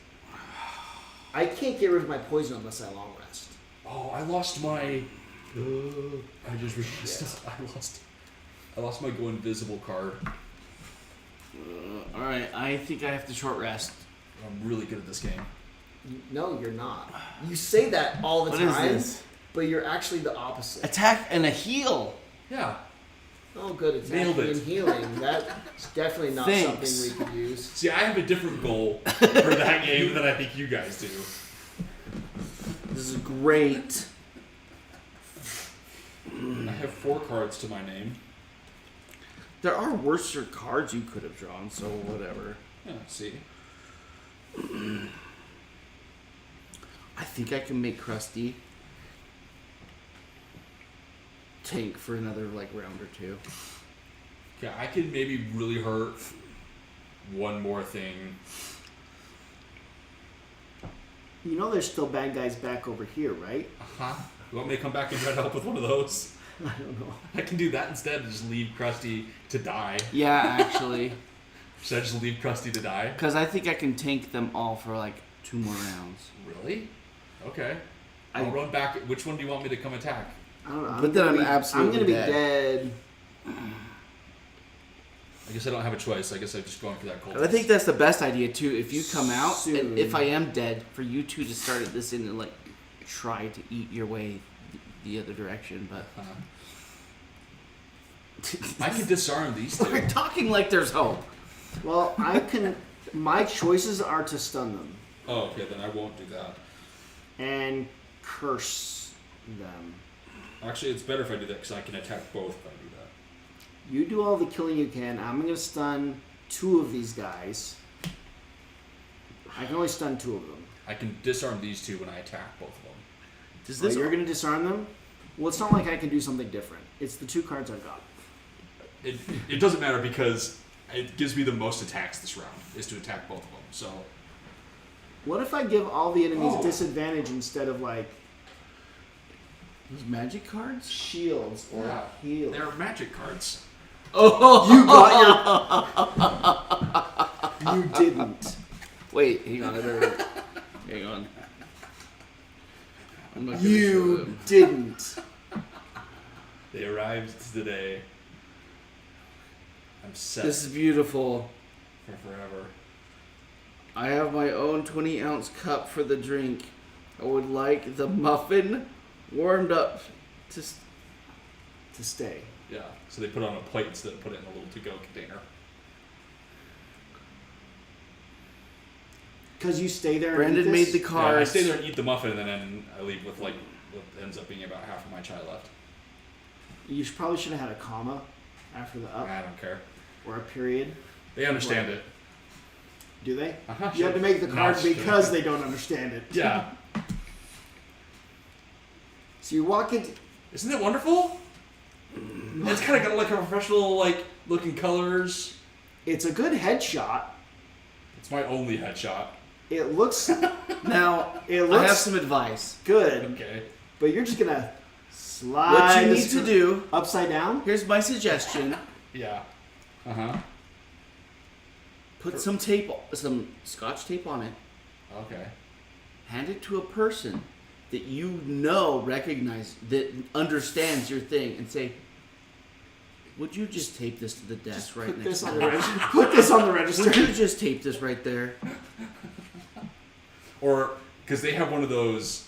I can't get rid of my poison unless I long rest. I lost my. I just realized I lost my go invisible card. All right, I think I have to short rest. I'm really good at this game. No, you're not. You say that all the What is time, this? but you're actually the opposite. Attack and a heal. Yeah. Oh, good. Attacking Nailed it. and healing. That's definitely not Thanks. something we could use. See, I have a different goal for that game than I think you guys do. This is great. I have 4 cards to my name. There are worse cards you could have drawn, so whatever. Yeah, see. I think I can make Krusty tank for another round or 2. Yeah, I could maybe really hurt one more thing. You know there's still bad guys back over here, right? Uh-huh. You want me to come back and try to help with one of those? I don't know. I can do that instead and just leave Krusty to die. Yeah, actually. Should I just leave Krusty to die? Because I think I can tank them all for 2 more rounds. Really? Okay. I'll run back. Which one do you want me to come attack? I don't know. But then I'm absolutely I'm gonna dead. be dead. I guess I don't have a choice. I guess I'm just going for that cold. I think that's the best idea too. If you come out, Soon. and if I am dead, for you two to start at this end and try to eat your way the other direction. But I can disarm these 2. we're talking like there's hope. Well, I can. My choices are to stun them Oh, okay. Then I won't do that. and curse them. Actually, it's better if I do that because I can attack both if I do that. You do all the killing you can. I'm gonna stun 2 of these guys. I can only stun 2 of them. I can disarm these 2 when I attack both of them. Does Oh, this? you're gonna disarm them? Well, it's not like I can do something different. It's the 2 cards I've got. It doesn't matter because it gives me the most attacks this round is to attack both of them. So What if I give all the enemies Oh. disadvantage instead of Those magic cards? shields or heal? they're magic cards. Oh, You got your. You didn't. wait, hang on. Hang on. I'm not gonna show You them. didn't. They arrived today. I'm set This is beautiful. for forever. I have my own 20-ounce cup for the drink. I would like the muffin warmed up to stay. Yeah. So they put it on a plate instead of put it in a little to-go container. Because you stay there. Brandon and eat made this? the Yeah, I cards. stay there and eat the muffin, and then I leave with what ends up being about half of my chai left. You probably should have had a comma after the up I don't care. or a period. They understand it. Do they? Uh-huh, You have to make the card Not because sure. they don't understand it. Yeah. So you walk into. Isn't it wonderful? It's kind of got a professional looking colors. It's a good headshot. It's my only headshot. It looks Now, It I looks- have some advice. good, Okay. but you're just gonna slide. What you need this to do, upside down. here's my suggestion. Yeah. Uh-huh. Put some scotch tape on it. Okay. Hand it to a person that recognize, that understands your thing, and say, would you just tape this to the desk right Put next this to on the me? register. Put this on the Would you register. just tape this right there? Or, because they have one of those,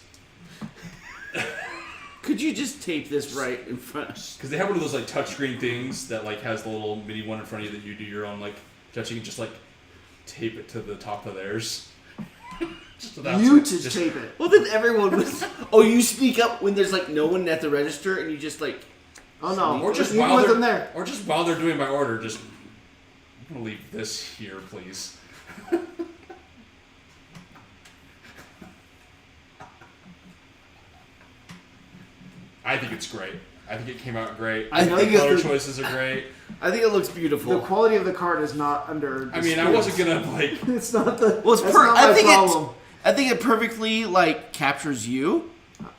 Could you just tape this right in front? because they have one of those touchscreen things that has the little mini one in front of you that you do your own touching and just tape it to the top of theirs. Just so that's You it. just tape it. Well, then everyone was. Oh, you speak up when there's no one at the register, and you just Oh no! Or just you while with they're them there. Or just while they're doing my order, just I'm gonna leave this here, please. I think it's great. I think it came out great. I the think color it's- choices are great. I think it looks The beautiful. quality of the card is not under. I mean, I wasn't gonna It's not the. Well, it's that's not my I think problem. I think it perfectly captures you.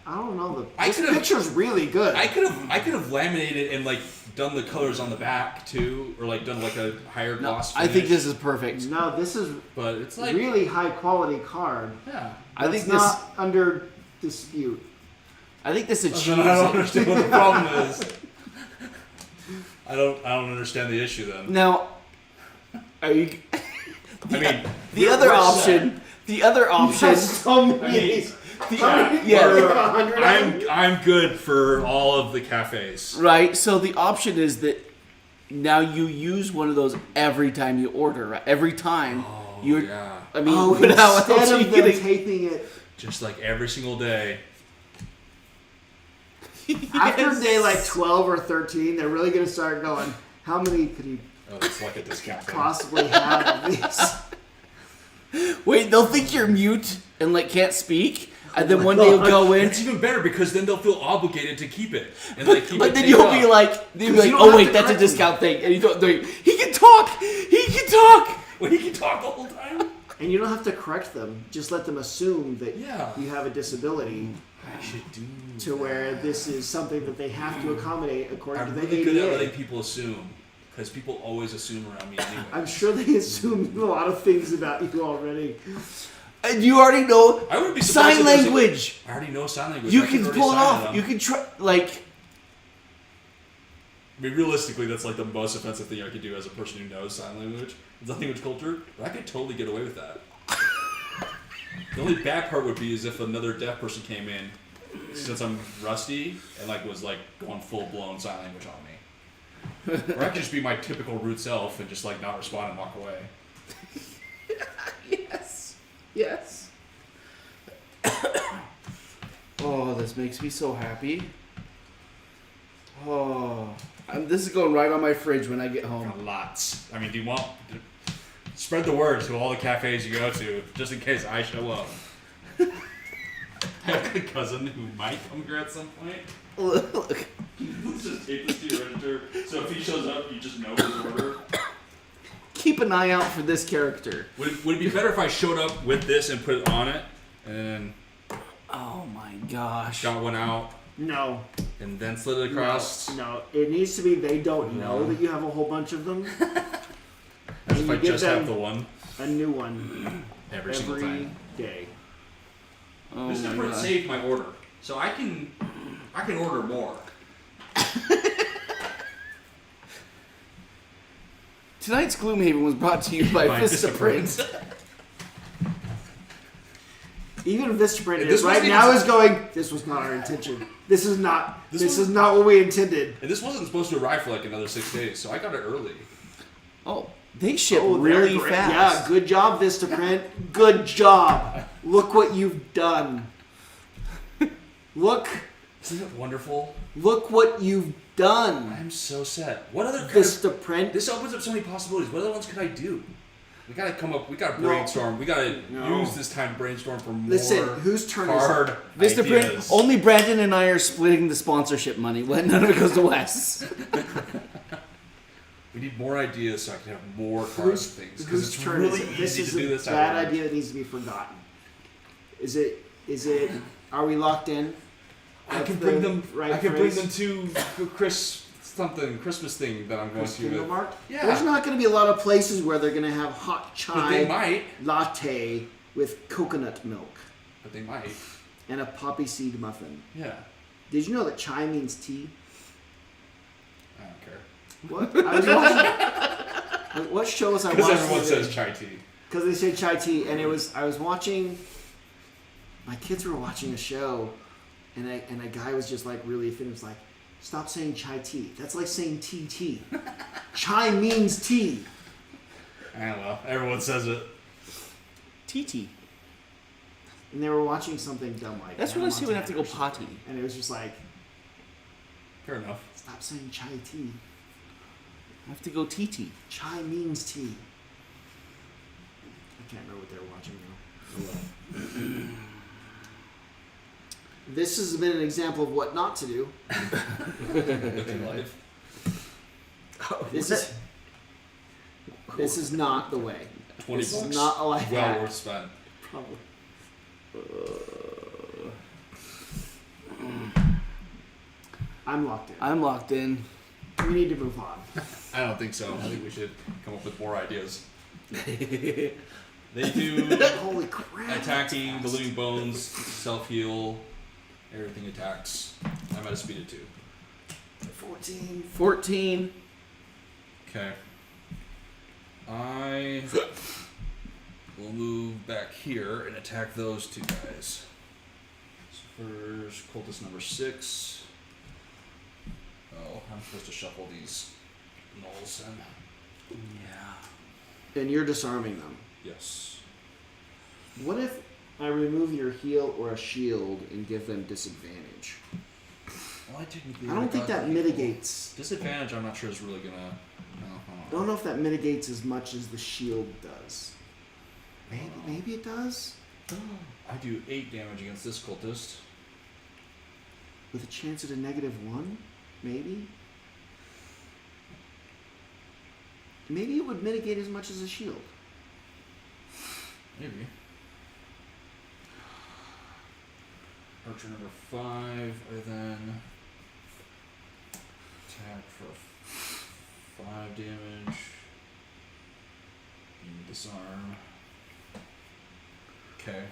I don't know. I This could've- picture's really good. I could have laminated and like done the colors on the back too, or like done like a higher No, gloss. I think finish. this is perfect. No, this is But it's like really high quality card. yeah. I That's think this. not under dispute. I think this achieves Then I don't it. understand what the problem is. I don't understand the issue then. Now, are you? I mean, The other option. The other option. So many. I mean, Yeah. I'm good for all of the cafes. Right. So the option is that now you use one of those every time you order. Right? Every time you're. Yeah. I mean, Oh, but how else instead are you of them gonna? taping it Just like every single day. after Yes. day like 12 or 13, they're really going to start going. How many could he Oh, that's like a discount thing. possibly have of these? Wait, they'll think you're mute and like can't speak, and then one day you'll go in. It's even better because then they'll feel obligated to keep it. And like keep But it then taped you'll up. be like, you don't oh have wait, to that's a correct them. discount thing, and you don't. He can talk. He can talk. Well, he can talk the whole time. And you don't have to correct them. Just let them assume that Yeah. you have a disability I should do to where this is something that they have to accommodate according I'm to really the good at ADA. letting people assume. Because people always assume around me anyway. I'm sure they assume a lot of things about you already. And you already know I would be surprised sign if there's language. I already know sign language. You I can already pull it sign off. them. You can try. Like, I mean, realistically, that's like the most offensive thing I could do as a person who knows sign language. It's not language culture, but I could totally get away with that. The only bad part would be is if another deaf person came in, since I'm rusty, and like was like going full blown sign language on me. Or I could just be my typical rude self and just like not respond and walk away. yes, yes. Oh, this makes me so happy. Oh, this is going right on my fridge when I get home. Lots. I mean, do you want spread the word to all the cafes you go to, just in case I show up. I have a cousin who might come here at some point. Look. Let's just tape this to your register, so if he shows up, you just know his order. Keep an eye out for this character. Would it be better if I showed up with this and put it on it, and then Oh my gosh. got one out, No. and then slid it across? No. It needs to be they don't know that you have a whole bunch of them. As if you I give just have them the one a new one every single every time. day. Oh This my number God. saved my order, so I can order more. Tonight's Gloomhaven was brought to you by By Vistaprint. Even Vistaprint And this is right wasn't now even- is going. This was not our intention. This is not. This This was- is not what we intended. And this wasn't supposed to arrive for like another 6 days, so I got it early. Oh, they ship Oh, they're really great. fast. Yeah, good job, Vistaprint. Good job. Look what you've done. Look Isn't it wonderful? what you've done, I'm so set. What other kind of, Vistaprint. this opens up so many possibilities. What other ones could I do? We gotta come up. We gotta No. brainstorm. We gotta No. use this time to brainstorm for more Listen, whose turn is it? hard Vistaprint, ideas. only Brandon and I are splitting the sponsorship money. None of it goes to Wes. We need more ideas so I can have more cards and Whose, things. Because whose it's turn really is it? This easy is to do a this. bad out idea that needs to be forgotten. Is it? Are we locked in? I That's can the bring them. right I can bring phrase? them to Christmas thing that I'm going to. Kindle With. Mart? Yeah. There's not going to be a lot of places where they're going to have hot But they chai might. latte with coconut milk But they might. and a poppy seed muffin. Yeah. Did you know that chai means tea? I don't care. What? I was watching. What show was I watching? Because everyone says chai tea. Because they say chai tea, and I was watching. My kids were watching a show, and a guy was just like really offended. Was like, "Stop saying chai tea. That's like saying TT. Chai means tea." I don't know. Everyone says it. TT. And they were watching something dumb like. That's Hannah what I see when I have to go Montana or potty. something. And it was just like, Fair enough. "Stop saying chai tea. I have to go TT. Chai means tea." I can't remember what they were watching now. This has been an example of what not to do. Living life. This is not the way. 20 This bucks. is not a life well hack. worth spent. Probably. I'm locked in. I'm locked in. We need to move on. I don't think so. I think we should come up with more ideas. They do Holy crap. attacking, the living bones, self-heal, everything attacks. I'm at a speed of 2. 14. 14. Okay. I will move back here and attack those 2 guys. So first, cultist number 6. Oh, I'm supposed to shuffle these nulls then. Yeah. And you're disarming them. Yes. What if I remove your heal or a shield and give them disadvantage? Well, I don't think that mitigates. Disadvantage, I'm not sure is really gonna. I don't know if that mitigates as much as the shield does. Maybe it does. I do 8 damage against this cultist. With a chance at a -1, maybe. Maybe it would mitigate as much as a shield. Maybe. Archer number 5, I then attack for 5 damage. And disarm. Okay.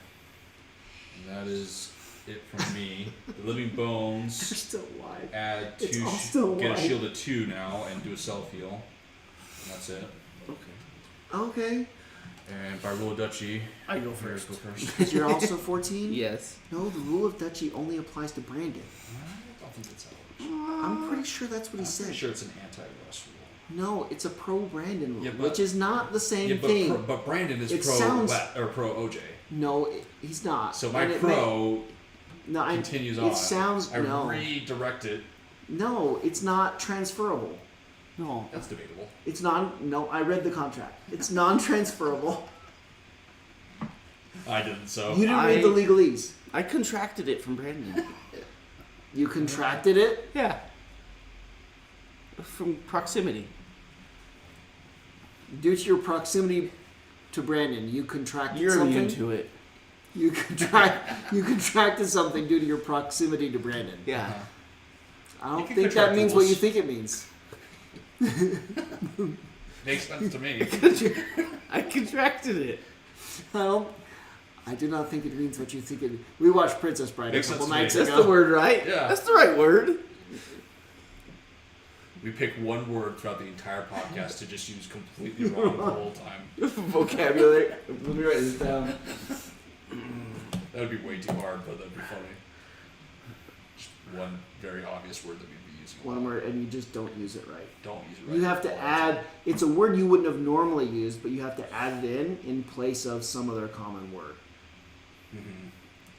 And that is it from me. The living They're bones still wide. add It's 2 all still get a wide. shield of 2 now and do a self heal. And that's it. Okay. And by rule of duchy, I go Ferris first. go first. Because you're also 14? Yes. No, the rule of duchy only applies to Brandon. I don't think that's how it works. I'm pretty sure that's what he I'm said. pretty sure it's an anti-Russ rule. No, it's a pro Brandon rule, Yeah, but- which is not the same Yeah, thing. but Brandon is It pro sounds- or pro OJ. No, he's not. So my And it pro no, I, continues it on. sounds I no, redirect it. no. It's not transferable. No. That's debatable. It's non. No, I read the contract. It's non-transferable. I didn't. So You didn't read the legalese. I contracted it from Brandon. You contracted it. Yeah. From proximity. Due to your proximity to Brandon, you contracted You're something. immune to it. You contracted something due to your proximity to Brandon. Yeah. Uh-huh. I You don't can think that contract means what rules. you think it means. makes sense to me. I contracted it. I do not think it means what you think it. We watched Princess Bride Makes a couple sense to me. nights That's ago. the word, right? Yeah. That's the right word. We pick one word throughout the entire podcast to just use completely wrong the whole time. Vocabulary. Let me write this down. That would be way too hard, but that'd be funny. Just one very obvious word that we'd be using. a One lot. word, and you just don't use it right. Don't use it right. You have to all the add. time. It's a word you wouldn't have normally used, but you have to add it in place of some other common word.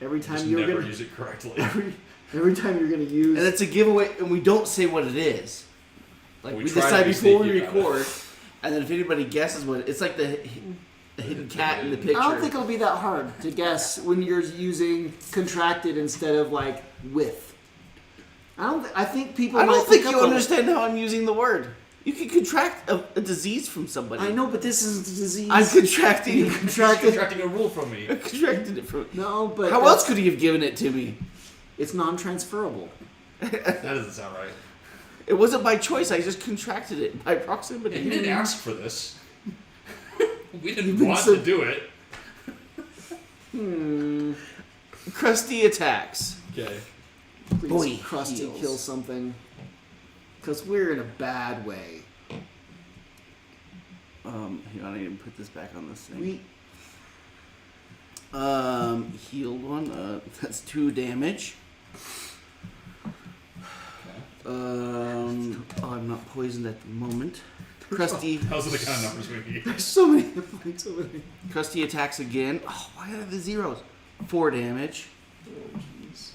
Every time Just you're never gonna use it correctly. every time you're gonna use. And it's a giveaway, and we don't say what it is. Like We we try to decide be before we sneaky about it. record, and then if anybody guesses what it's like, the hidden cat in the picture. I don't think it'll be that hard to guess when you're using contracted instead of like with. I think people. I might don't think pick you up on it. understand how I'm using the word. You can contract a disease from somebody. I know, but this is a disease. I'm contracting. You He's contracted. contracting a rule from me. I contracted it from. No, but How else could he have given it to me? It's non-transferable. That doesn't sound right. It wasn't by choice. I just contracted it by proximity. Yeah, you didn't ask for this. We didn't You've been want so- to do it. Crusty attacks. Okay. Please, Boy, Krusty, heals. kill something. Because we're in a bad way. Here, I need to put this back on this thing. We Healed one. That's 2 damage. I'm not poisoned at the moment. Crusty. Those are the kind of numbers we need. there's so many hit points over there. Crusty attacks again. Oh, why are the zeros? 4 damage. Oh, jeez.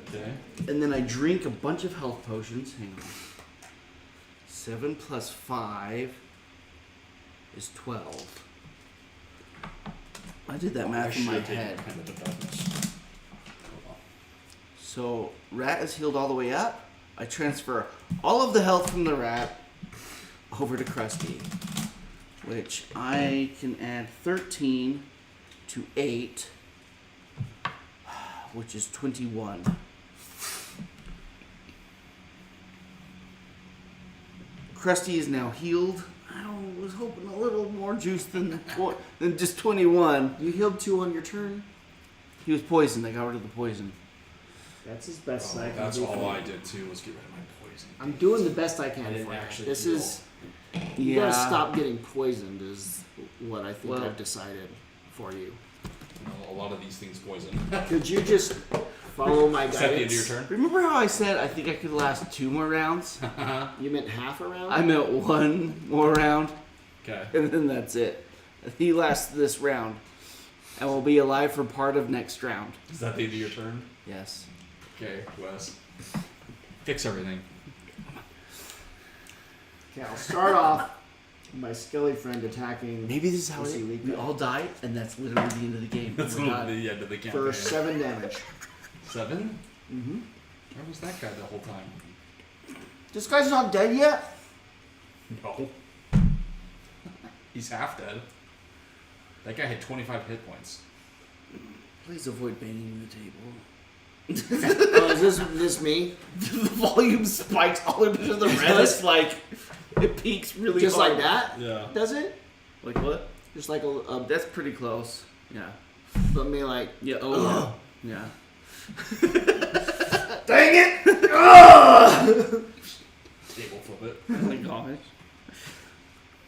Okay. And then I drink a bunch of health potions. Hang on. 7 plus 5 is 12. I did that math in my head. So, rat is healed all the way up. I transfer all of the health from the rat over to Krusty, which I can add 13 to 8, which is 21. Krusty is now healed. I was hoping a little more juice than just 21. You healed 2 on your turn. He was poisoned. I got rid of the poison. That's as best Oh, I can that's do. all I did too was get rid of my poison. I'm doing the best I I can didn't for you. actually This heal. is you gotta stop getting poisoned. Is what I think Well- I've decided for you. You know, a lot of these things poison. Could you just follow my Is that the end of your guidance? turn? Remember how I said I think I could last 2 more rounds? You meant half a round? I meant 1 more round, Okay. and then that's it. He lasts this round, and will be alive for part of next round. Is that the end of your turn? Yes. Okay, Wes. Fix everything. Okay, I'll start off with my skelly friend attacking Maybe this is how Is he it, weak we now? all die, and that's literally the end of the game. That's Oh my God. the end of the campaign. for 7 damage. 7? Mm-hmm. Where was that guy the whole time? This guy's not dead yet. No. He's half dead. That guy had 25 hit points. Please avoid banging the table. Oh, is this me? The volume spikes all into the red. It's like it peaks really Just hard. like that? Yeah. Does it? Like what? Just like a That's pretty close. Yeah. but me like Yeah. Oh. Yeah. dang it! Table flip it. Oh my gosh.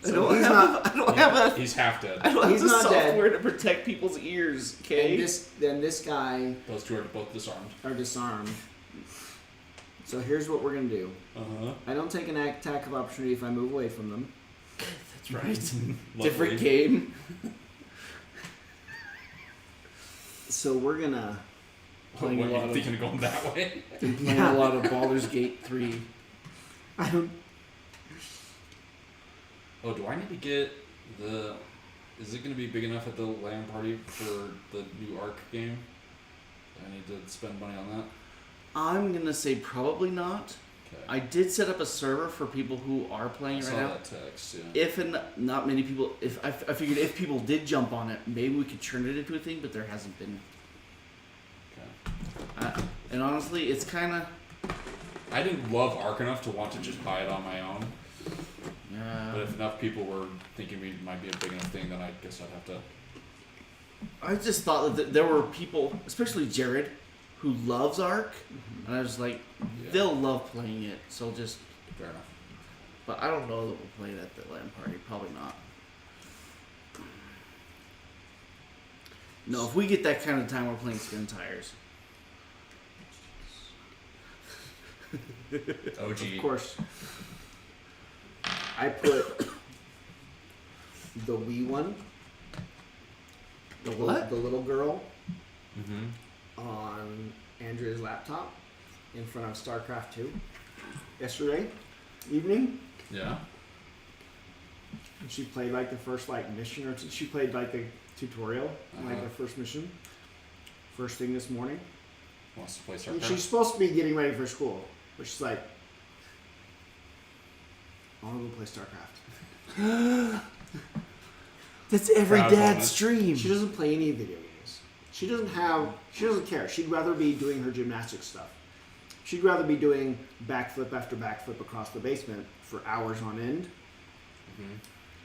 I So don't he's have. not- I don't have a. He's half dead. I don't have He's the not dead. software to protect people's ears. Okay. And this guy Those two are both disarmed. are disarmed. So here's what we're gonna do. Uh-huh. I don't take an attack of opportunity if I move away from them. That's right. Lovely. Different game. So we're gonna Playing a What, lot you of- thinking of going that way? Been playing a lot of Baldur's Gate 3. I don't Oh, do I need to get the... Is it going to be big enough at the LAN party for the new Ark game? Do I need to spend money on that? I'm gonna say probably not. Okay. I did set up a server for people who are playing I right saw now. that text, yeah. If and not many people, if I figured if people did jump on it, maybe we could turn it into a thing, but there hasn't been. Okay. And honestly, it's kind of. I didn't love Ark enough to want to just buy it on my own. But if enough people were thinking we might be a big enough thing, then I guess I'd have to... I just thought that there were people, especially Jared, who loves Ark, and I was like, Yeah. they'll love playing it. So just, Fair enough. but I don't know that we'll play it at the LAN party. Probably not. No, if we get that kind of time, we're playing spin tires. OG. Of course. I put the wee one, The what? the little girl, Mm-hmm. on Andrea's laptop in front of StarCraft 2 yesterday evening. Yeah. And she played like the first mission, or she played like the tutorial, like the first mission. First thing this morning. Wants to play And StarCraft. she's supposed to be getting ready for school, but she's like, I want to go play StarCraft. That's every Proud dad's moment. dream. She doesn't play any video games. She doesn't care. She'd rather be doing her gymnastics stuff. She'd rather be doing backflip after backflip across the basement for hours on end. Mm-hmm.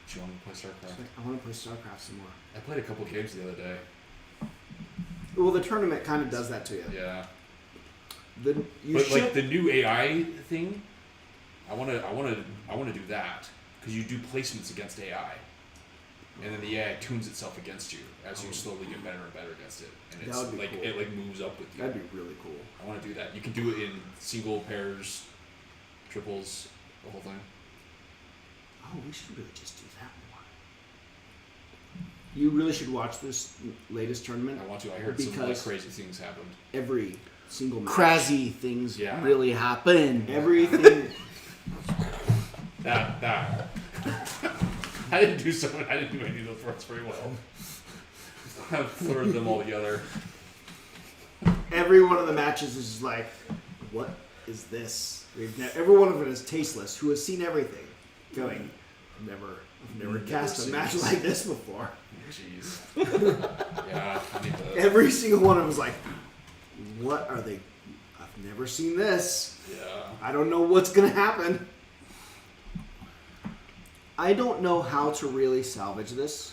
She wanted to play She's StarCraft. like, I want to play StarCraft some more. I played a couple games the other day. Well, the tournament kind of does that to you. Yeah. You But should. like the new AI thing, I want to do that because you do placements against AI, and then the AI tunes itself against you as you slowly get better and better against it, and That it's would be like cool. it like moves up with you. That'd be really cool. I want to do that. You can do it in single pairs, triples, the whole thing. Oh, we should really just do that more. You really should watch this latest tournament. I want to. I heard some like Because- crazy things happened. Every single match. Crazy things Yeah. really happen. Everything. That. I didn't do any of those parts very well. I blurred them all together. Every one of the matches is just like, what is this? Every one of it is tasteless. Who has seen everything? Going, I've never cast a seen match this. like this before. Jeez. Yeah, I need to. Every single one of them was like, what are they? I've never seen this. Yeah. I don't know what's gonna happen. I don't know how to really salvage this.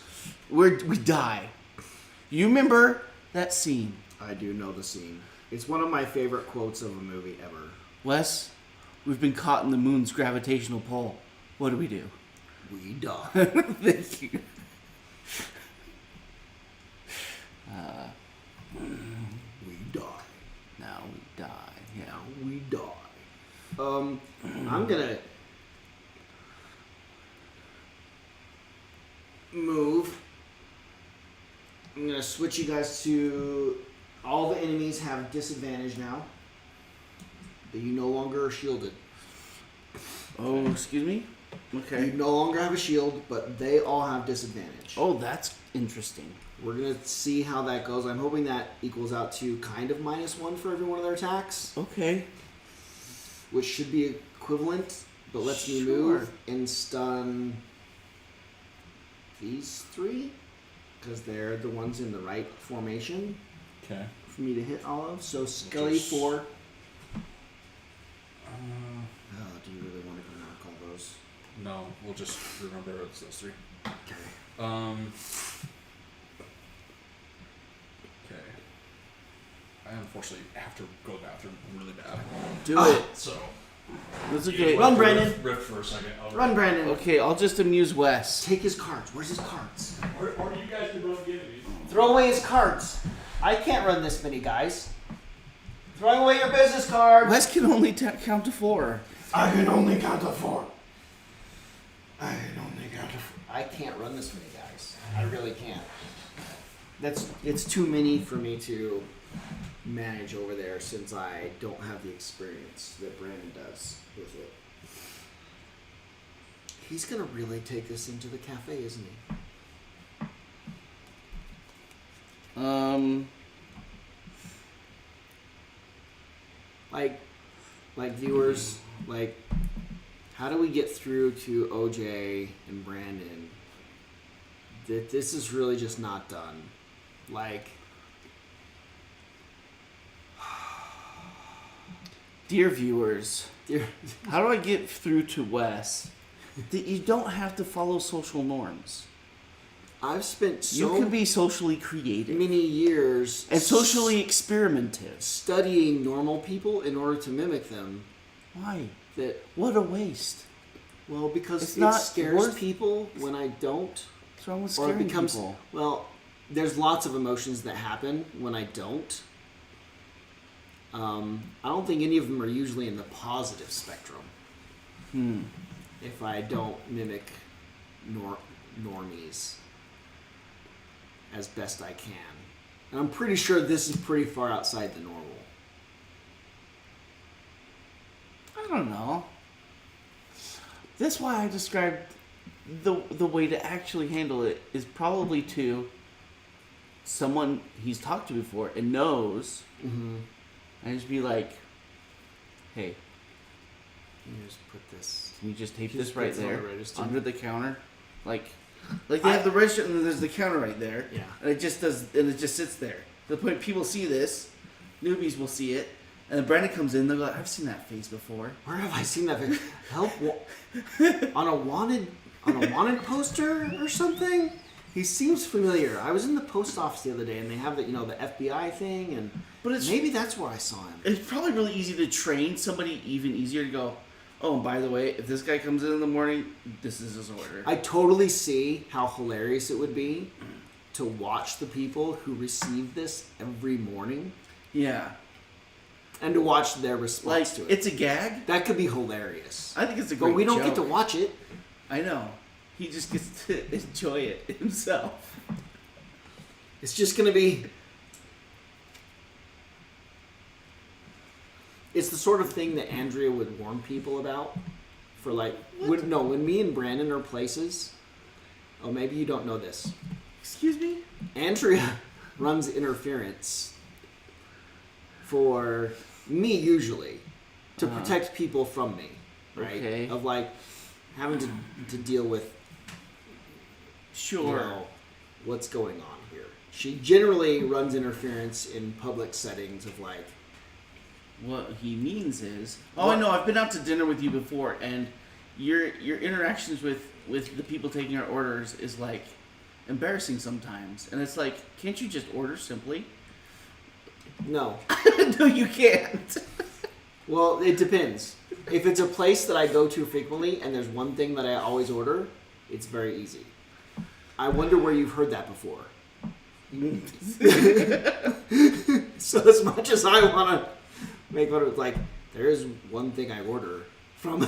We die. You remember that scene? I do know the scene. It's one of my favorite quotes of a movie ever. Wes, we've been caught in the moon's gravitational pull. What do? We die. Thank you. We die. Now we die. Yeah. Now we die. I'm gonna move. I'm gonna switch you guys to all the enemies have disadvantage now. That you no longer are shielded. Oh, excuse me? Okay. You no longer have a shield, but they all have disadvantage. Oh, that's interesting. We're gonna see how that goes. I'm hoping that equals out to kind of -1 for every one of their attacks, Okay. which should be equivalent. But lets me Sure. move and stun these 3 because they're the ones in the right formation Okay. for me to hit all of. So Scully 4. Oh, do you really want to go knock all those? No, we'll just remember it's those 3. Okay. Okay. I unfortunately have to go to the bathroom really bad. Do it. So. That's okay. Run, Brandon. Rift for a second. Run, Brandon. Okay, I'll just amuse Wes. Take his cards. Where's his cards? Or you guys can both give me. Throw away his cards. I can't run this many, guys. Throwing away your business cards. Wes can only count to 4. I can only count to 4. I can only count to 4. I can't run this many, guys. I really can't. It's too many for me to manage over there since I don't have the experience that Brandon does with it. He's gonna really take this into the cafe, isn't he? Like viewers, like, how do we get through to OJ and Brandon that this is really just not done? Like, Dear viewers, dear, how do I get through to Wes that you don't have to follow social norms? I've spent You so can be socially creative many years and socially experimentative. studying normal people in order to mimic them Why? that, What a waste. well, because It's it not scares worth- people when I don't. What's wrong with Or it scaring becomes, people? well, there's lots of emotions that happen when I don't. I don't think any of them are usually in the positive spectrum. If I don't mimic normies as best I can. And I'm pretty sure this is pretty far outside the normal. I don't know. That's why I described the way to actually handle it is probably to someone he's talked to before and knows, and just be like, "Hey, Let me just put this. can you just tape Just this right put it on there the register. under the counter, like they have the register and then there's the counter right there, Yeah. and it just sits there. The point people see this, newbies will see it, and then Brandon comes in. They're like, "I've seen that face before." Where have I seen that? Help! On a wanted poster or something. He seems familiar. I was in the post office the other day, and they have the the FBI thing, and But it's maybe that's where I saw him. It's probably really easy to train somebody, even easier to go, "Oh, and by the way, if this guy comes in the morning, this is his order." I totally see how hilarious it would be to watch the people who receive this every morning Yeah. and to watch their response Like, to it. it's a gag. That could be hilarious. I think it's a great But we don't joke. get to watch it. I know. He just gets to enjoy it himself. It's just going to be... It's the sort of thing that Andrea would warn people about. For like... When me and Brandon are places... Oh, maybe you don't know this. Excuse me? Andrea runs interference for me usually to protect people from me, right? Okay. Of like having to deal with Sure. what's going on here. She generally runs interference in public settings of like, What he means is... Oh, I know. I've been out to dinner with you before, and your interactions with the people taking our orders is like embarrassing sometimes, and it's like, can't you just order simply? No. No, you can't. Well, it depends. If it's a place that I go to frequently and there's one thing that I always order, it's very easy. I wonder where you've heard that before. So as much as I want to make what it's like, there is one thing I order from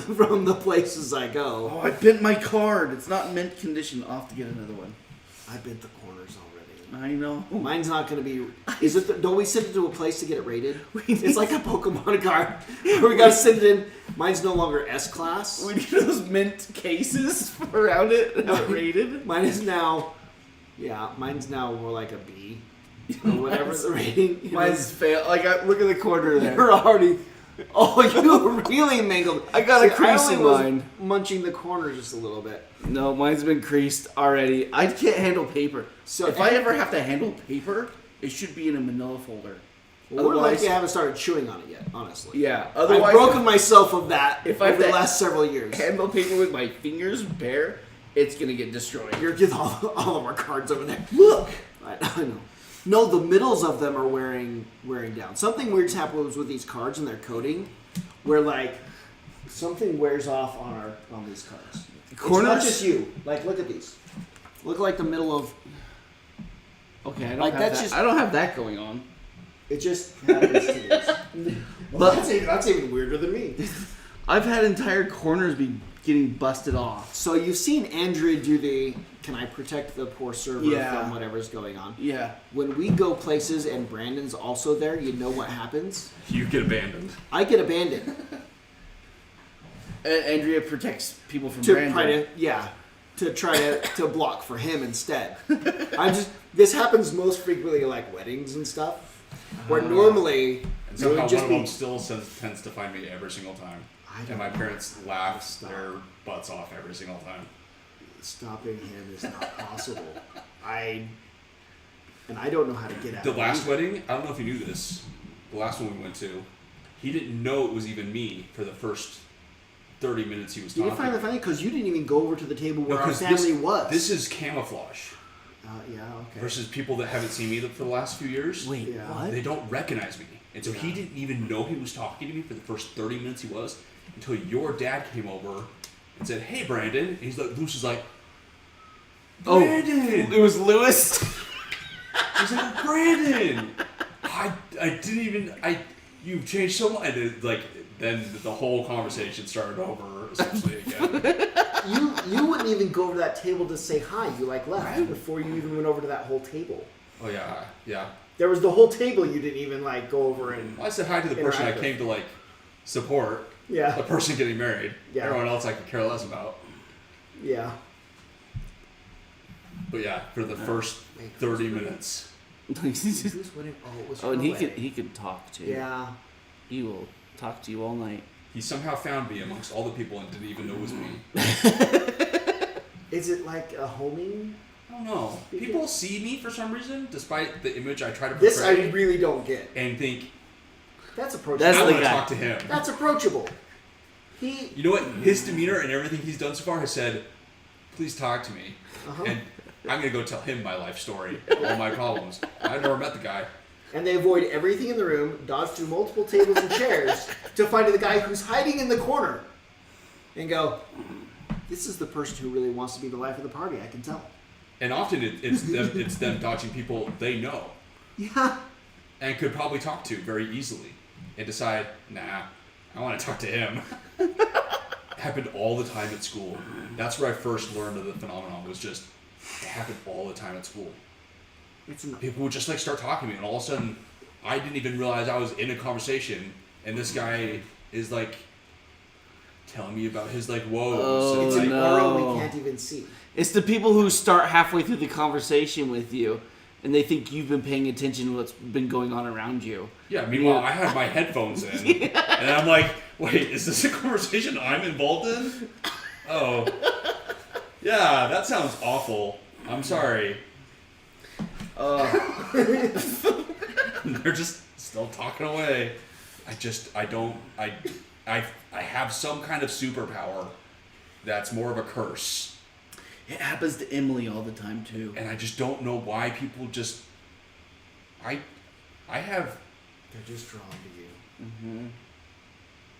the places I go. Oh, I bent my card. It's not in mint condition. I'll have to get another one. I bent the corners already. I know. Mine's not going to be. Is it? Don't we send it to a place to get it rated? need- It's like a Pokemon card where we got to send it in. Mine's no longer S class. We need those mint cases around it, not rated. Mine is now. Yeah, mine's now more like a B or whatever the rating. Mine's fail. Like, look at the corner there. You're already. Oh, you really mangled. I got a crease only in was mine. munching the corner just a little bit. No, mine's been creased already. I can't handle paper. So if I ever have to handle paper, it should be in a manila folder. Well, we're Otherwise- lucky I haven't started chewing on it yet, honestly. Yeah. I've Otherwise, broken myself of that if I have over the to last several years. handle paper with my fingers bare, it's gonna get destroyed. You're getting all of our cards over there. Look! I know. No, the middles of them are wearing down. Something weird's happened with these cards and their coating, where like something wears off on these cards. Corners? It's not just you. Like, look at these. Look like the middle of. Okay, I don't Like, have that's that. just- I don't have that going on. It just happens to these. But- that's even weirder than me. I've had entire corners be getting busted off. So you've seen Andrea do the. Can I protect the poor server Yeah. from whatever's going on? Yeah. When we go places and Brandon's also there, you know what happens? You get abandoned. I get abandoned. Andrea protects people from to Brandon. try to block for him instead. This happens most frequently at like weddings and stuff, where normally And it somehow would one just of be. them still tends to find me every single time. I don't And my know. parents laugh Stop. their butts off every single time. Stopping him is not possible. I don't know how to get out. The of last it. wedding, I don't know if you knew this, the last one we went to, he didn't know it was even me for the first 30 minutes he was Did you talking. find that funny? Because you didn't even go over to the table where No, our 'cause family was. This is camouflage yeah, okay. versus people that haven't seen me for the last few years. Wait, Yeah. what? They don't recognize me. And so he didn't even know he was talking to me for the first 30 minutes he was until your dad came over and said, "Hey, Brandon." And he's like, Luce is like, "Brandon!" It was Lewis. He's like, "Brandon!" I didn't even, you've changed so much. And it, like, then the whole conversation started over essentially again. You wouldn't even go over to that table to say hi. You like left before you even went over to that whole table. Oh, yeah, yeah. There was the whole table you didn't even like go over and Well, I said hi to the person I Interact with. came to, like, support. Yeah. The person getting married. Yeah. Everyone else I could care less about. yeah. But yeah, for the first 30 minutes. Whose wedding? Oh, it was Oh, and her he wedding. could talk too. Yeah. He will talk to you all night. He somehow found me amongst all the people and didn't even know it was me. Is it like a homing? I don't know. People see me for some reason, despite the image I try to This I portray, really don't get. and think, That's approachable. That's I the want to guy. talk to him. That's approachable. He. You know what? His demeanor and everything he's done so far has said, please talk to me. Uh-huh. And I'm going to go tell him my life story, all my problems. I've never met the guy. And they avoid everything in the room, dodge through multiple tables and chairs to find the guy who's hiding in the corner, and go, "This is the person who really wants to be the life of the party. I can tell." And often it's them dodging people they know Yeah. and could probably talk to very easily and decide, nah, I want to talk to him. Happened all the time at school. That's where I first learned of the phenomenon, was just, it happened all the time at school. It's not. People would just like start talking to me, and all of a sudden I didn't even realize I was in a conversation, and this guy is like telling me about his like woes. Oh, and, It's like, an no. aura we can't even see. It's the people who start halfway through the conversation with you, and they think you've been paying attention to what's been going on around you. Yeah, meanwhile, Yeah. I had my headphones in, and I'm like, wait, is this a conversation I'm involved in? Oh. Yeah, that sounds awful. I'm sorry. They're just still talking away. I have some kind of superpower that's more of a curse. It happens to Emily all the time too. And I just don't know why people just. I have. They're just drawn to you. Mm-hmm.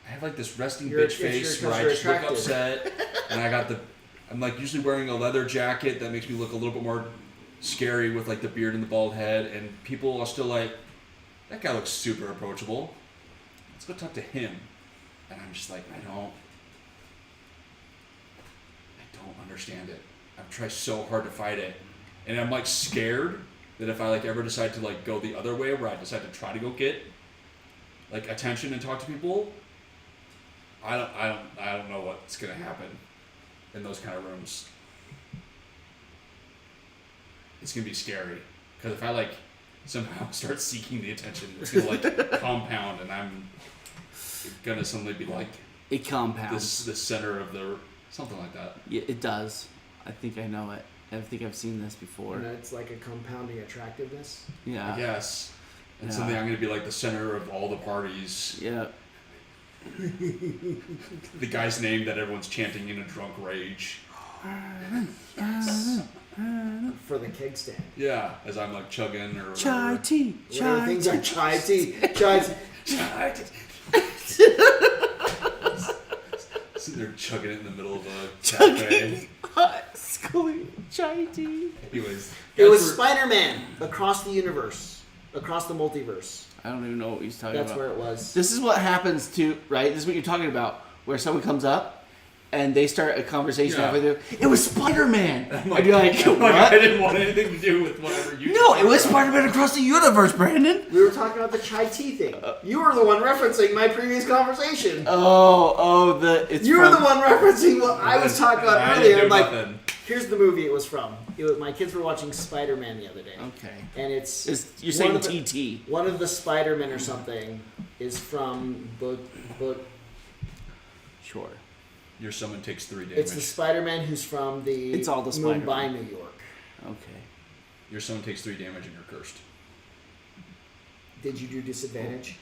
I have like this resting You're- bitch face where I you're just look attractive. upset, and I got the. I'm like usually wearing a leather jacket that makes me look a little bit more scary with like the beard and the bald head, and people are still like, that guy looks super approachable. Let's go talk to him, and I'm just like, I don't understand it. I've tried so hard to fight it, and I'm like scared that if I like ever decide to like go the other way, where I decide to try to go get like attention and talk to people, I don't know what's gonna happen in those kind of rooms. It's gonna be scary because if I like somehow start seeking the attention, it's gonna like compound, and I'm gonna suddenly be like It compounds. the center of the something like that. Yeah, it does. I think I know it. I think I've seen this before. And it's like a compounding attractiveness. Yeah. I guess. And Yeah. suddenly I'm gonna be like the center of all the parties. Yeah. The guy's name that everyone's chanting in a drunk rage. For the keg stand. Yeah, as I'm like chugging or whatever. Chai tea. Whatever Chai things tea. are chai tea. Chai tea. Chai tea. Sitting there chugging it in the middle of a cafe. Hot schooling chai tea. Anyways, It was that's Spider-Man across the universe, across the multiverse. I don't even know what he's talking That's about. where it was. This is what happens to, right? This is what you're talking about, where someone comes up and they start a conversation Yeah. with you. It was Spider-Man. I'm And you're like, I'm what? I didn't want anything to do with whatever you. No, it was talked about. Spider-Man across the universe, Brandon. We were talking about the chai tea thing. You were the one referencing my previous conversation. You were the one referencing what I was talking about I earlier. didn't I'm do like, nothing. here's the movie it was from. My kids were watching Spider-Man the other day. Okay. And it's You're one saying of the- TT. One of the Spider-Men or something is from Sure. Your summon takes 3 damage. it's the Spider-Man who's from the It's all the Spider-Man. Mumbai, New York. Okay. Your summon takes 3 damage and you're cursed. Did you do disadvantage?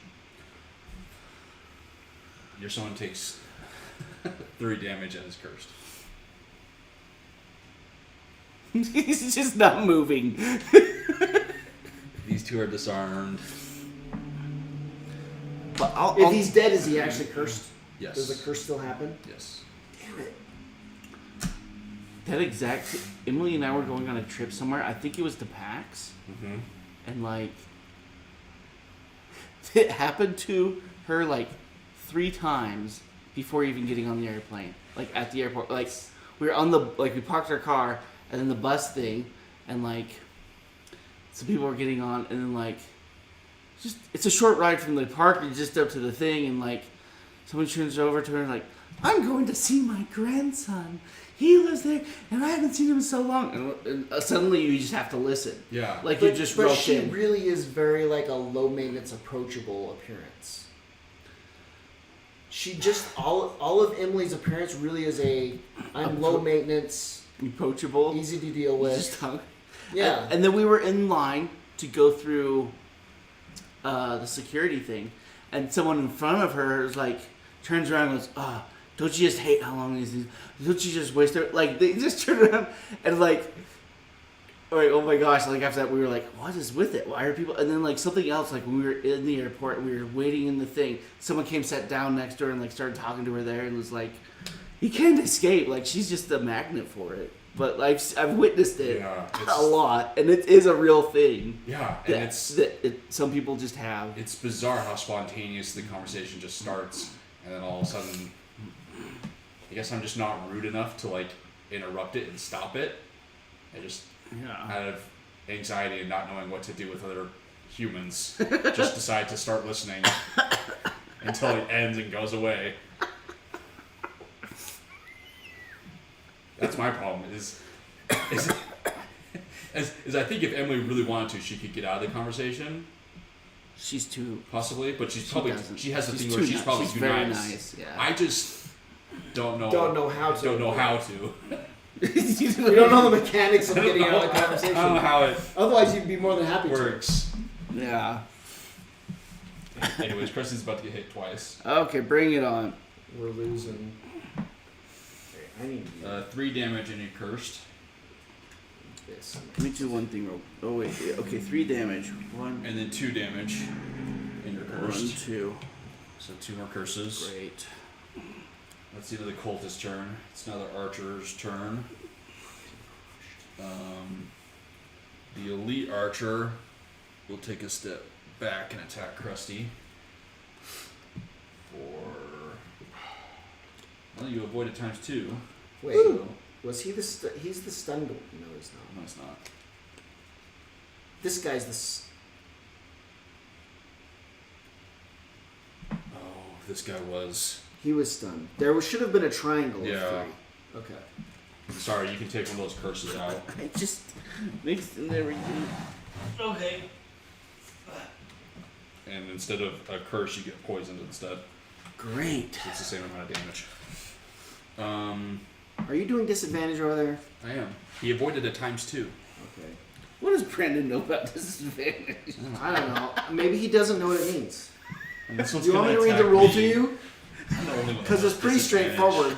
Your summon takes 3 damage and is cursed. He's just not moving. These two are disarmed. But If he's dead, is he actually cursed? Yes. Does the curse still happen? Yes. Damn it. that exact Emily and I were going on a trip somewhere. I think it was to PAX, Mm-hmm. and like it happened to her like 3 times before even getting on the airplane. Like at the airport, like we were on the we parked our car and then the bus thing, and like some people were getting on, and then like just it's a short ride from the park just up to the thing, and like someone turns over to her and like, I'm going to see my grandson. He lives there, and I haven't seen him in so long. And suddenly you just have to listen. Yeah. Like you But, just but roped she in. really is very like a low maintenance, approachable appearance. She just all of Emily's appearance really is I'm low maintenance, Approachable. easy to deal You with. just talk. Yeah. And then we were in line to go through the security thing, and someone in front of her is like turns around and goes, don't you just hate how long these things? Don't you just waste it? Like they just turn around and like oh my gosh! Like after that, we were like, what is with it? Why are people? And then like something else, like when we were in the airport, and we were waiting in the thing. Someone came, sat down next to her, and like started talking to her there, and was like, you can't escape. Like she's just a magnet for it. But like I've witnessed it Yeah, a lot, and it is a real thing. Yeah, and That, some people just have. it's bizarre how spontaneous the conversation just starts, and then all of a sudden, I guess I'm just not rude enough to like interrupt it and stop it. I just Yeah. out of anxiety and not knowing what to do with other humans, just decide to start listening until it ends and goes away. That's my problem. Is I think if Emily really wanted to, she could get out of the conversation, She's too. possibly. But she doesn't. has the She's thing too where she's nice. probably She's too very nice. nice, yeah. I just don't know. Don't know how to. Don't know how to. You don't know the mechanics of I don't getting out of the know conversation. I don't know how it Otherwise, you'd be more than happy to. works. Yeah. Anyways, Preston's about to get hit twice. Okay, bring it on. We're losing. I need 3 damage and you're cursed. this. Let me do one thing real. Oh wait, yeah, okay, 3 damage. 1, And then 2 damage and you're 1, cursed. 2. So 2 more curses. Great. Let's see the cultist's turn. It's now the archer's turn. The elite archer will take a step back and attack Krusty. Well, you avoided ×2. Wait, So, was he he's the stun? No, he's not. no, it's not. This guy's the. Oh, this guy was. He was stunned. There should have been a triangle Yeah. of 3. Okay. Sorry, you can take one of those curses out. I just mixed in everything. Okay. And instead of a curse, you get poisoned instead. Great. So it's the same amount of damage. Are you doing disadvantage over there? I am. He avoided a ×2. Okay. What does Brandon know about disadvantage? I don't know. Maybe he doesn't know what it means. And this one's Do you want me gonna to read the attack rule me. to you? I'm the only one Because that it's has pretty disadvantage.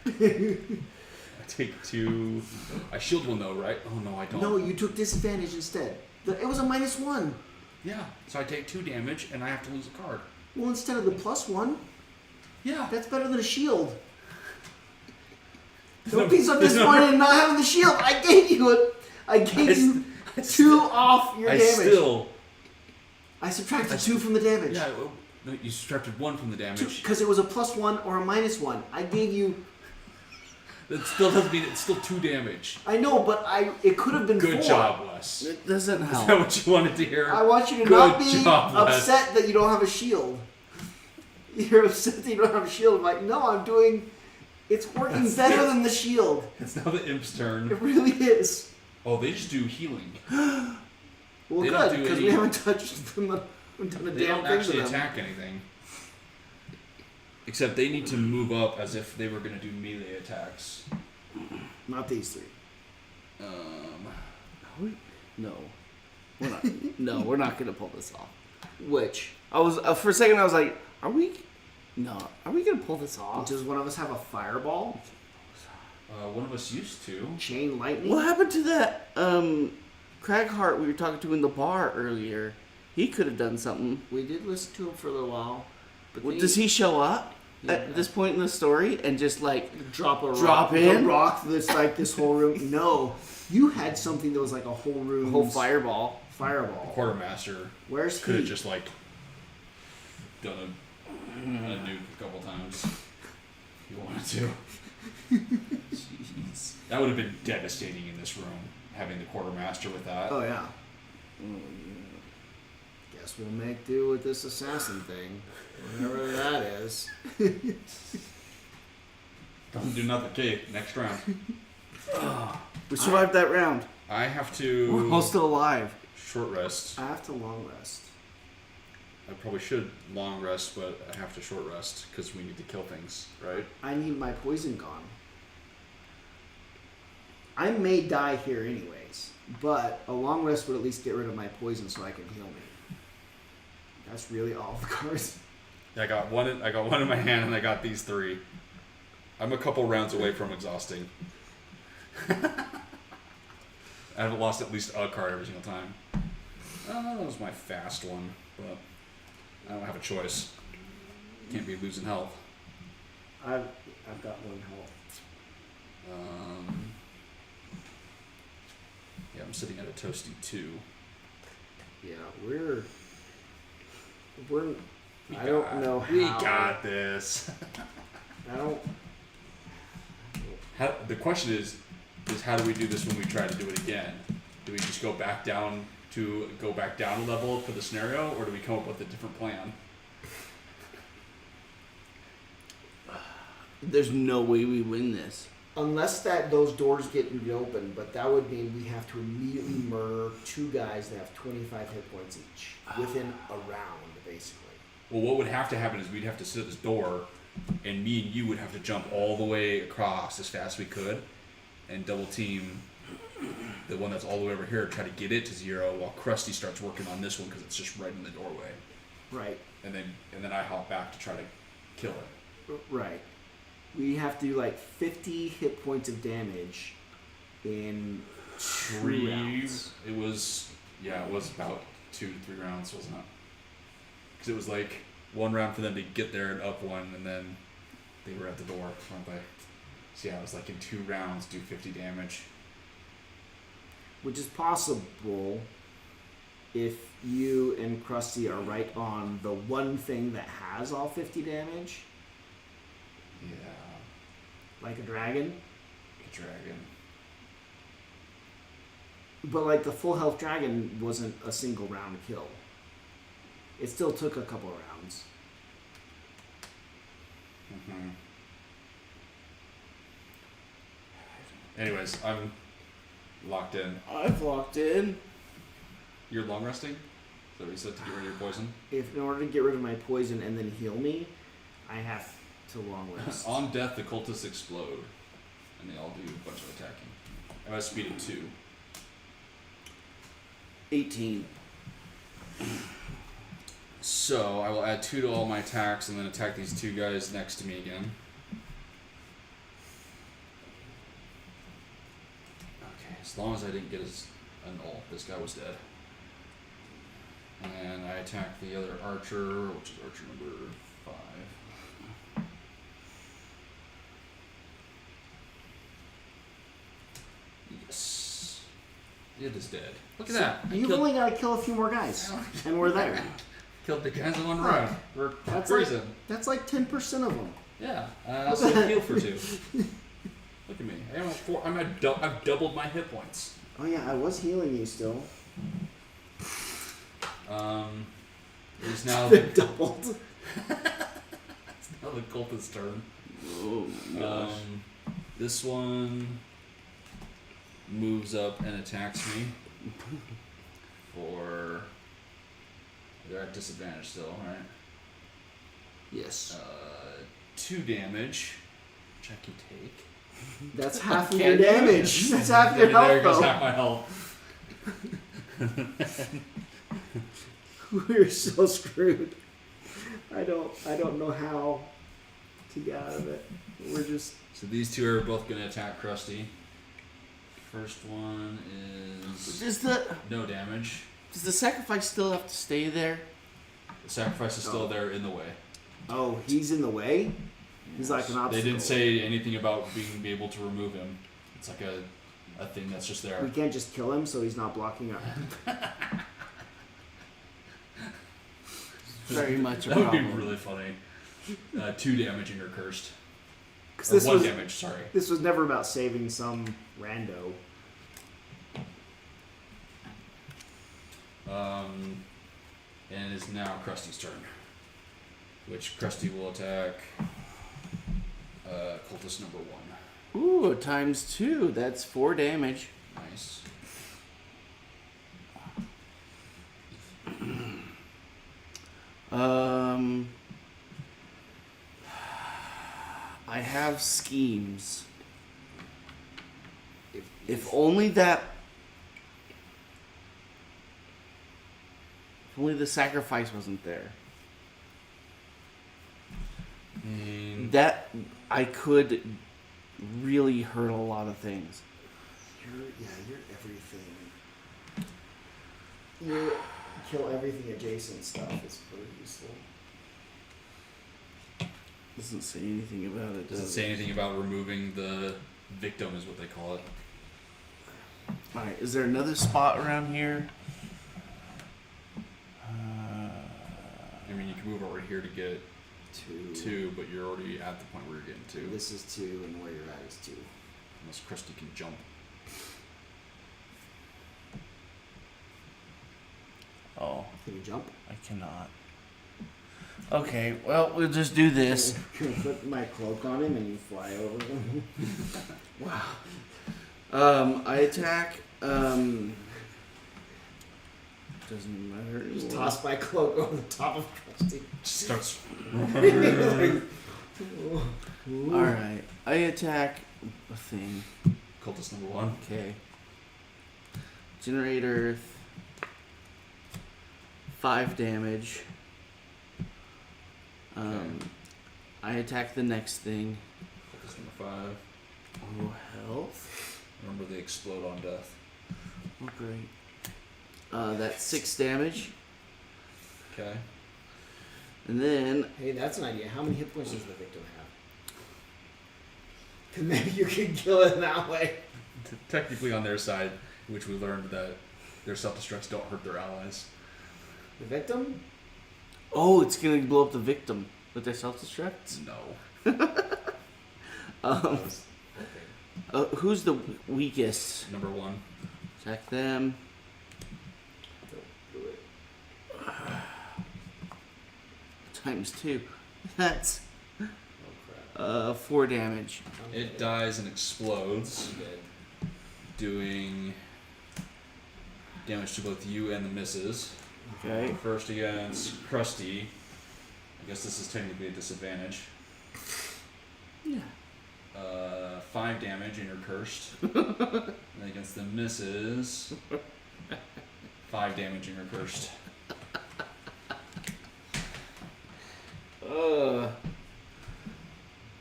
straightforward. I take 2. I shield 1 though, right? Oh no, I don't. No, you took disadvantage instead. It was a -1. Yeah. So I take 2 damage and I have to lose a card. Well, instead of the +1, Yeah. that's better than a shield. Don't be so disappointed in not having the shield. I gave you it. I gave you 2 off your I damage. still. I subtracted 2 from the damage. Yeah. Well, no, you subtracted 1 from the damage. Because it was a +1 or a -1. I gave you. That still doesn't mean it's still 2 damage. I know, but it could have been Good 4. job, Wes. It doesn't Is that help. what you wanted to hear? I want you to Good not be job, Wes. upset that you don't have a shield. You're upset that you don't have a shield. I'm like, no, I'm doing. It's working That's better it. than the shield. It's now the imp's turn. It really is. Oh, they just do healing. Well, They don't good, do because we any- haven't touched them. We've done a They damn don't thing actually to them. attack anything. Except they need to move up as if they were going to do melee attacks. Not these 3. No. We're not. No, we're not gonna pull this off. Which? I was for a second. I was like, "Are we? No. Are we gonna pull this off?" Does one of us have a fireball? One of us used to. Chain lightning? What happened to that Craghart we were talking to in the bar earlier? He could have done something. We did listen to him for a little while. But Well, then does he show up Yeah. at this point in the story and just like drop a rock, Drop in? a rock that's like this whole room? No. You had something that was like a whole room. whole fireball? Fireball. Quartermaster Where's could have he? just like done a nuke a couple times. If you wanted to. Jeez. That would have been devastating in this room, having the quartermaster with that. Oh yeah. Guess we'll make do with this assassin thing, whatever that is. Doesn't do nothing. Okay, next round. We survived that round. I have We're all to still alive. short rest. I have to long rest. I probably should long rest, but I have to short rest because we need to kill things, right? I need my poison gone. I may die here anyways, but a long rest would at least get rid of my poison so I can heal me. That's really all the cards. I got one in my hand, and I got these 3. I'm a couple rounds away from exhausting. I haven't lost at least a card every single time. That was my fast one, but I don't have a choice. Can't be losing health. I've got 1 health. Yeah, I'm sitting at a toasty 2. Yeah, we're. I We don't know how. We got this. I don't. The question is how do we do this when we try to do it again? Do we just go back down a level for the scenario, or do we come up with a different plan? There's no way we win this. Unless those doors get reopened, but that would mean we have to immediately murder 2 guys that have 25 hit points each within a round, basically. Well, what would have to happen is we'd have to sit at this door, and me and you would have to jump all the way across as fast as we could, and double team the one that's all the way over here, try to get it to 0, while Krusty starts working on this one because it's just right in the doorway, Right. and then I hop back to try to kill it. Right. We have to do like 50 hit points of damage in 2 rounds. It was about 2 to 3 rounds, wasn't it? Because it was like 1 round for them to get there and up 1, and then they were at the door, weren't they? So yeah, it was like in 2 rounds, do 50 damage. Which is possible if you and Krusty are right on the one thing that has all 50 damage, Yeah, like a dragon. a dragon. But like the full health dragon wasn't a single round kill. It still took a couple of rounds. Mm-hmm. Anyways, I'm locked in. I've locked in. You're long resting? Is that what you said, to get rid of your poison? If in order to get rid of my poison and then heal me, I have to long rest. On death, the cultists explode, and they all do a bunch of attacking. I have a speed of 2. 18. So I will add 2 to all my attacks, and then attack these 2 guys next to me again. Okay, as long as I didn't get an ult, this guy was dead. And I attack the other archer, which is archer number 5. Yes. It is dead. Look at that. I You've killed, only got to kill a few more guys, and we're there. killed the guys in 1 round. For That's reason. That's like 10% of them. Yeah. I also heal for 2. Look at me. I've doubled my hit points. Oh yeah, I was healing you still. It is now Doubled. it's now the cultist's turn. Oh, gosh. This one moves up and attacks me. For they're at disadvantage still, right? Yes. 2 damage, which I can take. That's half of your damage. That's half your There health, goes though. half my health. We're so screwed. I don't know how to get out of it. We're just So these 2 are both going to attack Krusty. First one is no damage. Does the sacrifice still have to stay there? The sacrifice is still there in the way. oh, he's in the way. He's like an obstacle. They didn't say anything about being able to remove him. It's like a thing that's just there. We can't just kill him, so he's not blocking our. Very much a That would be problem. really funny. 2 damage and you're cursed. 'Cause Or this 1 was damage, sorry. this was never about saving some rando. And it is now Krusty's turn. Which Krusty will attack cultist number 1. Ooh, times 2. That's 4 damage. Nice. I have schemes. If only that. If only the sacrifice wasn't there. That I could really hurt a lot of things. You're everything. You kill everything adjacent stuff. It's pretty useful. Doesn't say anything about it. Does it say anything about removing the victim, is what they call it? Alright, is there another spot around here? I mean, you can move over here to get 2, but you're already at the point where you're getting 2. This is 2, and where you're at is 2. Unless Krusty can jump. Oh, Can you jump? I cannot. Okay, well, we'll just do this. Can I put my cloak on him and you fly over him? I attack, doesn't matter Just anymore. toss my cloak over the top of Krusty. Starts. Alright, I attack a thing. Cultist number 1. Okay. Generate Earth. 5 damage. I attack the next thing. That's number 5. Oh, health. Remember, they explode on death. Oh, great. That's 6 damage. Okay. And then Hey, that's an idea. How many hit points does the victim have? Because maybe you can kill it that way. Technically, on their side, which we learned that their self-destructs don't hurt their allies. The victim? it's gonna blow up the victim with their self-destructs. No. Okay. Who's the weakest? Number 1. Attack them. Do it. Times 2. That's Oh crap. 4 damage. It dies and explodes, I'm dead. doing damage to both you and the misses. Okay. First against Krusty. I guess this is technically a disadvantage. Yeah. 5 damage and you're cursed. And against the misses, 5 damage and you're cursed.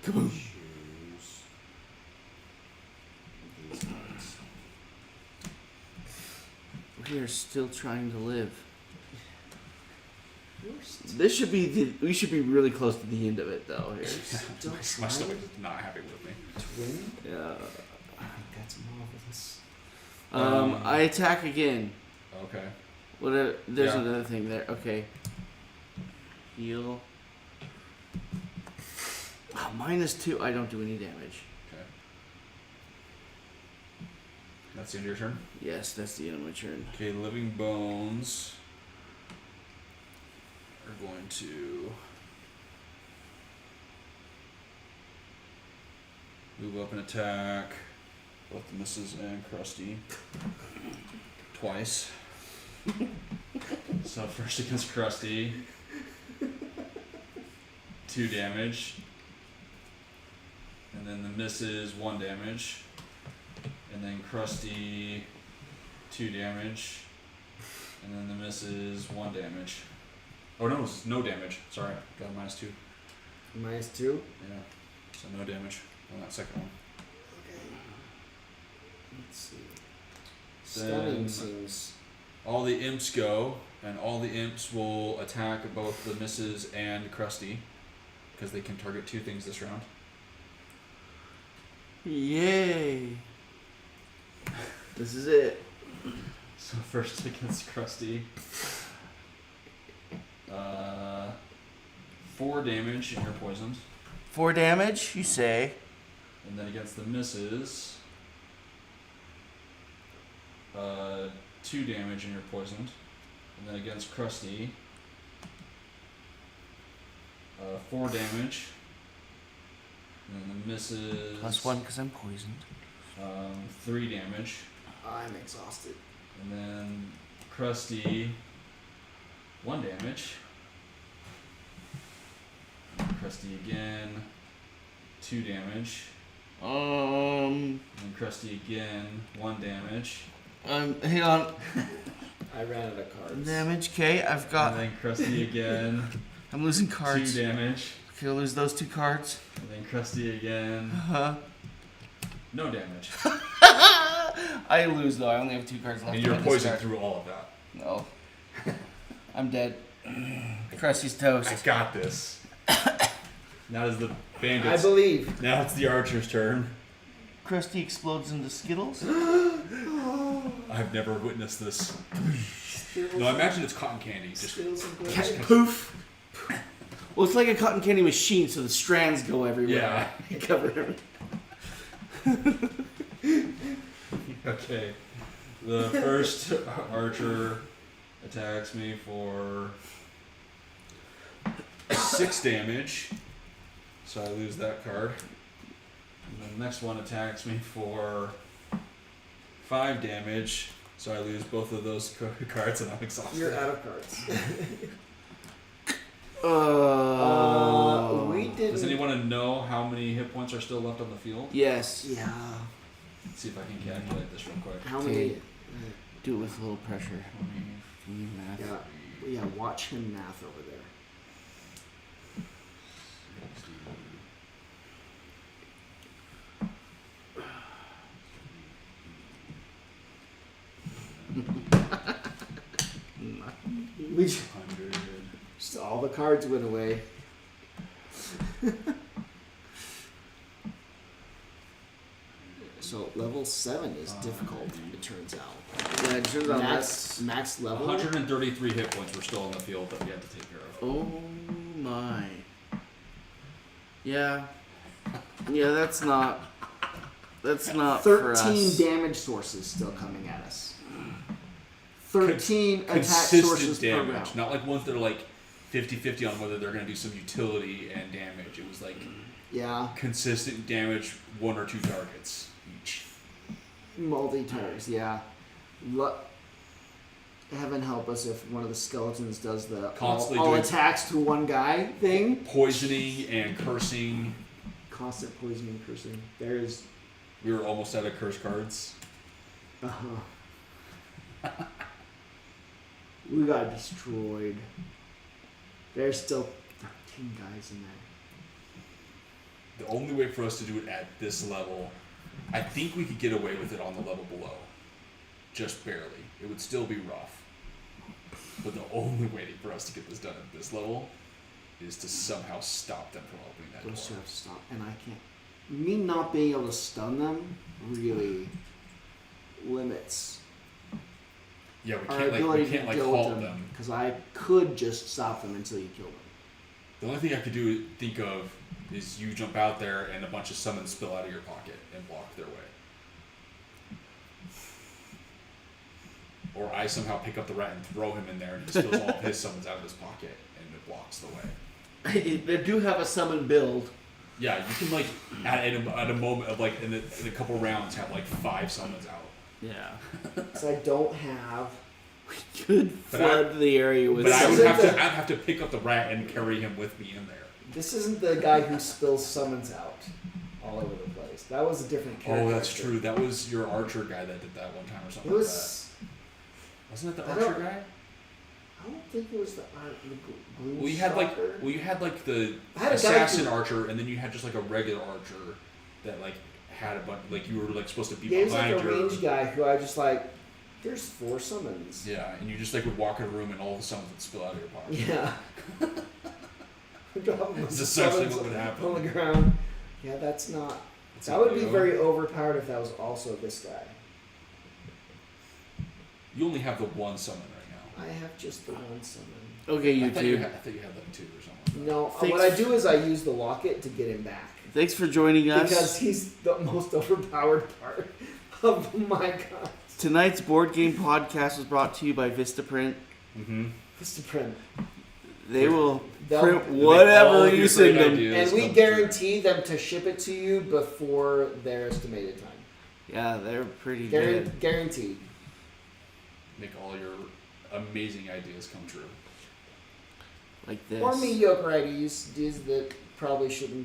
Kaboom. Choose these cards. We are still trying to live. You're still This should be we should be really close to the end of it though. Here. My stomach is not happy with me. twin? Yeah. I think that's marvelous. I attack again. Okay. There's Yeah. another thing there. Okay. Heal. -2. I don't do any damage. Okay. That's the end of your turn? Yes, that's the end of my turn. Okay, Living Bones are going to move up and attack both the Misses and Krusty twice. So first against Krusty, 2 damage, and then the Misses 1 damage, and then Krusty 2 damage, and then the Misses 1 damage. Oh no, it's no damage. Sorry, got a -2. -2? Yeah, so no damage on that second one. Okay. Let's see. Then- Stunning seems. All the imps go, and all the imps will attack both the Misses and Krusty, because they can target 2 things this round. Yay! This is it. So first against Krusty, 4 damage and you're poisoned. 4 damage, you say? And then against the Misses, 2 damage and you're poisoned. And then against Krusty, 4 damage. And then the Misses, +1 because I'm poisoned. 3 damage. I'm exhausted. And then Krusty, 1 damage. Krusty again, 2 damage. And Krusty again, 1 damage. Hang on. I ran out of cards. Damage. Okay, I've And got. then Krusty again, I'm losing 2 cards. damage. Okay, I'll lose those 2 cards. And then Krusty again, no damage. I lose though. I only have 2 cards left. And you're I poisoned discard. through all of that. No. I'm dead. Krusty's toast. I got this. Now is the I bandits. believe. Now it's the archer's turn. Krusty explodes into Skittles. I've never witnessed this. No, I imagine it's cotton candy. Just Skills and glitter. Poof. Well, it's like a cotton candy machine, so the strands go everywhere. Yeah. Cover everything. Okay. The first archer attacks me for 6 damage. So I lose that card. And then the next one attacks me for 5 damage. So I lose both of those cards and I'm exhausted. You're out of cards. We didn't. Does anyone know how many hit points are still left on the field? Yes. Yeah. Let's see if I can calculate this real quick. How Okay. many? Do it with a little pressure. You need math. Yeah. Watch him math over there. We just, 100. just all the cards went away. So level 7 is difficult. It turns out. Yeah, it turns out Max level. 133 hit points were still on the field that we had to take care of. Oh my. Yeah. Yeah, that's not for 13 us. damage sources still coming at us. 13 attack Consistent sources per damage, round. not like ones that are like 50-50 on whether they're going to do some utility and damage. It was like Yeah, consistent damage, 1 or 2 targets each. multi-targets. Yeah. Heaven help us if one of the skeletons does the Constantly all doing- attacks to one guy thing. Poisoning and cursing. Constant poisoning, cursing. There's. We were almost out of curse cards. We got destroyed. There's still 13 guys in there. The only way for us to do it at this level, I think we could get away with it on the level below. Just barely. It would still be rough. But the only way for us to get this done at this level is to somehow stop them from opening that Those two door. have to stop, and I can't. Me not being able to stun them really limits Yeah, we our can't ability we can't to deal with halt them. them. Because I could just stop them until you kill them. The only thing I could think of is you jump out there and a bunch of summons spill out of your pocket and block their way. Or I somehow pick up the rat and throw him in there and he spills all of his summons out of his pocket and it blocks the way. They do have a summon build. Yeah, you can like at a moment of like in a couple rounds have like 5 summons out. Yeah. So I don't have. Could flood the area with But I would summon. I'd have to pick up the rat and carry him with me in there. This isn't the guy who spills summons out all over the place. That was a different character. Oh, that's true. That was your archer guy that did that one time or It something was. like that. Wasn't it the I archer don't- guy? I don't think it was the Gloom Well, you had like the I had a guy assassin who- archer, and then you had just like a regular archer that like had a bunch. Like you were like supposed to be Yeah, he was like behind a your. range guy who I just like. There's 4 summons. Yeah, and you just like would walk in a room and all the summons would spill out of your pocket. Yeah. Drop That's essentially summons what would happen. on the ground. Yeah, that's not. It's That like, would be you know, very overpowered if that was also this guy. You only have the one summon right now. I have just the one summon. Okay, I thought you YouTube. had like 2 or something. No, Thanks. what I do is I use the locket to get him back. Thanks for joining us. Because he's the most overpowered part of my god. Tonight's board game podcast was brought to you by Vistaprint. Mm-hmm. Vistaprint. They will They'll- print They make all whatever of you your send great them. ideas And we come true. guarantee them to ship it to you before their estimated time. Yeah, they're pretty good. Guaranteed. Make all your amazing ideas come true. Like this. Or mediocre ideas that probably shouldn't